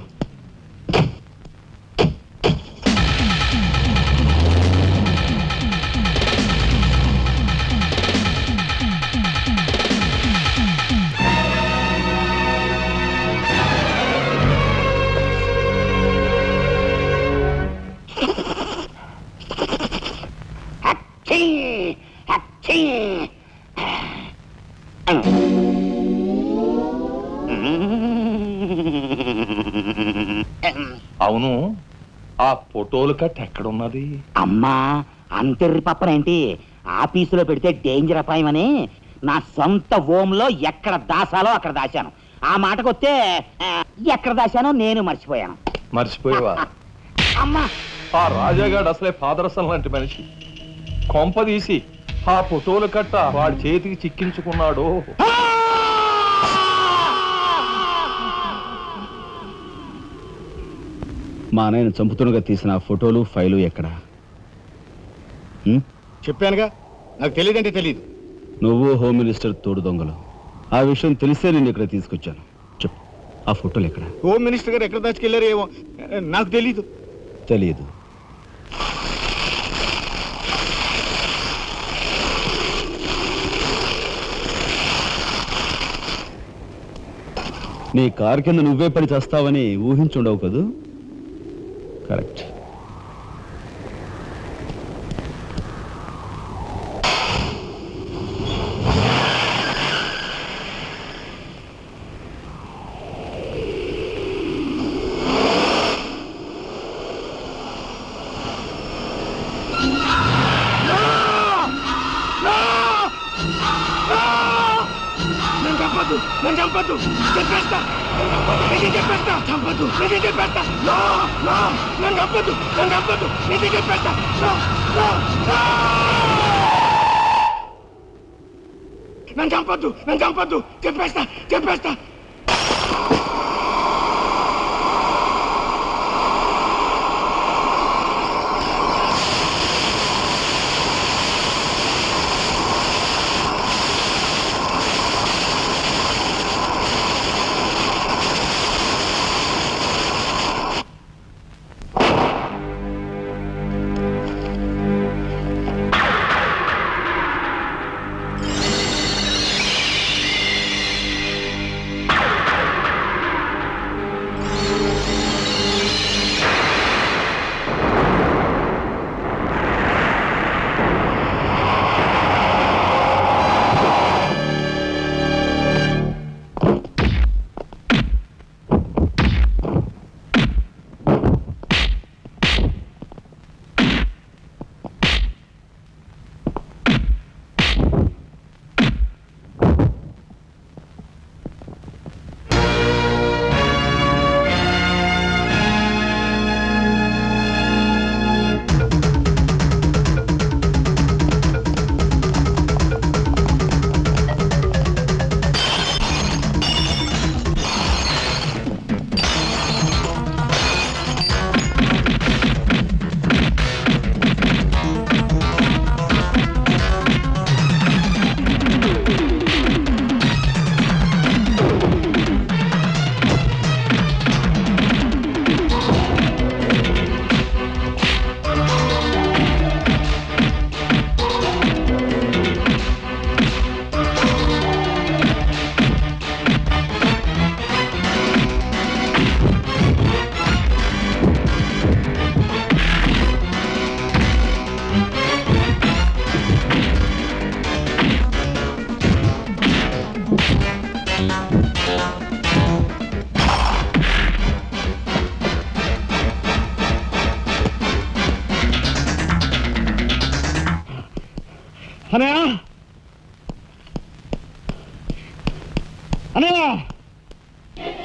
అవును, ఆ ఫోటోలు కట్ ఎక్కడున్నది? అమ్మా అంతెర్రి పప్పనేంటి? ఆఫీసులో పెడితే డేంజర్ అపాయమని నా సొంత హోంలో ఎక్కడ దాసాలో అక్కడ దాశాను. ఆ మాటకొస్తే ఎక్కడ దాశానో నేను మర్చిపోయాను. మర్చిపోయావా? అమ్మా, ఆ రాజాగాడు అసలే పాదరసం లాంటి మనిషి. కొంపదీసి ఆ ఫోటోలు కట్ట వాడి చేతికి చిక్కించుకున్నాడు. మా అన్నయ్యను చంపుతుండగా తీసిన ఆ ఫోటోలు ఫైలు ఎక్కడ? చెప్పానుగా, నాకు తెలియదంటే తెలియదు. నువ్వు హోమ్ మినిస్టర్ తోడు దొంగలు. ఆ విషయం తెలిసే నేను ఇక్కడ తీసుకొచ్చాను. చెప్పు, ఆ ఫోటోలు ఎక్కడ? హోమ్ మినిస్టర్ గారు ఎక్కడ దాచుకెళ్ళారు ఏమో, నాకు తెలీదు. తెలియదు. నీ కారు కింద నువ్వే పడి చేస్తావని ఊహించుండవు కదూ? కరెక్ట్. నన్ను చంపద్దు, చెప్పేస్తా, నిజం చెప్పేస్తా, చంపద్దు, నిజం చెప్పేస్తా, నన్ను చంపద్దు, నన్ను చంపద్దు, నిజం చెప్పేస్తా, నన్ను చంపద్దు, నన్ను చంపద్దు, చెప్పేస్తా, చెప్పేస్తా. అనయ్య అనయ్య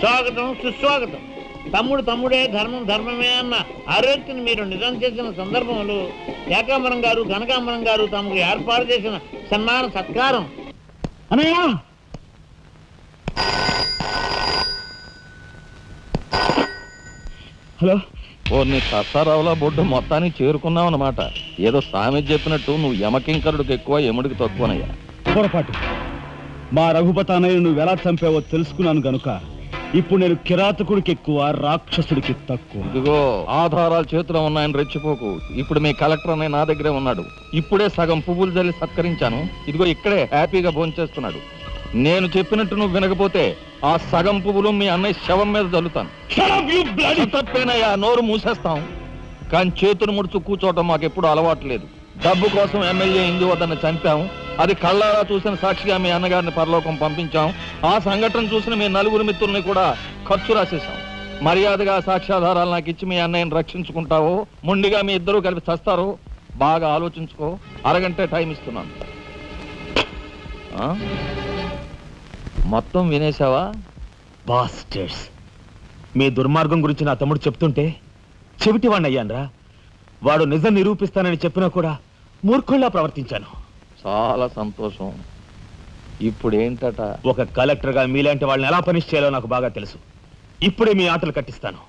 స్వాగతం సుస్వాగతం. తమ్ముడు తమ్ముడే, ధర్మం ధర్మమే అన్న ఆరోగ్యం మీరు నిజం చేసిన సందర్భంలో ఏకాంబరం గారు కనకాంబరం గారు తమకు ఏర్పాటు చేసిన సన్మాన సత్కారం. అనయ్య హలో ఓ నీ సత్తారావులా బొడ్డు మొత్తానికి చేరుకున్నావు అన్నమాట. ఏదో సామె చెప్పినట్టు నువ్వు యమకింకరుడికి ఎక్కువ యముడికి తక్కువనయ్యా. పొరపాటు. మా రఘుపతి అన్నయ్య నువ్వు ఎలా చంపావో తెలుసుకున్నాను గనుక ఇప్పుడు నేను కిరాతకుడికి ఎక్కువ, రాక్షసుడికి తక్కువ. ఇదిగో ఆధారాలు చేతిలో ఉన్నాయని రెచ్చిపోకు. ఇప్పుడు మీ కలెక్టర్ అన్నయ్య నా దగ్గరే ఉన్నాడు. ఇప్పుడే సగం పువ్వులు జల్లి సత్కరించాను. ఇదిగో ఇక్కడే హ్యాపీగా భోంచేస్తున్నాడు. నేను చెప్పినట్టు నువ్వు వినకపోతే ఆ సగం పువ్వులు మీ అన్నయ్య శవం మీద చల్లుతాను. తప్పేనయ్యా, నోరు మూసేస్తాం. కానీ చేతులు ముడుచు కూర్చోవటం మాకెప్పుడు అలవాటు లేదు. డబ్బు కోసం ఎమ్మెల్యే ఇందు వద్దన్న చంపాము. అది కళ్ళారా చూసిన సాక్షిగా మీ అన్నగారిని పరలోకం పంపించాం. ఆ సంఘటన చూసిన మీ నలుగురు మిత్రుల్ని కూడా ఖర్చు రాసేశాం. మర్యాదగా సాక్ష్యాధారాలు నాకు ఇచ్చి మీ అన్నయ్యని రక్షించుకుంటావో ముండిగా మీ ఇద్దరూ కలిపి చస్తారో బాగా ఆలోచించుకో. అరగంటే టైం ఇస్తున్నాను. మొత్తం వినేశావా? బాస్టర్స్, మీ దుర్మార్గం గురించి నా తమ్ముడు చెప్తుంటే చెవిటివాణ్ణి అయ్యాన్రా. వాడు నిజం నిరూపిస్తానని చెప్పినా కూడా మూర్ఖుల్లా ప్రవర్తించాను. చాలా సంతోషం. ఇప్పుడు ఏంటట? ఒక కలెక్టర్గా మీలాంటి వాళ్ళని ఎలా పనిష్ చేయాలో నాకు బాగా తెలుసు. ఇప్పుడే మీ ఆటలు కట్టిస్తాను.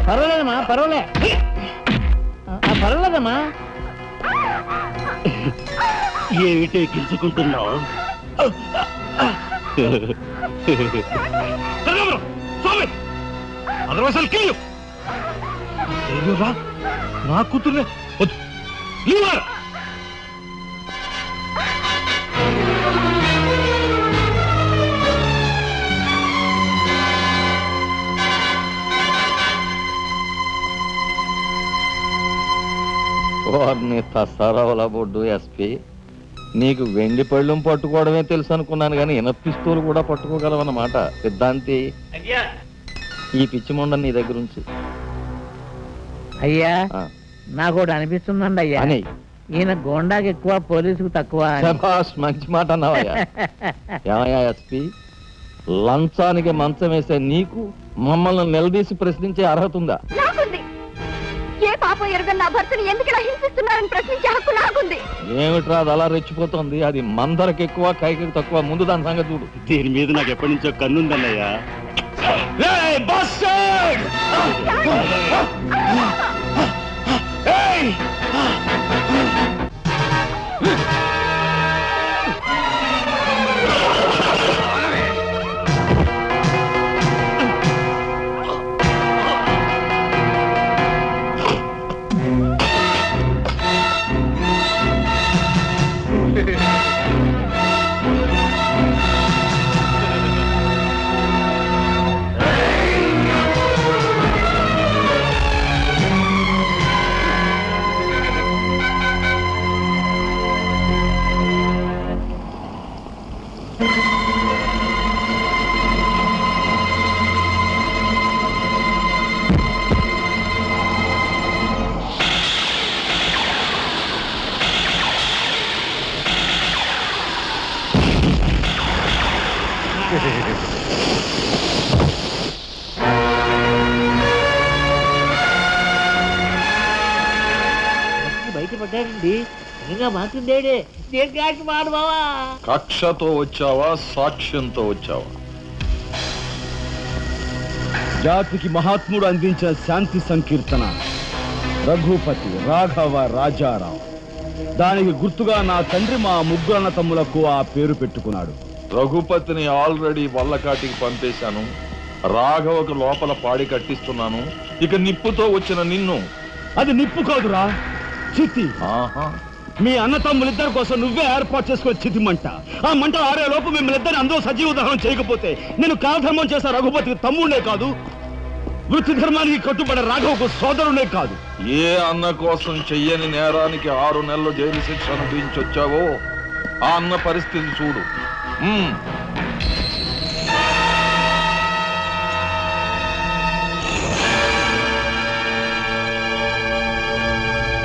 పర్వాలేదమ్మా, పర్వాలేదమ్మా. ఏమిటి గిలుచుకుంటున్నావు? నా కూతుర్నే వారిని తసారావుల బొడ్డు ఎస్పీ, నీకు వెండి పళ్ళం పట్టుకోవడమే తెలుసు అనుకున్నాను కానీ పిస్తూలు కూడా పట్టుకోగలవన్నమాట. సిద్ధాంతి, ఈ పిచ్చి మొండ నీ దగ్గర ఉంచి. అయ్యా నాకు ఒకటి అనిపిస్తుందండి అయ్యా, ఈయన గోండాకి ఎక్కువ, పోలీసుకు తక్కువ. మంచి మాట అన్నావయ్యా. ఏమయ్యా ఎస్పీ, లంచానికి మంచం వేసే నీకు మమ్మల్ని నిలదీసి ప్రశ్నించే అర్హత ఉందా? ఏ పాపం ఎరుగని నా భర్తని ఎందుకు ఇలా హింసిస్తున్నారని ప్రశ్నించే హక్కు నాకుంది. ఏమిట్రా అది అలా రెచ్చిపోతుంది? అది మందరికి ఎక్కువ, కైకి తక్కువ. ముందు దాని సంగతి చూడు. దీని మీద నాకు ఎప్పటి నుంచో కన్నుందన్నయ్యా. బయటపడ్డాడండి. నిజంగా మాట్లాడేడే. కక్షతో వచ్చావా, సాక్ష్యంతో వచ్చావా? జాతికి మహాత్ముడు అందించిన శాంతి సంకీర్తన రఘుపతి రాఘవ రాజారాం. దానికి గుర్తుగా నా తండ్రి మా ముగ్గురన్న తమ్ములకు ఆ పేరు పెట్టుకున్నాడు. రఘుపతిని ఆల్రెడీ వల్లకాటికి పంపేశాను. రాఘవకు లోపల పాడి కట్టిస్తున్నాను. ఇక నిప్పుతో వచ్చిన నిన్ను. అది నిప్పు కాదురా, చితి. మీ అన్న తమ్ములిద్దరి కోసం నువ్వే ఏర్పాటు చేసుకుని చితి మంట. ఆ మంట ఆరే లోపు మిమ్మల్ని అందరూ సజీవ దహనం చేయకపోతే నేను కాలధర్మం చేసే రఘుపతికి తమ్ముడే కాదు, వృత్తి ధర్మానికి కట్టుబడే రాఘవకు సోదరుడే కాదు. ఏ అన్న కోసం చెయ్యని నేరానికి 6 నెలలు జైలు శిక్ష అనుభవించొచ్చావో ఆ అన్న పరిస్థితి చూడు.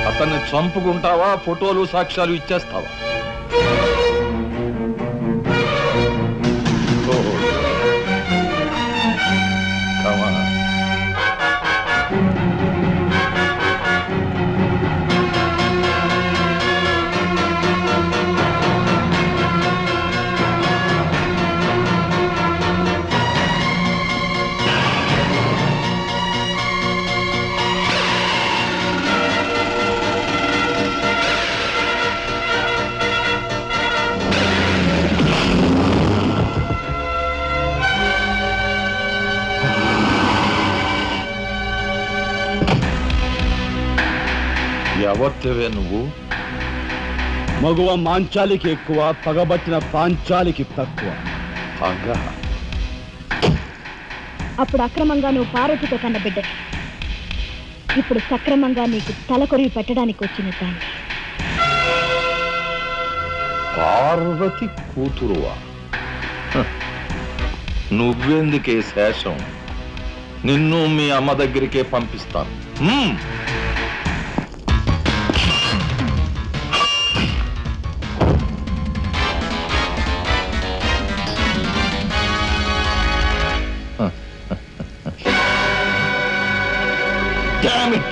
అతన్ని చంపుకుంటావా, ఫోటోలు సాక్ష్యాలు ఇచ్చేస్తావా? ఎవరివే నువ్వు? మగువ మాంచాలికి ఎక్కువ, పగబట్టిన పాంచాలికి తక్కువ. అప్పుడు అక్రమంగా నువ్వు పార్వతితో కన్న బిడ్డ, ఇప్పుడు సక్రమంగా నీకు తలకొరివి పెట్టడానికి వచ్చిన దాన్ని. పార్వతి కూతురువా? నువ్వెందుకే శేషం? నిన్ను మీ అమ్మ దగ్గరికే పంపిస్తాను. Damn it!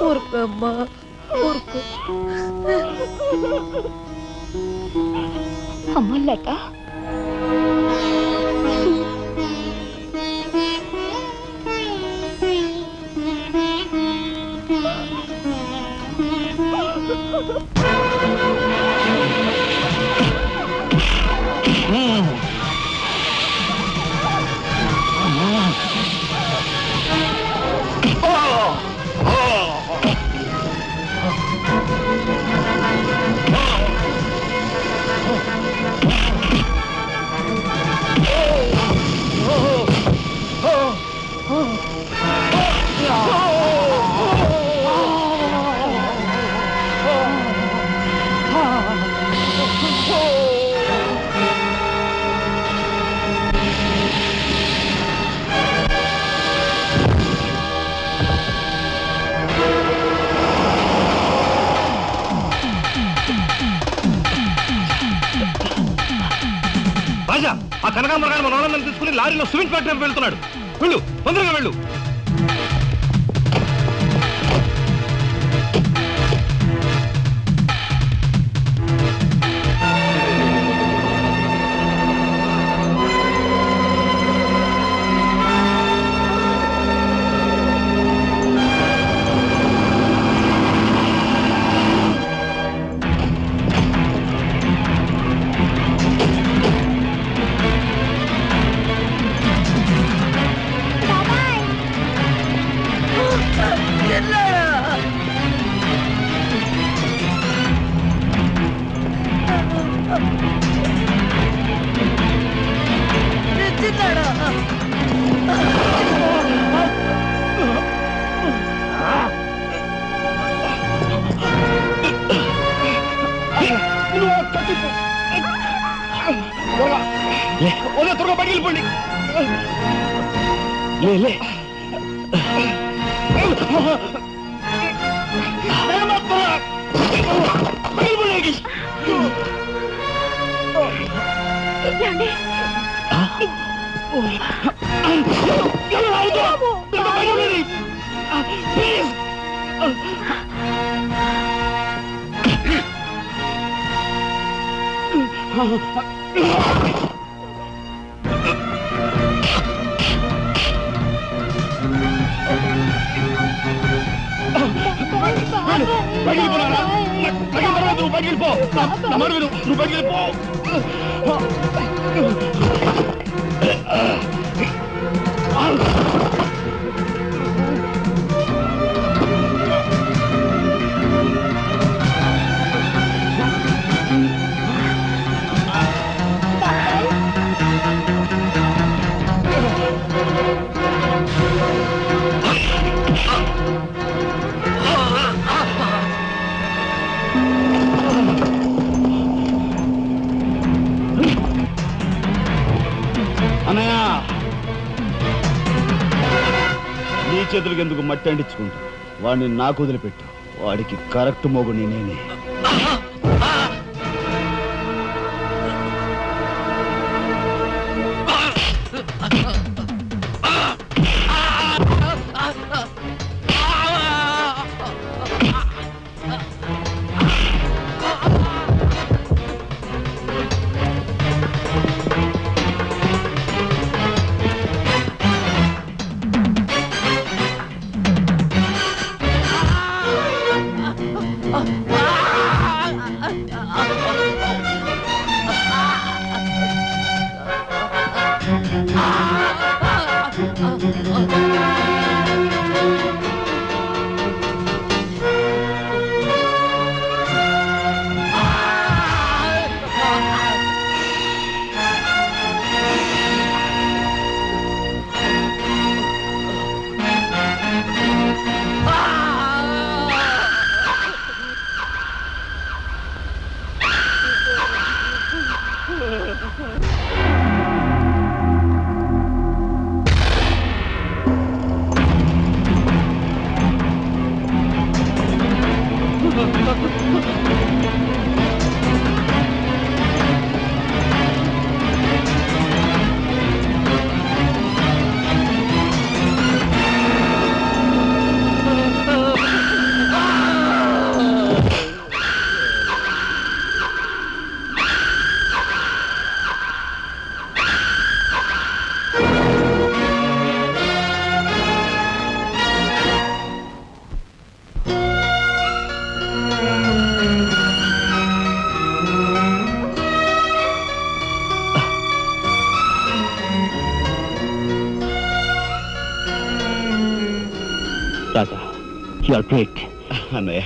ఊరుకోమ్మా, ఊరుకో. అమ్మ లత, రాజా, ఆ కనకాంబరగాడు మన వాళ్ళని తీసుకుని లారీలో సిమెంట్ ఫ్యాక్టరీ వెళ్తున్నాడు. వెళ్ళు, తొందరగా వెళ్ళు. త్వరగా బయటికి వెళ్ళిపోండి. లే అన్నయ్య, నీ చేతులకి ఎందుకు మట్టి అంటించుకుంటా? వాడిని నాకు వదిలిపెట్టు. వాడికి కరెక్ట్ మొగుని నేనే. రాజా, యు ఆర్ గ్రేట్. అన్నయ్య,